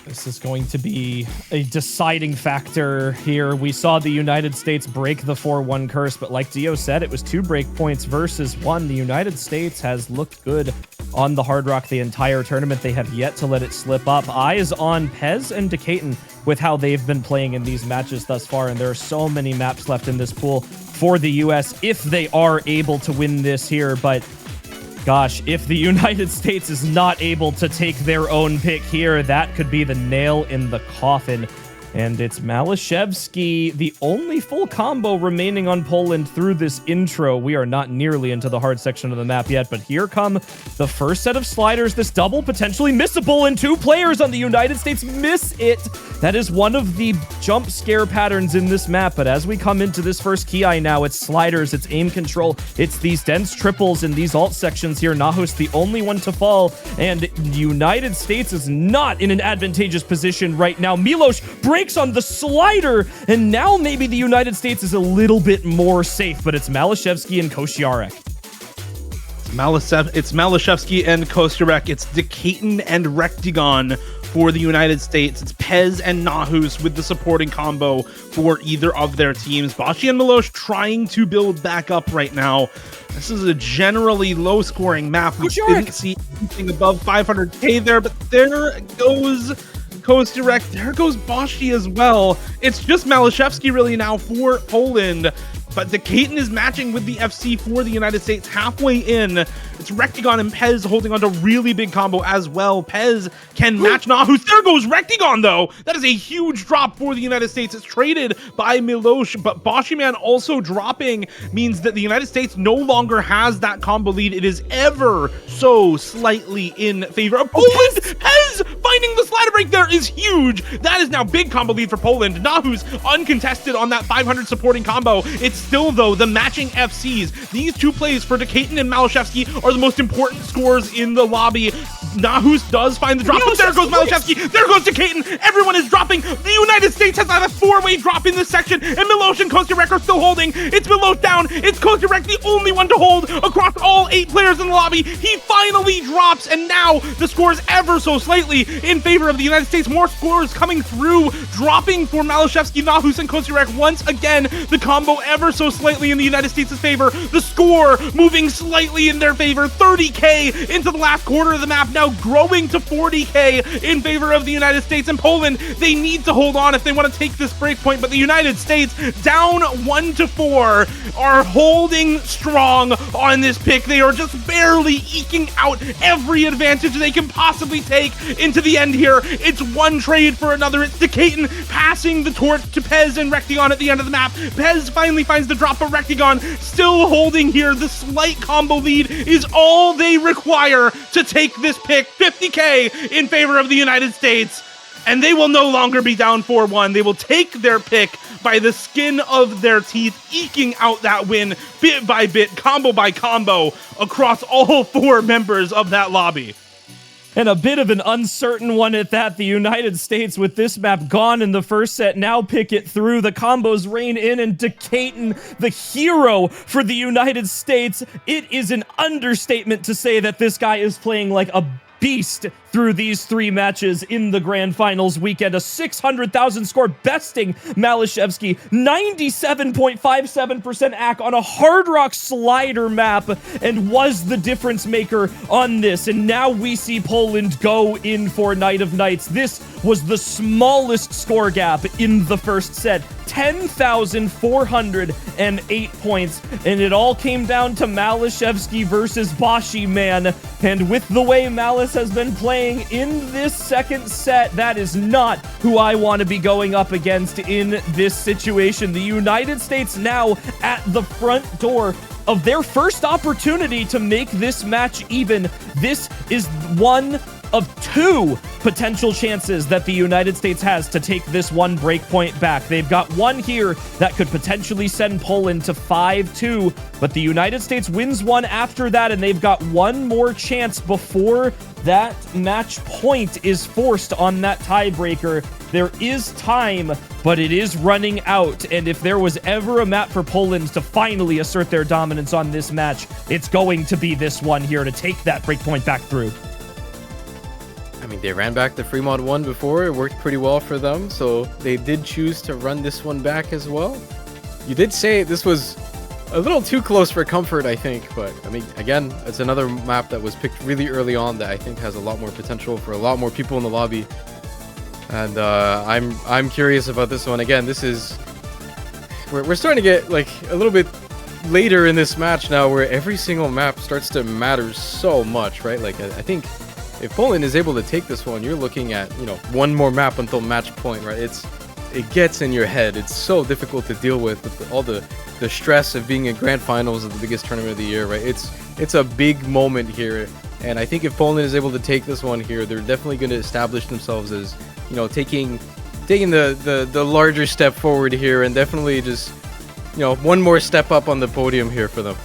This is going to be a deciding factor here. We saw the United States break the 4-1 curse, but like Dio said, it was 2 break points versus 1. The United States has looked good on the Hard Rock the entire tournament. They have yet to let it slip up. Eyes on Pez and Decaton with how they've been playing in these matches thus far, and there are so many maps left in this pool for the US if they are able to win this here, but gosh, if the United States is not able to take their own pick here, that could be the nail in the coffin. And it's Malashevsky, the only full combo remaining on Poland through this intro. We are not nearly into the hard section of the map yet, but here come the first set of sliders. This double potentially missable, and 2 players on the United States miss it. That is one of the jump scare patterns in this map, but as we come into this first Ki now, it's sliders, it's aim control, it's these dense triples in these alt sections here. Nahus the only one to fall, and the United States is not in an advantageous position right now. Milos breaks on the slider, and now maybe the United States is a little bit more safe, but it's Malashevsky and Kosciarek.
It's Malashevsky and Kosciarek. It's Decaton and Rectigon for the United States. It's Pez and Nahus with the supporting combo for either of their teams. Bashi and Milosh trying to build back up right now. This is a generally low-scoring map. We didn't see anything above 500k there, but there goes Kosciarek. There goes Bashi as well. It's just Malashevsky really now for Poland. But Decaton is matching with the FC for the United States halfway in. It's Rectigon and Pez holding on to really big combo as well. Pez can match Nahus. There goes Rectigon, though. That is a huge drop for the United States. It's traded by Milosh, but Bashiman also dropping means that the United States no longer has that combo lead. It is ever so slightly in favor of Poland. Pez finding the slider break there is huge. That is now big combo lead for Poland. Nahus uncontested on that 500 supporting combo. It's still, though, the matching FCs. These 2 plays for Decaton and Malashevsky are the most important scores in the lobby. Nahus does find the drop, but there goes Malashevsky. There goes Decaton. Everyone is dropping. The United States has had a 4-way drop in this section, and Milosh and Kosciarek are still holding. It's Milosh down. It's Kosciarek, the only one to hold across all 8 players in the lobby. He finally drops, and now the score is ever so slightly in favor of the United States. More scores coming through, dropping for Malashevsky, Nahus, and Kosciarek once again. The combo ever so slightly in the United States' favor. The score moving slightly in their favor. 30k into the last quarter of the map, now growing to 40k in favor of the United States. And Poland, they need to hold on if they want to take this break point, but the United States, down 1-4, are holding strong on this pick. They are just barely eking out every advantage they can possibly take into the end here. It's one trade for another. It's Decaton passing the torch to Pez and Rectigon at the end of the map. Pez finally finds the drop, but Rectigon still holding here. The slight combo lead is all they require to take this pick. 50k in favor of the United States, and they will no longer be down 4-1. They will take their pick by the skin of their teeth, eking out that win bit by bit, combo by combo, across all 4 members of that lobby.
And a bit of an uncertain one at that. The United States, with this map gone in the first set, now pick it through. The combos rain in, and Decaton, the hero for the United States. It is an understatement to say that this guy is playing like a beast through these 3 matches in the grand finals weekend. A 600,000 score besting Malashevsky, 97.57% AC on a Hard Rock slider map, and was the difference maker on this. And now we see Poland go in for Night of Nights. This was the smallest score gap in the first set, 10,408 points, and it all came down to Malashevsky versus Bashi, man. And with the way Malice has been playing in this second set, that is not who I want to be going up against in this situation. The United States now at the front door of their first opportunity to make this match even. This is one of 2 potential chances that the United States has to take this one breakpoint back. They've got one here that could potentially send Poland to 5-2, but the United States wins one after that, and they've got one more chance before that match point is forced on that tiebreaker. There is time, but it is running out, and if there was ever a map for Poland to finally assert their dominance on this match, it's going to be this one here to take that breakpoint back through.
I mean, they ran back the Fremont one before. It worked pretty well for them, so they did choose to run this one back as well. You did say this was a little too close for comfort, I think, but I mean, again, it's another map that was picked really early on that I think has a lot more potential for a lot more people in the lobby. And I'm curious about this one. Again, this is we're starting to get like a little bit later in this match now, where every single map starts to matter so much, right? Like I think if Poland is able to take this one, you're looking at, you know, one more map until match point, right? It gets in your head. It's so difficult to deal with all the stress of being in grand finals of the biggest tournament of the year, right? It's a big moment here, and I think if Poland is able to take this one here, they're definitely going to establish themselves as, you know, taking the larger step forward here, and definitely just, you know, one more step up on the podium here for them.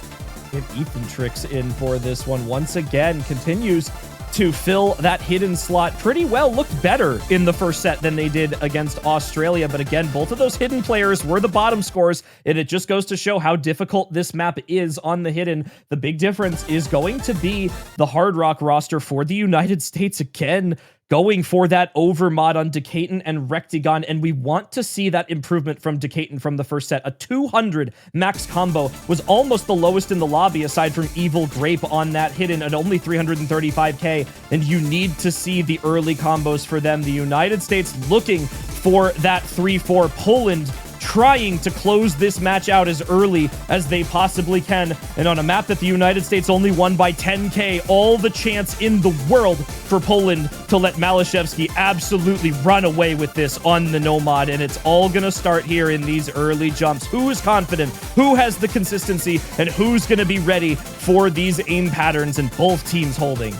If Ethantrix in for this one once again, continues to fill that hidden slot pretty well. Looked better in the first set than they did against Australia, but again, both of those hidden players were the bottom scorers, and it just goes to show how difficult this map is on the hidden. The big difference is going to be the Hard Rock roster for the United States again, going for that overmod on Decaton and Rectigon, and we want to see that improvement from Decaton from the first set. A 200 max combo was almost the lowest in the lobby aside from Evil Grape on that hidden at only 335k, and you need to see the early combos for them. The United States looking for that 3-4. Poland trying to close this match out as early as they possibly can, and on a map that the United States only won by 10k, all the chance in the world for Poland to let Malashevsky absolutely run away with this on the Nomad, and it's all gonna start here in these early jumps. Who is confident, who has the consistency, and who's gonna be ready for these aim patterns, and both teams holding.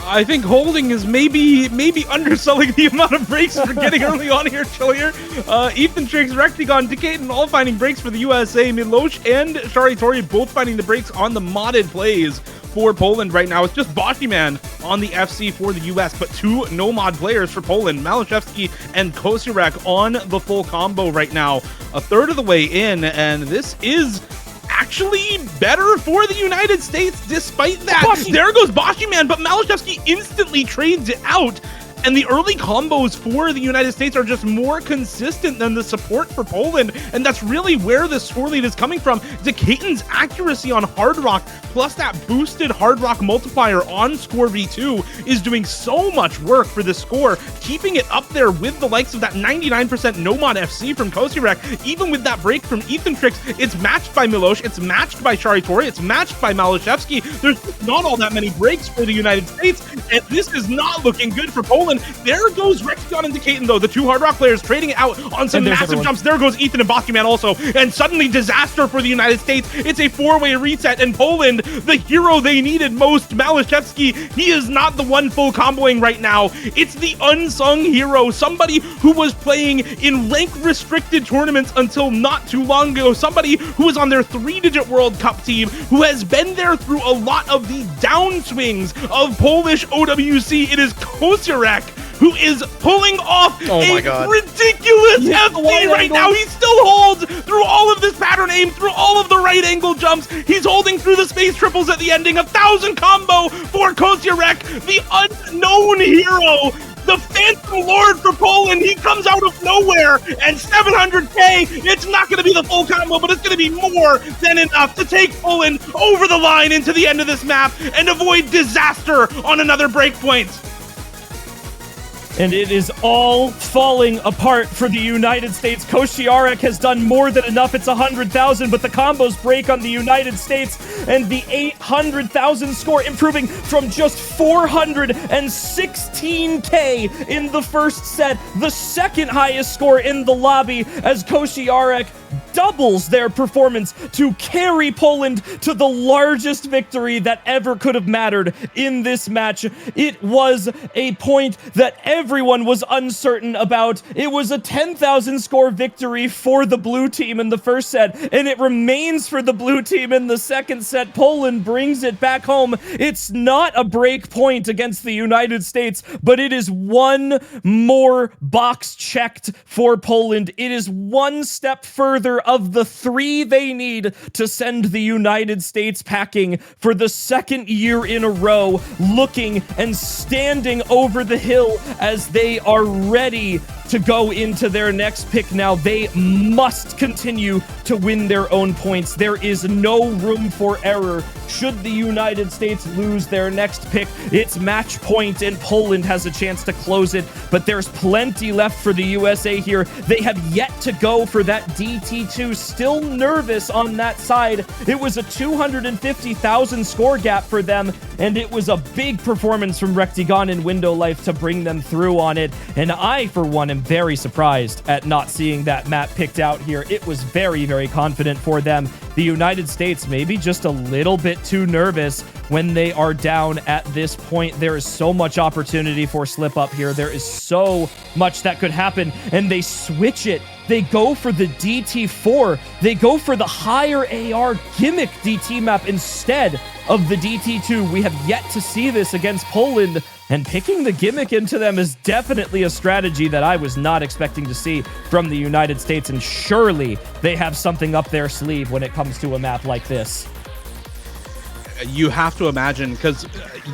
I think holding is maybe underselling the amount of breaks we're getting early on here, Chillier. Ethantrix, Rectigon, Decaton all finding breaks for the USA. Milosh and Sharitori both finding the breaks on the modded plays for Poland right now. It's just Boshiman on the FC for the US, but 2 no-mod players for Poland, Malashevsky and Kosirek on the full combo right now. A third of the way in, and this is actually better for the United States despite that. There goes Boshiman, but Malashevsky instantly trades it out. And the early combos for the United States are just more consistent than the support for Poland. And that's really where the score lead is coming from. Decaton's accuracy on Hard Rock, plus that boosted Hard Rock multiplier on Score V2 is doing so much work for the score, keeping it up there with the likes of that 99% No-Mod FC from Kosirek. Even with that break from Ethantrix, it's matched by Milosh, it's matched by Sharitori, it's matched by Malashevsky. There's not all that many breaks for the United States, and this is not looking good for Poland. There goes Rectigon and Decaton, though. The 2 Hard Rock players trading it out on some massive jumps. There goes Ethan and Boshiman also. And suddenly disaster for the United States. It's a 4-way reset, and Poland, the hero they needed most, Malashevsky, he is not the one full comboing right now. It's the unsung hero, somebody who was playing in rank-restricted tournaments until not too long ago, somebody who was on their 3-digit World Cup team, who has been there through a lot of the downswings of Polish OWC. It is Kosirek who is pulling off a ridiculous FD right now. He still holds through all of this pattern same through all of the right angle jumps. He's holding through the space triples at the ending. 1,000 combo for Koziarek, the unknown hero. The Phantom Lord for Poland, he comes out of nowhere, and 700k, it's not going to be the full combo, but it's going to be more than enough to take Poland over the line into the end of this map and avoid disaster on another breakpoint.
And it is all falling apart for the United States. Koziarek has done more than enough. It's 100,000, but the combos break on the United States, and the 800,000 score improving from just 416k in the first set, the second highest score in the lobby, as Koziarek doubles their performance to carry Poland to the largest victory that ever could have mattered in this match. It was a point that everyone was uncertain about. It was a 10,000 score victory for the blue team in the first set, and it remains for the blue team in the second set. Poland brings it back home. It's not a break point against the United States, but it is one more box checked for Poland. It is one step further of the 3 they need to send the United States packing for the second year in a row, looking and standing over the hill as they are ready to go into their next pick now. They must continue to win their own points. There is no room for error. Should the United States lose their next pick, it's match point, and Poland has a chance to close it, but there's plenty left for the USA here. They have yet to go for that DT2, still nervous on that side. It was a 250,000 score gap for them, and it was a big performance from Rectigon and Window Life to bring them through on it, and I, for one, am very surprised at not seeing that map picked out here. It was very, very confident for them. The United States maybe just a little bit too nervous when they are down at this point. There is so much opportunity for slip up here. There is so much that could happen, and they switch it. They go for the DT4. They go for the higher AR gimmick DT map instead of the DT2. We have yet to see this against Poland, and picking the gimmick into them is definitely a strategy that I was not expecting to see from the United States, and surely they have something up their sleeve when it comes to a map like this.
You have to imagine, because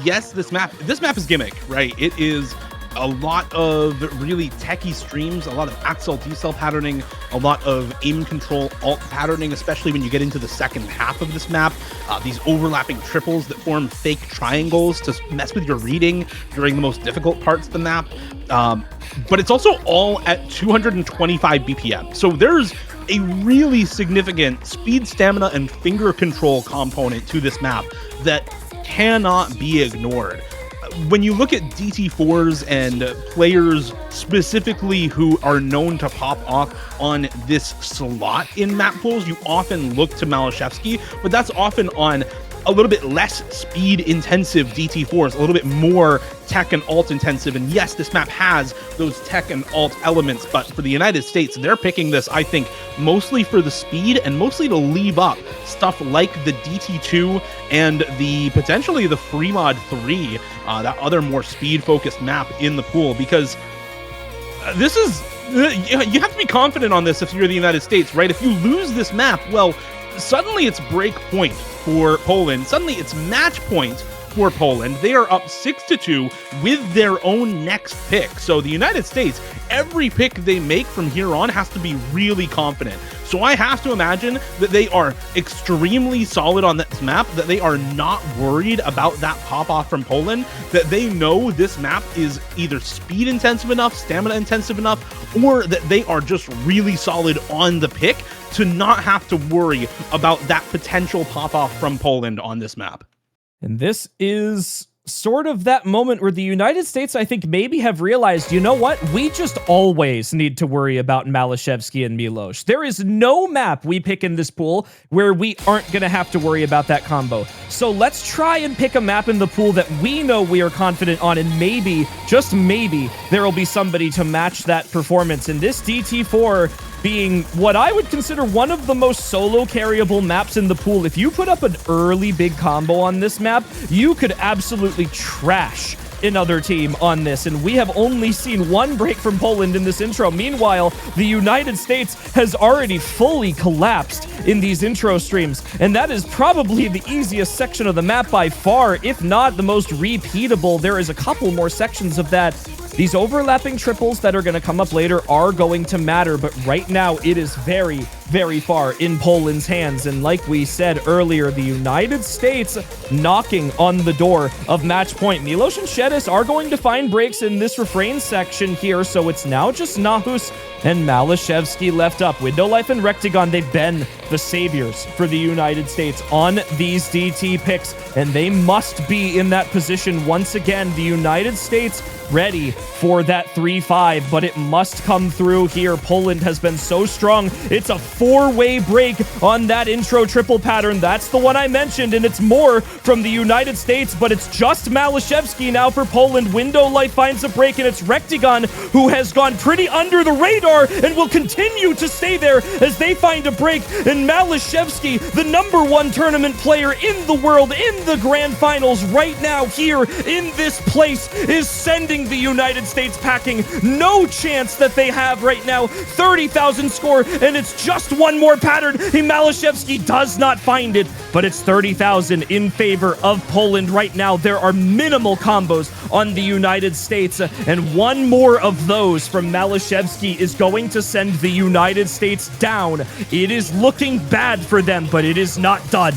yes, this map is gimmick, right? It is a lot of really techie streams, a lot of Axel decel patterning, a lot of aim control alt patterning, especially when you get into the second half of this map. These overlapping triples that form fake triangles to mess with your reading during the most difficult parts of the map. But it's also all at 225 BPM. So there's a really significant speed, stamina, and finger control component to this map that cannot be ignored. When you look at DT4s and players specifically who are known to pop off on this slot in map pools, you often look to Malashevsky, but that's often on a little bit less speed intensive DT4s, a little bit more tech and alt intensive. And yes, this map has those tech and alt elements, but for the United States, they're picking this, I think, mostly for the speed and mostly to leave up stuff like the DT2 and the potentially the Fremod 3, that other more speed focused map in the pool, because this is, you have to be confident on this if you're the United States, right? If you lose this map, well, suddenly it's break point for Poland. Suddenly it's match point for Poland. They are up 6-2 with their own next pick. So the United States, every pick they make from here on has to be really confident. So I have to imagine that they are extremely solid on this map, that they are not worried about that pop off from Poland, that they know this map is either speed intensive enough, stamina intensive enough, or that they are just really solid on the pick to not have to worry about that potential pop off from Poland on this map.
And this is sort of that moment where the United States, I think, maybe have realized, you know what? We just always need to worry about Malashevsky and Milos. There is no map we pick in this pool where we aren't going to have to worry about that combo. So let's try and pick a map in the pool that we know we are confident on, and maybe, just maybe, there will be somebody to match that performance. And this DT4 being what I would consider one of the most solo carryable maps in the pool. If you put up an early big combo on this map, you could absolutely trash another team on this, and we have only seen one break from Poland in this intro. Meanwhile, the United States has already fully collapsed in these intro streams, and that is probably the easiest section of the map by far, if not the most repeatable. There is a couple more sections of that. These overlapping triples that are going to come up later are going to matter, but right now it is very, very far in Poland's hands. And like we said earlier, the United States knocking on the door of match point. Milos and Shedis are going to find breaks in this refrain section here, so it's now just Nahus and Malashevsky left up. Window Life and Rectagon, they've been the saviors for the United States on these DT picks, and they must be in that position once again. The United States ready for that 3-5, but it must come through here. Poland has been so strong. It's a 4-way break on that intro triple pattern. That's the one I mentioned, and it's more from the United States, but it's just Malashevsky now for Poland. Window Life finds a break, and it's Rectagon who has gone pretty under the radar and will continue to stay there as they find a break. And Malashevsky, the #1 tournament player in the world in the grand finals right now here in this place, is sending the United States packing. No chance that they have right now. 30,000 score, and it's just one more pattern. Malashevsky does not find it, but it's 30,000 in favor of Poland right now. There are minimal combos on the United States, and one more of those from Malashevsky is going to send the United States down. It is looking bad for them, but it is not done.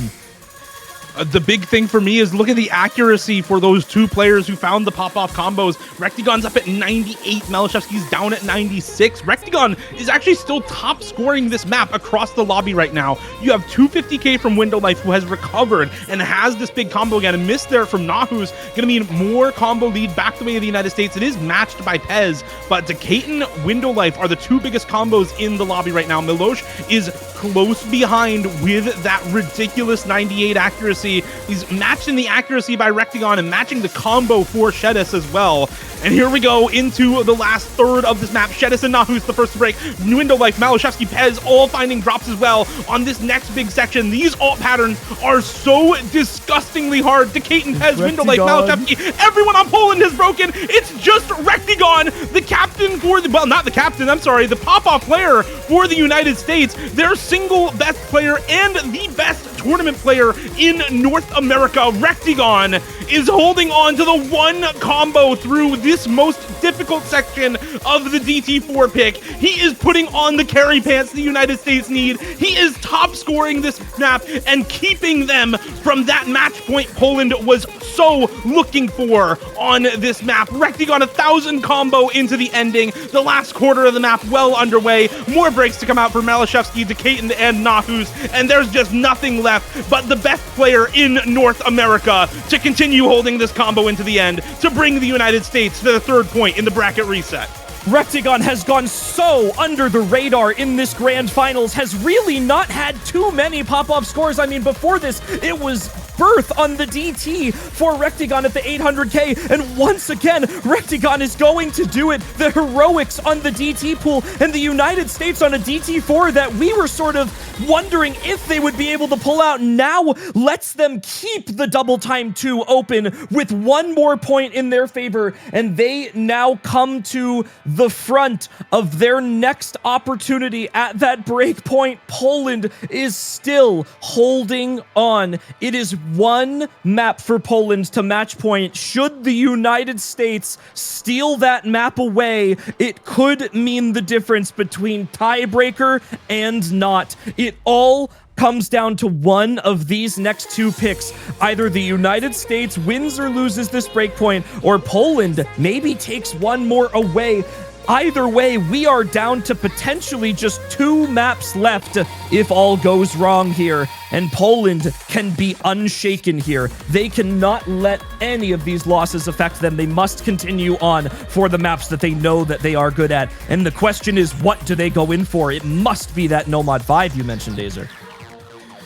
The big thing for me is look at the accuracy for those two players who found the pop-off combos. Rectagon's up at 98, Malashevsky's down at 96. Rectagon is actually still top scoring this map across the lobby right now. You have 250k from Window Life, who has recovered and has this big combo again. A miss there from Nahu's gonna mean more combo lead back the way of the United States. It is matched by Pez, but Decaton, Window Life are the two biggest combos in the lobby right now. Milos is close behind with that ridiculous 98 accuracy. He's matched in the accuracy by Rectagon and matching the combo for Shedis as well. And here we go into the last third of this map. Shedis and Nahus the first to break. Window Life, Malashevsky, Pez all finding drops as well on this next big section. These alt patterns are so disgustingly hard. Decaton, Pez, Window Life, Malashevsky, everyone on Poland has broken. It's just Rectagon, the captain for the, well, not the captain, I'm sorry, the pop-off player for the United States. Their single best player and the best tournament player in North America. Rectagon is holding on to the one combo through this most difficult section of the DT4 pick. He is putting on the carry pants the United States need. He is top scoring this map and keeping them from that match point Poland was so looking for on this map. Rectagon 1,000 combo into the ending. The last quarter of the map well underway. More breaks to come out for Malashevsky, Decaton, and Nahus, and there's just nothing left but the best player in North America to continue holding this combo into the end to bring the United States to the 3rd point in the bracket reset.
Rectagon has gone so under the radar in this grand finals, has really not had too many pop-off scores. I mean, before this, it was birth on the DT for Rectagon at the 800k, and once again, Rectagon is going to do it. The heroics on the DT pool, and the United States on a DT4 that we were sort of wondering if they would be able to pull out, now lets them keep the double time 2 open with one more point in their favor, and they now come to the front of their next opportunity at that break point. Poland is still holding on. It is one map for Poland to match point. Should the United States steal that map away, it could mean the difference between tiebreaker and not. It all comes down to one of these next two picks. Either the United States wins or loses this breakpoint, or Poland maybe takes one more away. Either way, we are down to potentially just 2 maps left if all goes wrong here. And Poland can be unshaken here. They cannot let any of these losses affect them. They must continue on for the maps that they know that they are good at. And the question is, what do they go in for? It must be that Nomad 5 you mentioned, Dazer.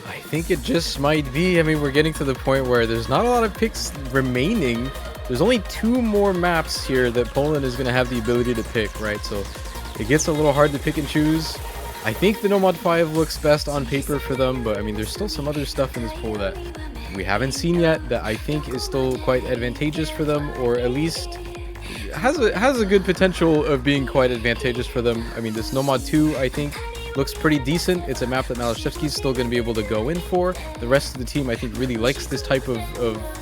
I think it just might be. I mean, we're getting to the point where there's not a lot of picks remaining. There's only 2 more maps here that Poland is going to have the ability to pick, right? So it gets a little hard to pick and choose. I think the Nomad 5 looks best on paper for them, but I mean, there's still some other stuff in this pool that we haven't seen yet that I think is still quite advantageous for them, or at least has a good potential of being quite advantageous for them. I mean, this Nomad 2, I think, looks pretty decent. It's a map that Malashevsky is still going to be able to go in for. The rest of the team, I think, really likes this type of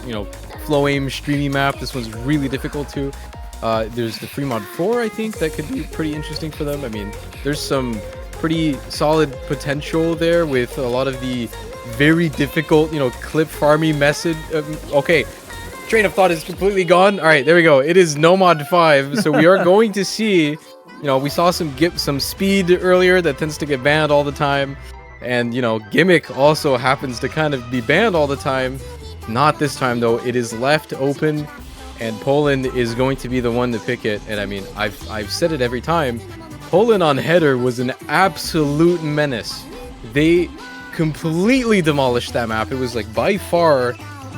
you know, flow aim, streamy map. This one's really difficult too. There's the Fremont 4, I think, that could be pretty interesting for them. I mean, there's some pretty solid potential there with a lot of the very difficult, you know, clip farming method. Okay, train of thought is completely gone. All right, there we go. It is Nomad 5, so we are going to see, you know, we saw some speed earlier that tends to get banned all the time, and you know, Gimmick also happens to kind of be banned all the time. Not this time though. It is left open, and Poland is going to be the one to pick it. And I mean, I've said it every time. Poland on header was an absolute menace. They completely demolished that map. It was like by far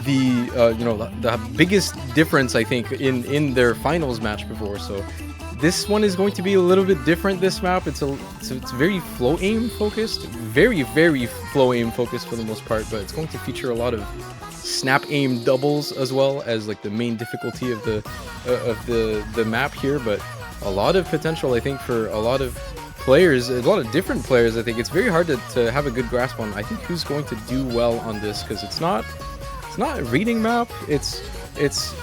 the you know, the biggest difference, I think, in their finals match before. So this one is going to be a little bit different. This map, it's very flow aim focused, very flow aim focused for the most part, but it's going to feature a lot of snap aim doubles as well as like the main difficulty of the map here. But a lot of potential, I think, for a lot of players, a lot of different players. I think it's very hard to have a good grasp on, I think, who's going to do well on this, because it's not a reading map. It's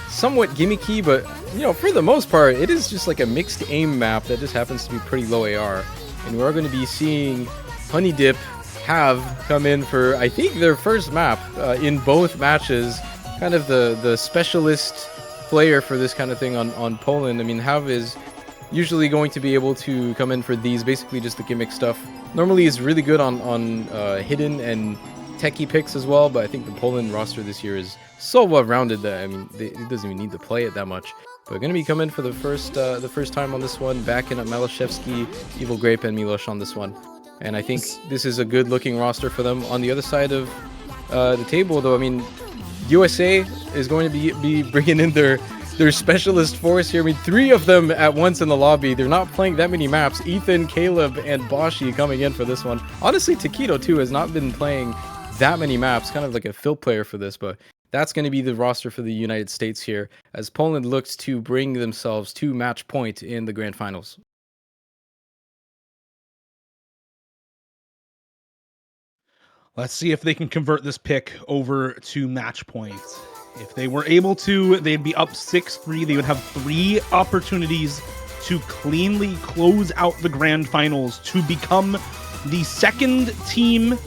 somewhat gimmicky, but you know, for the most part, it is just like a mixed aim map that just happens to be pretty low AR. And we're going to be seeing Honeydip have come in for, I think, their first map in both matches. Kind of the specialist player for this kind of thing on Poland. I mean, Have is usually going to be able to come in for these, basically just the gimmick stuff. Normally is really good on hidden and techie picks as well, but I think the Poland roster this year is so well-rounded that, I mean, it doesn't even need to play it that much. But we're going to be coming for the first time on this one, backing up Malashevsky, Evil Grape, and Milosh on this one. And I think this is a good-looking roster for them. On the other side of the table, though, I mean, USA is going to be bringing in their specialist force here. I mean, 3 of them at once in the lobby. They're not playing that many maps. Ethan, Caleb, and Boshi coming in for this one. Honestly, Taquito, too, has not been playing that many maps. Kind of like a fill player for this, but that's going to be the roster for the United States here, as Poland looks to bring themselves to match point in the grand finals.
Let's see if they can convert this pick over to match point. If they were able to, they'd be up 6-3. They would have 3 opportunities to cleanly close out the grand finals to become the second team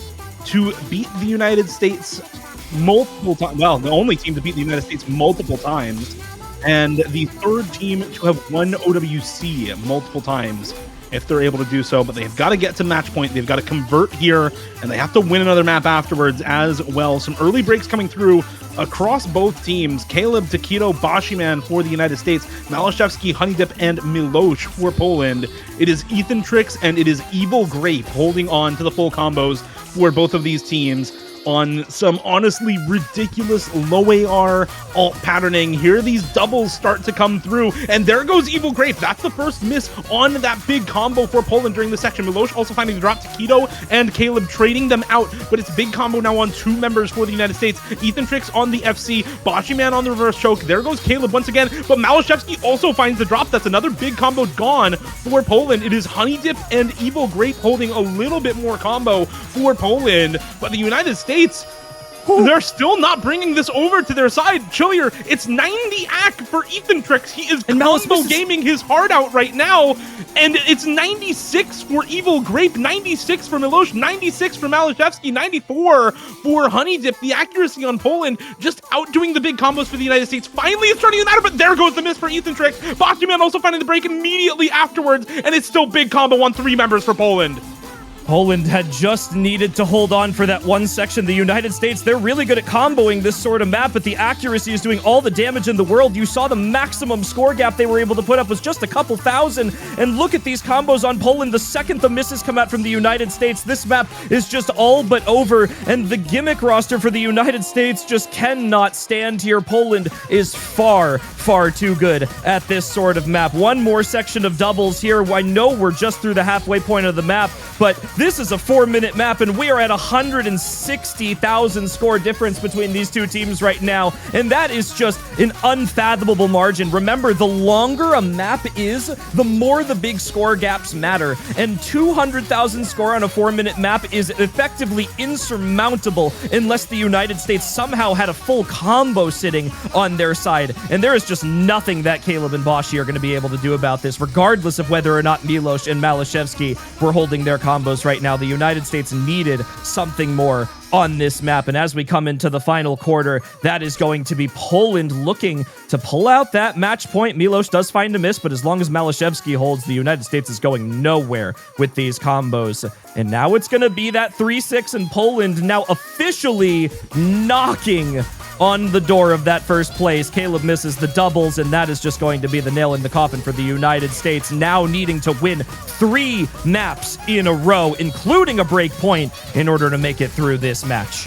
to beat the United States multiple times. Well, the only team to beat the United States multiple times, and the third team to have won OWC multiple times if they're able to do so. But they've got to get to match point. They've got to convert here, and they have to win another map afterwards as well. Some early breaks coming through across both teams. Caleb, Taquito, Boshiman for the United States, Malashevsky, Honeydip, and Milosh for Poland. It is Ethan Trix and it is Evil Grape holding on to the full combos for both of these teams on some honestly ridiculous low AR alt patterning. Here these doubles start to come through, and there goes Evil Grape. That's the first miss on that big combo for Poland during the section. Milosh also finding the drop. Taquito and Caleb trading them out, but it's big combo now on 2 members for the United States. Ethan Trix on the FC, Boshiman on the reverse choke. There goes Caleb once again, but Malashevsky also finds the drop. That's another big combo gone for Poland. It is Honeydip and Evil Grape holding a little bit more combo for Poland, but the United States, they're still not bringing this over to their side. Chillier, it's 90 AC for Ethan Trix. He is combo gaming his heart out right now, and it's 96 for Evil Grape, 96 for Milosh, 96 for Malashevsky, 94 for Honeydip. The accuracy on Poland just outdoing the big combos for the United States. Finally, it's turning to matter, but there goes the miss for Ethan Trix. Boshiman also finding the break immediately afterwards, and it's still big combo on 3 members for Poland.
Poland had just needed to hold on for that one section. The United States, they're really good at comboing this sort of map, but the accuracy is doing all the damage in the world. You saw the maximum score gap they were able to put up was just a couple thousand. And look at these combos on Poland. The second the misses come out from the United States, this map is just all but over. And the gimmick roster for the United States just cannot stand here. Poland is far, far too good at this sort of map. One more section of doubles here. I know we're just through the halfway point of the map, but this is a 4-minute map, and we are at 160,000 score difference between these two teams right now, and that is just an unfathomable margin. Remember, the longer a map is, the more the big score gaps matter, and 200,000 score on a 4-minute map is effectively insurmountable unless the United States somehow had a full combo sitting on their side, and there is just nothing that Caleb and Boshi are going to be able to do about this, regardless of whether or not Milos and Malashevsky were holding their combos right now. The United States needed something more on this map, and as we come into the final quarter, that is going to be Poland looking to pull out that match point. Milos does find a miss, but as long as Malashevsky holds, the United States is going nowhere with these combos. And now it's going to be that 3-6, and Poland now officially knocking on the door of that first place. Caleb misses the doubles, and that is just going to be the nail in the coffin for the United States, now needing to win 3 maps in a row, including a break point, in order to make it through this match.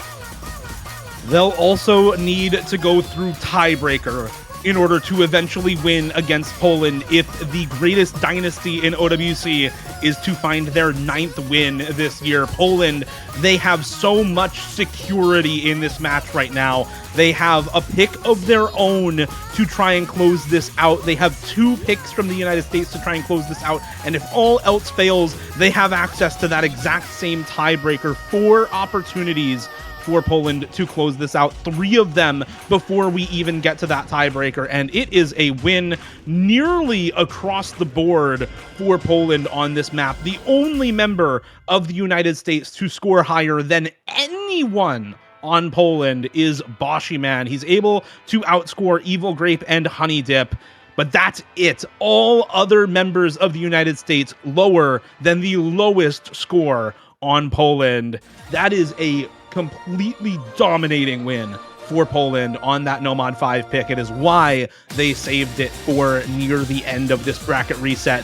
They'll also need to go through tiebreaker in order to eventually win against Poland if the greatest dynasty in OWC is to find their 9th win this year. Poland, they have so much security in this match right now. They have a pick of their own to try and close this out. They have 2 picks from the United States to try and close this out. And if all else fails, they have access to that exact same tiebreaker. 4 opportunities for Poland to close this out, 3 of them before we even get to that tiebreaker, and it is a win nearly across the board for Poland on this map. The only member of the United States to score higher than anyone on Poland is Boshi Man. He's able to outscore Evil Grape and Honey Dip, but that's it. All other members of the United States lower than the lowest score on Poland. That is a completely dominating win for Poland on that Nomad 5 pick. It is why they saved it for near the end of this bracket reset.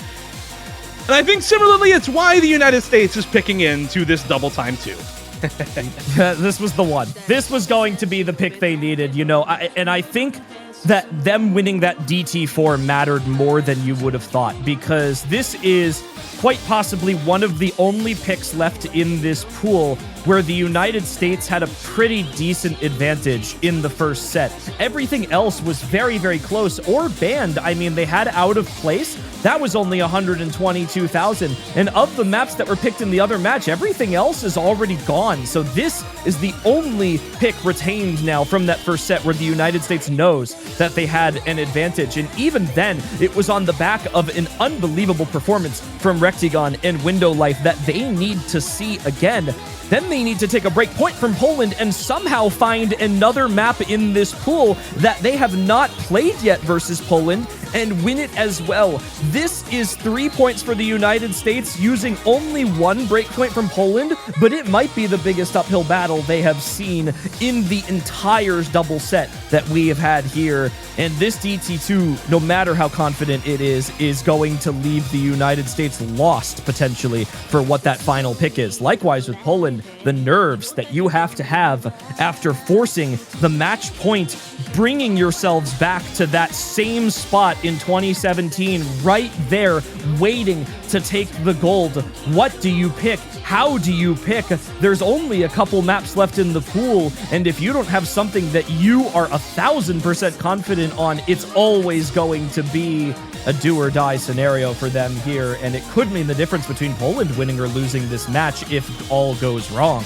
And I think similarly, it's why the United States is picking into this double time too.
This was the one. This was going to be the pick they needed, you know, and I think that them winning that DT4 mattered more than you would have thought, because this is quite possibly one of the only picks left in this pool where the United States had a pretty decent advantage in the first set. Everything else was very, very close or banned. I mean, they had out of place. That was only 122,000. And of the maps that were picked in the other match, everything else is already gone. So this is the only pick retained now from that first set where the United States knows that they had an advantage. And even then, it was on the back of an unbelievable performance from Rectigon and Window Life that they need to see again. Then they need to take a break point from Poland and somehow find another map in this pool that they have not played yet versus Poland and win it as well. This is 3 points for the United States using only 1 break point from Poland, but it might be the biggest uphill battle they have seen in the entire double set that we have had here. And this DT2, no matter how confident it is going to leave the United States lost potentially for what that final pick is. Likewise with Poland, the nerves that you have to have after forcing the match point, bringing yourselves back to that same spot in 2017, right there, waiting to take the gold. What do you pick? How do you pick? There's only a couple maps left in the pool, and if you don't have something that you are 1,000% confident on, it's always going to be a do or die scenario for them here, and it could mean the difference between Poland winning or losing this match if all goes wrong.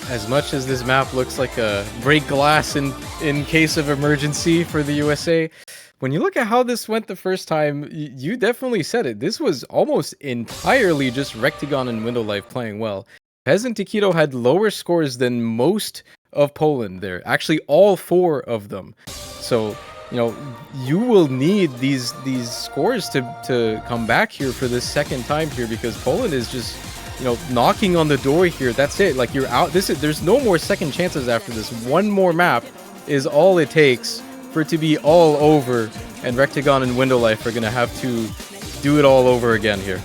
As much as this map looks like a break glass in case of emergency for the USA, when you look at how this went the first time, you definitely said it. This was almost entirely just Rectigon and Window Life playing well. Pez and Taquito had lower scores than most of Poland there. Actually, all 4 of them. So, you know, you will need these scores to come back here for this second time here, because Poland is just knocking on the door here. That's it. Like, you're out. There's no more second chances after this. One more map is all it takes for it to be all over, and Rectagon and Window Life are gonna have to do it all over again here.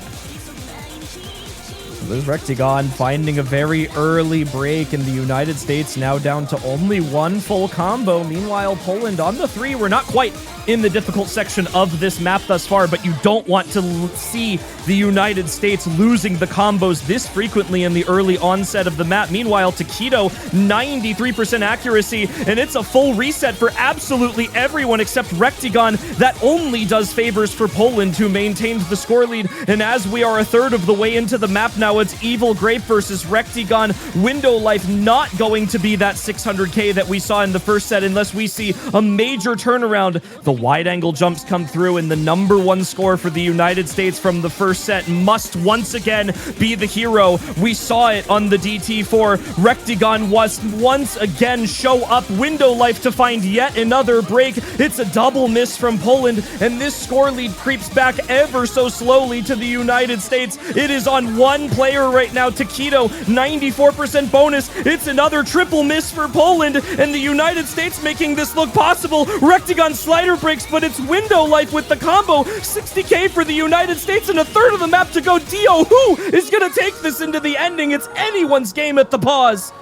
There's Rectagon finding a very early break in the United States, now down to only one full combo. Meanwhile, Poland on the 3. We're not quite in the difficult section of this map thus far, but you don't want to see the United States losing the combos this frequently in the early onset of the map. Meanwhile, Taquito, 93% accuracy, and it's a full reset for absolutely everyone except Rectagon. That only does favors for Poland, who maintained the score lead. And as we are a third of the way into the map now, it's Evil Grape versus Rectagon. Window Life not going to be that 600k that we saw in the first set unless we see a major turnaround. The wide angle jumps come through, and the number 1 score for the United States from the first set must once again be the hero. We saw it on the DT4. Rectagon was once again show up. Window Life to find yet another break. It's a double miss from Poland, and this score lead creeps back ever so slowly to the United States. It is on one player right now, Taquito, 94% bonus. It's another triple miss for Poland, and the United States making this look possible. Rectagon slider breaks, but it's Window Life with the combo. 60k for the United States and a third of the map to go. Dio, who is going to take this into the ending? It's anyone's game at the pause.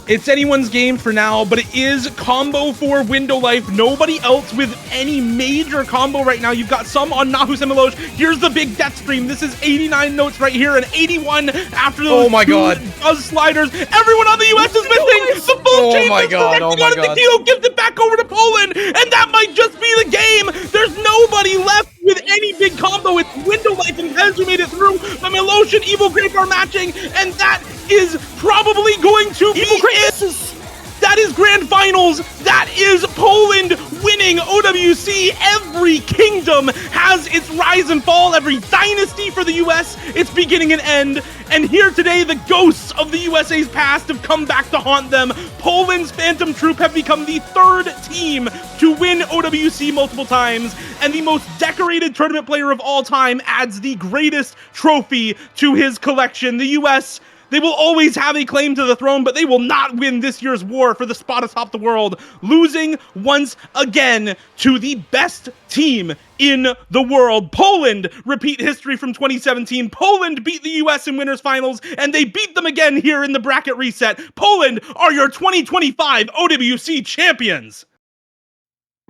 It's anyone's game for now, but it is combo for Window Life. Nobody else with any major combo right now. You've got some on Nahus and Milosh. Here's the big death stream. This is 89 notes right here and 81 after those buzz sliders. Everyone on the US is missing. The full chain is Taquito gives it back over to Poland, and that might just be the game. There's nobody left with any big combo. It's Window Life and Pez who made it through, but Milosh and Evil Grape are matching, and that is probably going to be it. That is Grand Finals. That is Poland winning OWC. Every kingdom has its rise and fall. Every dynasty for the US, its beginning and end. And here today, the ghosts of the USA's past have come back to haunt them. Poland's Phantom Troop have become the 3rd team to win OWC multiple times, and the most decorated tournament player of all time adds the greatest trophy to his collection. The US, they will always have a claim to the throne, but they will not win this year's war for the spot atop the world, losing once again to the best team in the world. Poland repeat history from 2017. Poland beat the US in winners finals, and they beat them again here in the bracket reset. Poland are your 2025 OWC champions.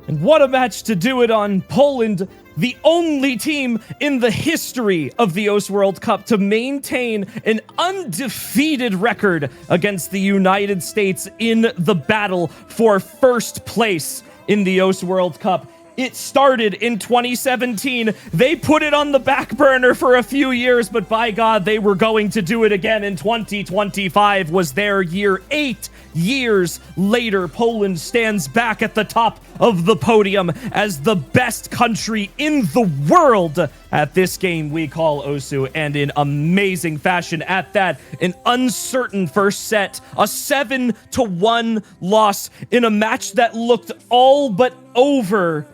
And what a match to do it on. Poland, the only team in the history of the OS World Cup to maintain an undefeated record against the United States in the battle for first place in the OS World Cup. It started in 2017. They put it on the back burner for a few years, but by God, they were going to do it again in 2025 was their year. 8 years later, Poland stands back at the top of the podium as the best country in the world at this game we call Osu, and in amazing fashion at that. An uncertain first set, a 7-1 loss in a match that looked all but over.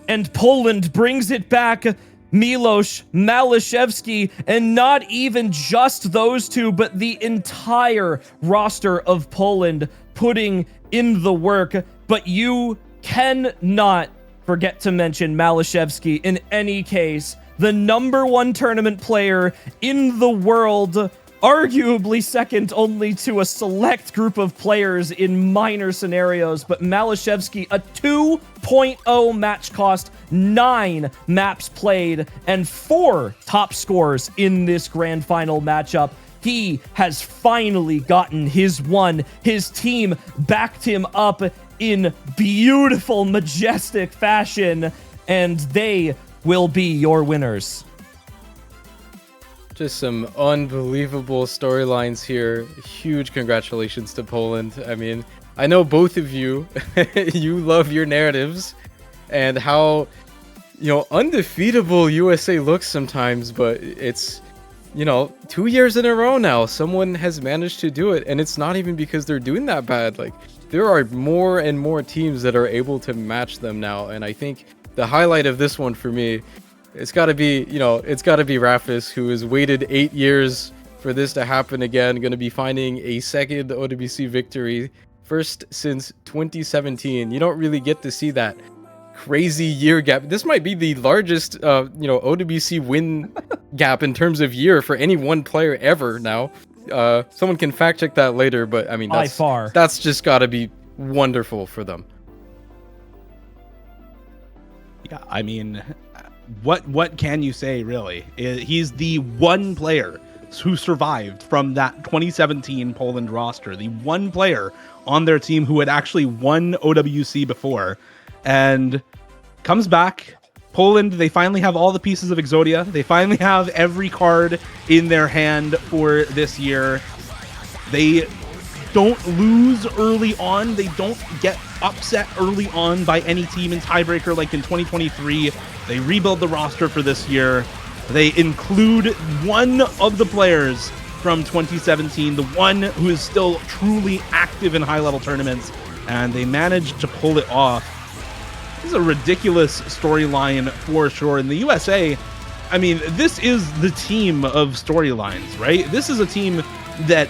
And Poland brings it back. Milosh, Malashevsky, and not even just those two, but the entire roster of Poland putting in the work. But you cannot forget to mention Malashevsky in any case. The #1 tournament player in the world, arguably second only to a select group of players in minor scenarios, but Malashevsky, a 2.0 match cost, 9 maps played, and 4 top scores in this grand final matchup. He has finally gotten his one. His team backed him up in beautiful, majestic fashion, and they will be your winners.
Just some unbelievable storylines here. Huge congratulations to Poland. I mean, I know both of you, you love your narratives and how, undefeatable USA looks sometimes, but it's, 2 years in a row now, someone has managed to do it, and it's not even because they're doing that bad. Like, there are more and more teams that are able to match them now, and I think the highlight of this one for me, it's got to be, it's got to be Rafis, who has waited 8 years for this to happen again. Going to be finding a second OWC victory, first since 2017. You don't really get to see that crazy year gap. This might be the largest, OWC win gap in terms of year for any one player ever now. Someone can fact check that later, but I mean,
By far.
that's just got to be wonderful for them.
Yeah, I mean, what can you say, really? He's the one player who survived from that 2017 Poland roster, the one player on their team who had actually won OWC before, and comes back. Poland, they finally have all the pieces of Exodia. They finally have every card in their hand for this year. They don't lose early on. They don't get upset early on by any team in tiebreaker like in 2023. They rebuild the roster for this year. They include one of the players from 2017, the one who is still truly active in high-level tournaments, and they managed to pull it off. This is a ridiculous storyline for sure. In the USA, I mean, this is the team of storylines, right? This is a team that,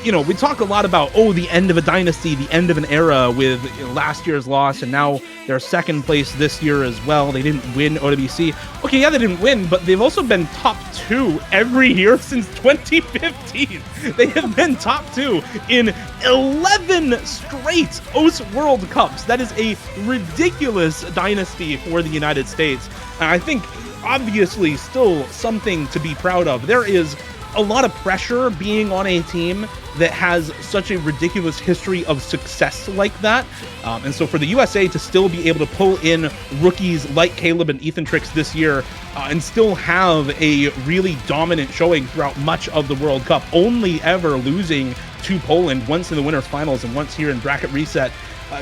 we talk a lot about, the end of a dynasty, the end of an era with last year's loss, and now they're second place this year as well. They didn't win OWC. Okay, yeah, they didn't win, but they've also been top 2 every year since 2015. They have been top 2 in 11 straight OS World Cups. That is a ridiculous dynasty for the United States. And I think, obviously, still something to be proud of. There is a lot of pressure being on a team that has such a ridiculous history of success like that. And so for the USA to still be able to pull in rookies like Caleb and Ethan Trix this year and still have a really dominant showing throughout much of the World Cup, only ever losing to Poland once in the winners finals and once here in bracket reset,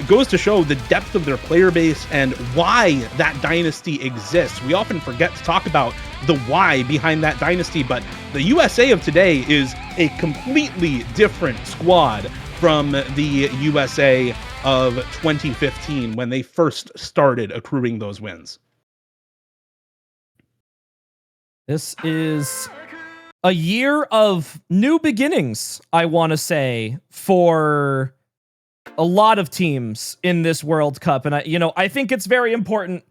goes to show the depth of their player base and why that dynasty exists. We often forget to talk about the why behind that dynasty, but the USA of today is a completely different squad from the USA of 2015 when they first started accruing those wins.
This is a year of new beginnings, I want to say, for a lot of teams in this World Cup. And I think it's very important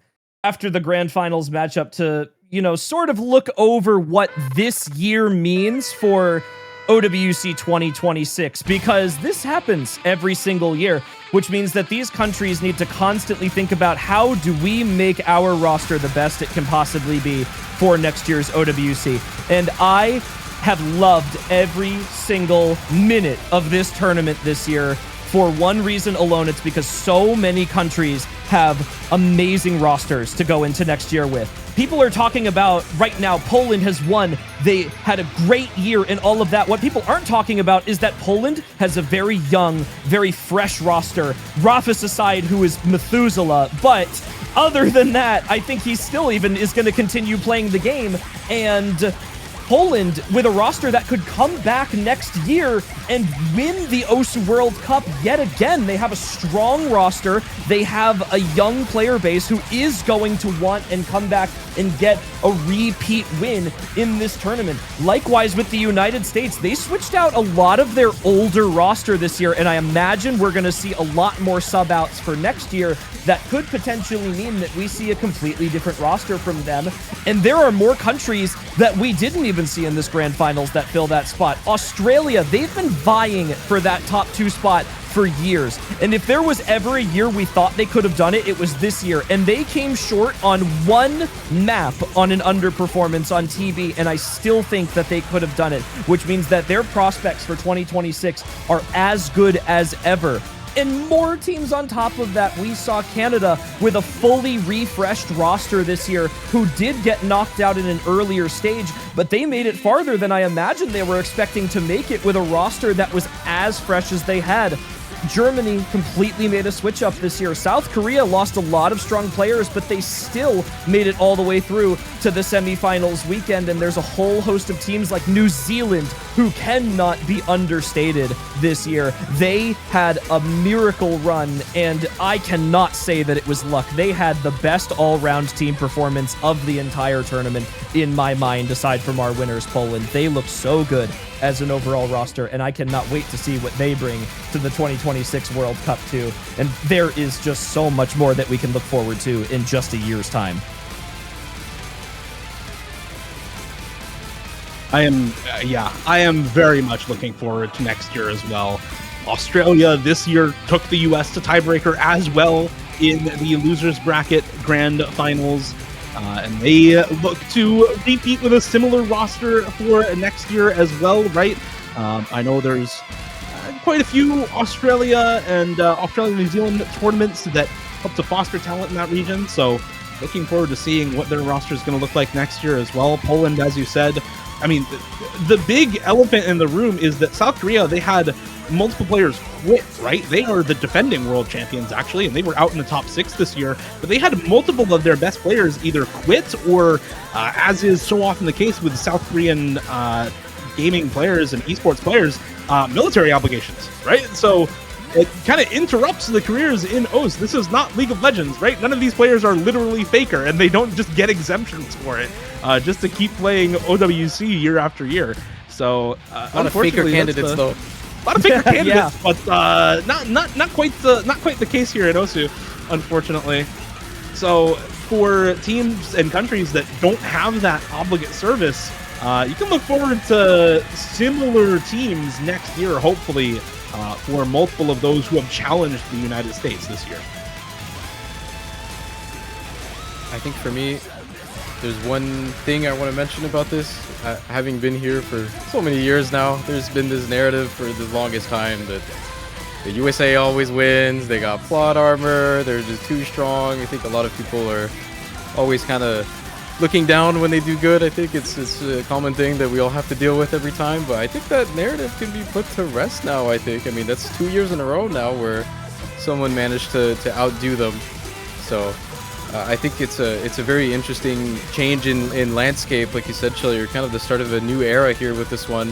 after the grand finals matchup to, sort of look over what this year means for OWC 2026, because this happens every single year, which means that these countries need to constantly think about how do we make our roster the best it can possibly be for next year's OWC. And I have loved every single minute of this tournament this year. For one reason alone, it's because so many countries have amazing rosters to go into next year with. People are talking about right now, Poland has won. They had a great year and all of that. What people aren't talking about is that Poland has a very young, very fresh roster. Rafis aside, who is Methuselah. But other than that, I think he still even is going to continue playing the game. And Poland, with a roster that could come back next year and win the OSU World Cup yet again. They have a strong roster. They have a young player base who is going to want and come back and get a repeat win in this tournament. Likewise with the United States, they switched out a lot of their older roster this year, and I imagine we're going to see a lot more sub-outs for next year. That could potentially mean that we see a completely different roster from them. And there are more countries that we didn't even see in this grand finals that fill that spot. Australia, they've been vying for that top 2 spot for years. And if there was ever a year we thought they could have done it, it was this year. And they came short on one map on an underperformance on TV, and I still think that they could have done it, which means that their prospects for 2026 are as good as ever. And more teams on top of that. We saw Canada with a fully refreshed roster this year who did get knocked out in an earlier stage, but they made it farther than I imagined they were expecting to make it with a roster that was as fresh as they had. Germany completely made a switch up this year. South Korea lost a lot of strong players, but they still made it all the way through to the semifinals weekend. And there's a whole host of teams like New Zealand who cannot be understated this year. They had a miracle run, and I cannot say that it was luck. They had the best all-round team performance of the entire tournament in my mind, aside from our winners, Poland. They look so good as an overall roster, and I cannot wait to see what they bring to the 2026 World Cup too. And there is just so much more that we can look forward to in just a year's time.
I am very much looking forward to next year as well. Australia this year took the US to tiebreaker as well in the losers bracket grand finals. And they look to repeat with a similar roster for next year as well, right? I know there's quite a few Australia and Australia-New Zealand tournaments that help to foster talent in that region. So looking forward to seeing what their roster is going to look like next year as well. Poland, as you said, I mean, the big elephant in the room is that South Korea, they had multiple players quit, right? They are the defending world champions, actually, and they were out in the top 6 this year, but they had multiple of their best players either quit or, as is so often the case with South Korean gaming players and esports players, military obligations, right? So it kind of interrupts the careers in OS. This is not League of Legends, right? None of these players are literally faker, and they don't just get exemptions for it just to keep playing OWC year after year. So
a lot of faker candidates, though.
A lot of faker candidates, but not quite the case here at OSU, unfortunately. So for teams and countries that don't have that obligate service, you can look forward to similar teams next year, hopefully, for multiple of those who have challenged the United States this year.
I think for me, there's one thing I want to mention about this. Having been here for so many years now, there's been this narrative for the longest time that the USA always wins, they got plot armor, they're just too strong. I think a lot of people are always kind of looking down when they do good. I think it's a common thing that we all have to deal with every time, but I think that narrative can be put to rest now, I think. I mean, that's 2 years in a row now where someone managed to outdo them. So I think it's a very interesting change in landscape. Like you said, Chill, you're kind of the start of a new era here with this one,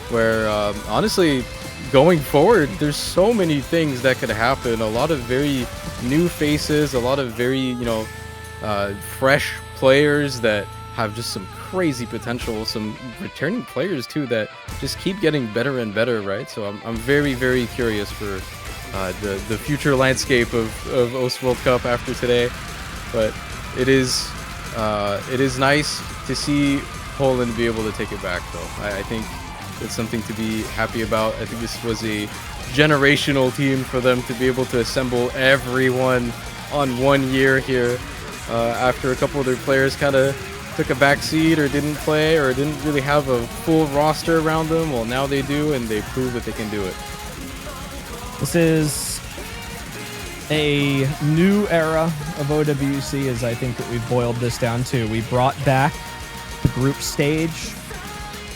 where honestly, going forward, there's so many things that could happen. A lot of very new faces, a lot of very, fresh players that have just some crazy potential, some returning players too that just keep getting better and better, right? So I'm very, very curious for the future landscape of OS World Cup after today. But it is nice to see Poland be able to take it back, though. I think it's something to be happy about. I think this was a generational team for them to be able to assemble everyone on 1 year here after a couple of their players kind of took a back seat or didn't play or didn't really have a full roster around them. Well, now they do, and they prove that they can do it.
This is a new era of OWC, as I think that we've boiled this down to. We brought back the group stage.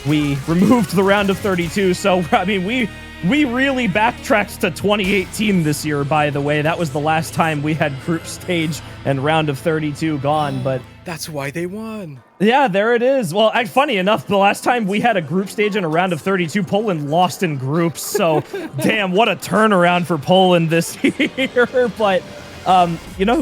We removed the round of 32. So, I mean, we really backtracked to 2018 this year, by the way. That was the last time we had group stage and round of 32 gone, but
that's why they won.
Yeah, there it is. Well, funny enough, the last time we had a group stage and a round of 32, Poland lost in groups. So, damn, what a turnaround for Poland this year. But,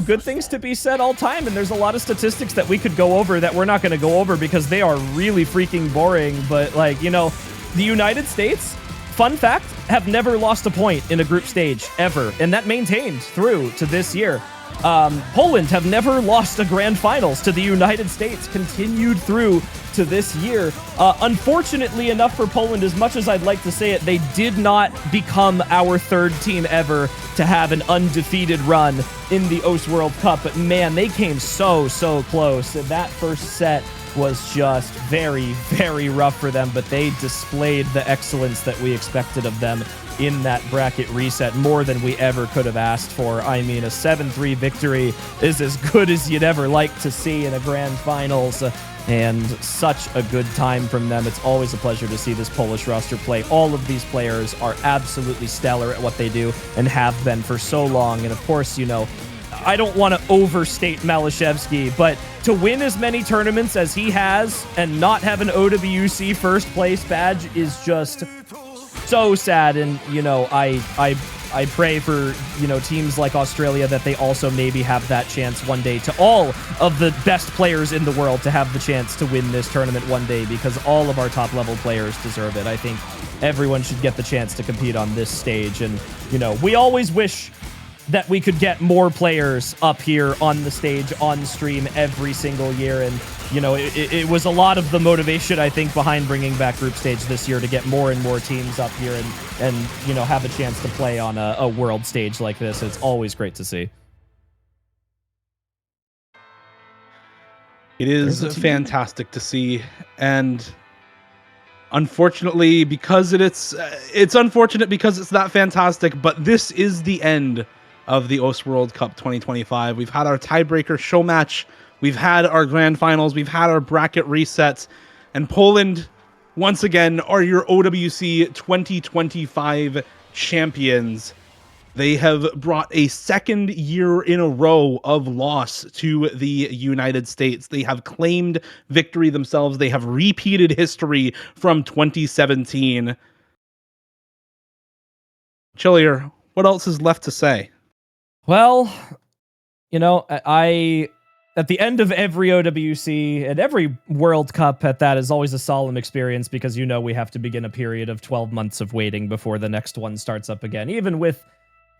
good things to be said all time. And there's a lot of statistics that we could go over that we're not going to go over because they are really freaking boring. But, the United States, fun fact, have never lost a point in a group stage, ever. And that maintained through to this year. Poland have never lost a grand finals to the United States, continued through to this year. Unfortunately enough for Poland, as much as I'd like to say it, they did not become our third team ever to have an undefeated run in the OS World Cup. But man, they came so close. That first set was just very, very rough for them, but they displayed the excellence that we expected of them in that bracket reset, more than we ever could have asked for. I mean, a 7-3 victory is as good as you'd ever like to see in a grand finals. and such a good time from them. It's always a pleasure to see this Polish roster play. All of these players are absolutely stellar at what they do and have been for so long. And of course, you know, I don't want to overstate Malashevsky, but to win as many tournaments as he has and not have an OWC first place badge is just so sad. And, you know, I pray for, you know, teams like Australia that they also maybe have that chance one day, to all of the best players in the world to have the chance to win this tournament one day, because all of our top level players deserve it. I think everyone should get the chance to compete on this stage. And, you know, we always wish that we could get more players up here on the stage, on stream every single year. And, you know, it was a lot of the motivation, I think, behind bringing back Group Stage this year, to get more and more teams up here and you know, have a chance to play on a world stage like this. It's always great to see.
It is fantastic to see, and unfortunately, because it's unfortunate because it's that fantastic, but this is the end of the OS World Cup 2025. We've had our tiebreaker show match, we've had our grand finals, we've had our bracket resets, and Poland, once again, are your OWC 2025 champions. They have brought a second year in a row of loss to the United States. They have claimed victory themselves. They have repeated history from 2017. Chillier, what else is left to say?
Well, you know, at the end of every OWC and every World Cup at that is always a solemn experience, because, you know, we have to begin a period of 12 months of waiting before the next one starts up again. Even with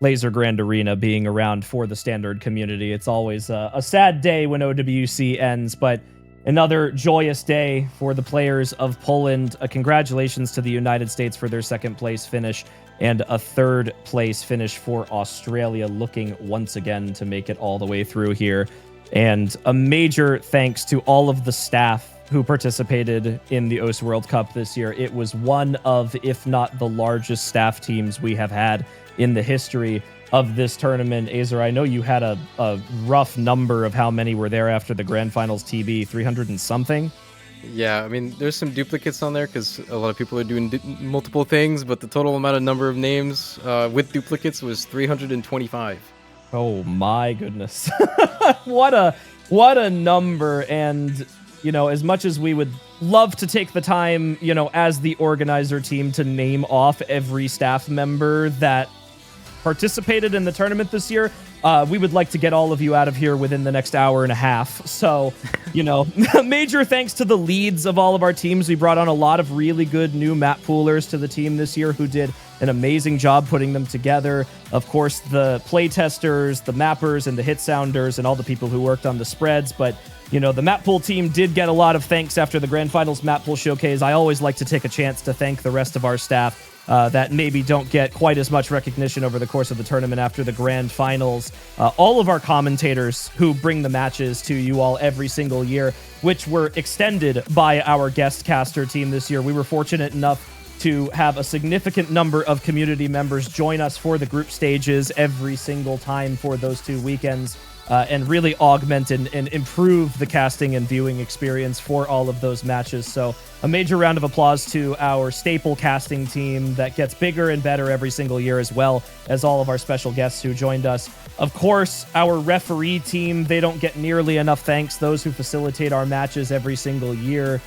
Laser Grand Arena being around for the standard community, it's always a sad day when OWC ends, but another joyous day for the players of Poland. Congratulations to the United States for their second place finish, and a third place finish for Australia, looking once again to make it all the way through here. And a major thanks to all of the staff who participated in the OS World Cup this year. It was one of, if not the largest staff teams we have had in the history of this tournament. Azer, I know you had a rough number of how many were there after the Grand Finals TB, 300 and something?
Yeah, I mean, there's some duplicates on there because a lot of people are doing multiple things, but the total number of names with duplicates was 325.
Oh my goodness. What a number. And, you know, as much as we would love to take the time, you know, as the organizer team to name off every staff member that participated in the tournament this year, we would like to get all of you out of here within the next hour and a half. So, you know, major thanks to the leads of all of our teams. We brought on a lot of really good new map poolers to the team this year who did an amazing job putting them together. Of course, the playtesters, the mappers, and the hit sounders, and all the people who worked on the spreads. But, you know, the map pool team did get a lot of thanks after the Grand Finals map pool showcase. I always like to take a chance to thank the rest of our staff that maybe don't get quite as much recognition over the course of the tournament after the Grand Finals. All of our commentators who bring the matches to you all every single year, which were extended by our guest caster team this year. We were fortunate enough to have a significant number of community members join us for the group stages every single time for those 2 weekends, and really augment and improve the casting and viewing experience for all of those matches. So a major round of applause to our staple casting team that gets bigger and better every single year, as well as all of our special guests who joined us. Of course, our referee team, they don't get nearly enough thanks. Those who facilitate our matches every single year,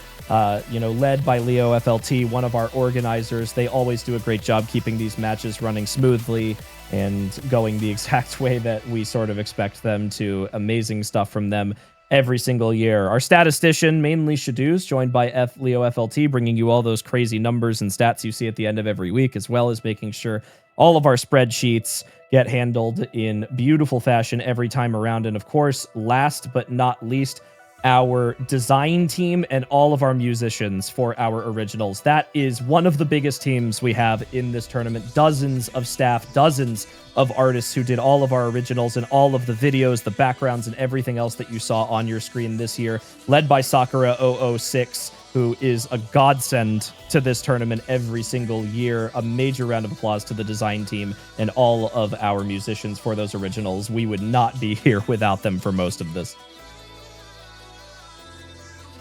you know, led by Leo FLT, one of our organizers. They always do a great job keeping these matches running smoothly and going the exact way that we sort of expect them to. Amazing stuff from them every single year. Our statistician, mainly Shadooz, joined by Leo FLT, bringing you all those crazy numbers and stats you see at the end of every week, as well as making sure all of our spreadsheets get handled in beautiful fashion every time around. And of course, last but not least, our design team and all of our musicians for our originals. That is one of the biggest teams we have in this tournament. Dozens of staff, dozens of artists who did all of our originals and all of the videos, the backgrounds, and everything else that you saw on your screen this year, led by Sakura006, who is a godsend to this tournament every single year. A major round of applause to the design team and all of our musicians for those originals. We would not be here without them for most of this.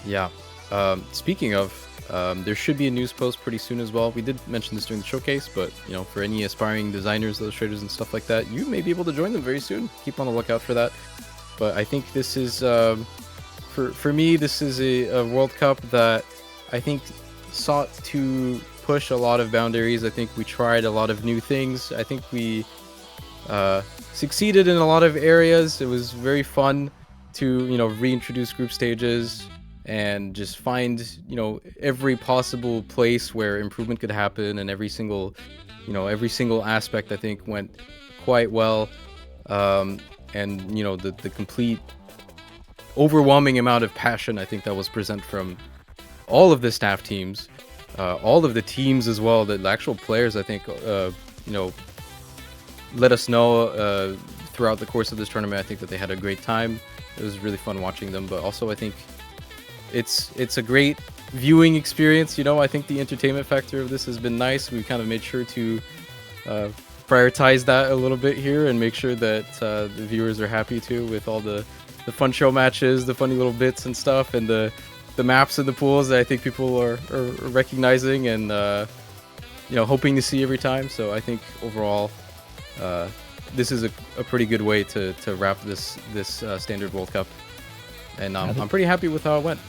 Yeah. Speaking of, there should be a news post pretty soon as well. We did mention this during the showcase, but for any aspiring designers, illustrators, and stuff like that, you may be able to join them very soon. Keep on the lookout for that. But I think this is, for me, this is a World Cup that I think sought to push a lot of boundaries. I think we tried a lot of new things. I think we succeeded in a lot of areas. It was very fun to reintroduce group stages and just find every possible place where improvement could happen, and every single aspect I think went quite well. And the complete overwhelming amount of passion I think that was present from all of the staff teams, all of the teams as well, the actual players I think let us know throughout the course of this tournament. I think that they had a great time. It was really fun watching them, but also I think it's a great viewing experience. I think the entertainment factor of this has been nice. We've kind of made sure to prioritize that a little bit here and make sure that the viewers are happy too, with all the fun show matches, the funny little bits and stuff, and the maps and the pools that I think people are recognizing and hoping to see every time. So I think overall this is a pretty good way to wrap this standard World Cup, and I'm pretty happy with how it went.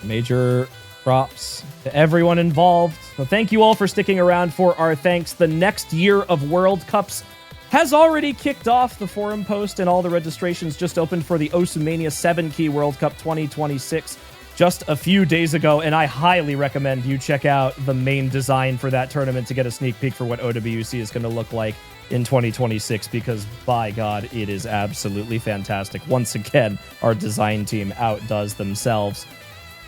Major props to everyone involved. So thank you all for sticking around for our thanks. The next year of World Cups has already kicked off. The forum post and all the registrations just opened for the Osumania 7 Key World Cup 2026 just a few days ago, and I highly recommend you check out the main design for that tournament to get a sneak peek for what OWC is going to look like in 2026, because by God, it is absolutely fantastic. Once again, our design team outdoes themselves.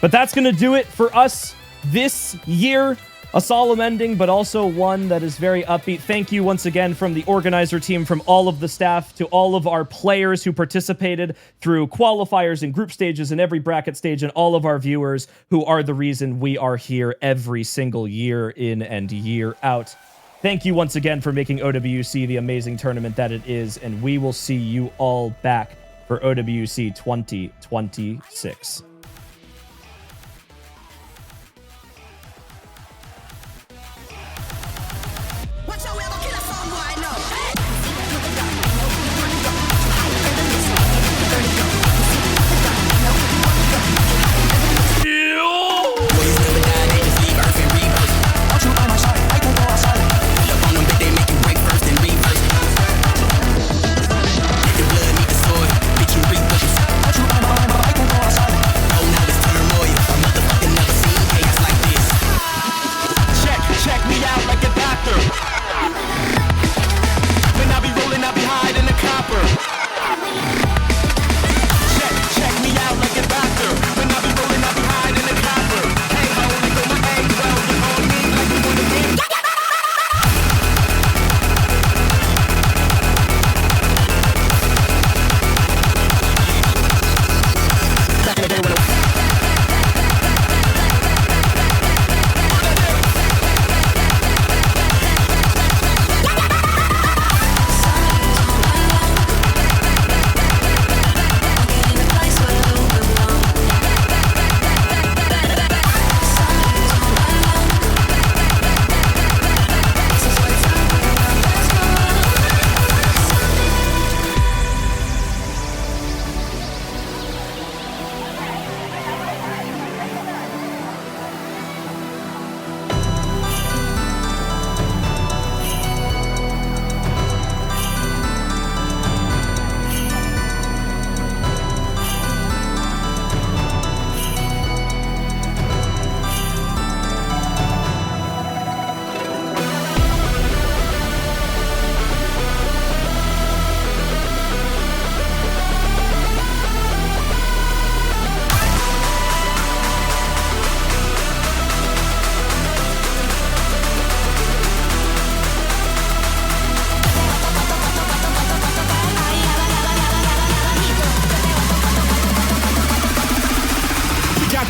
But that's going to do it for us this year. A solemn ending, but also one that is very upbeat. Thank you once again from the organizer team, from all of the staff, to all of our players who participated through qualifiers and group stages and every bracket stage, and all of our viewers who are the reason we are here every single year in and year out. Thank you once again for making OWC the amazing tournament that it is, and we will see you all back for OWC 2026.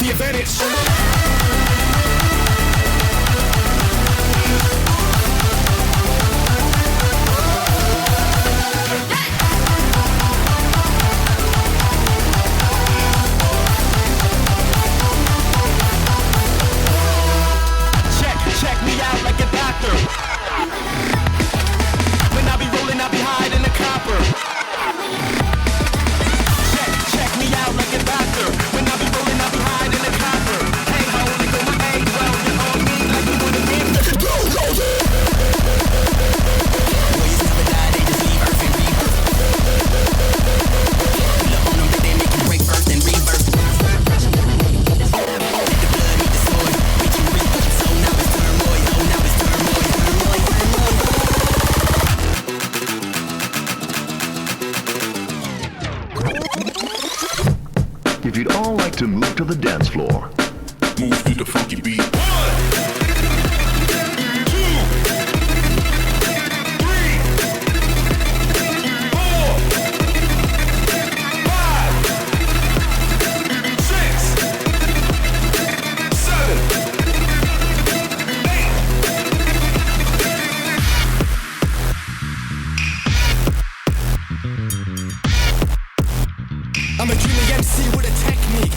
The advantage.
to move to the dance floor.
Move to the funky beat. 1, 2, 3, 4, 5, 6, 7, 8. I'm a dreamy MC with a technique,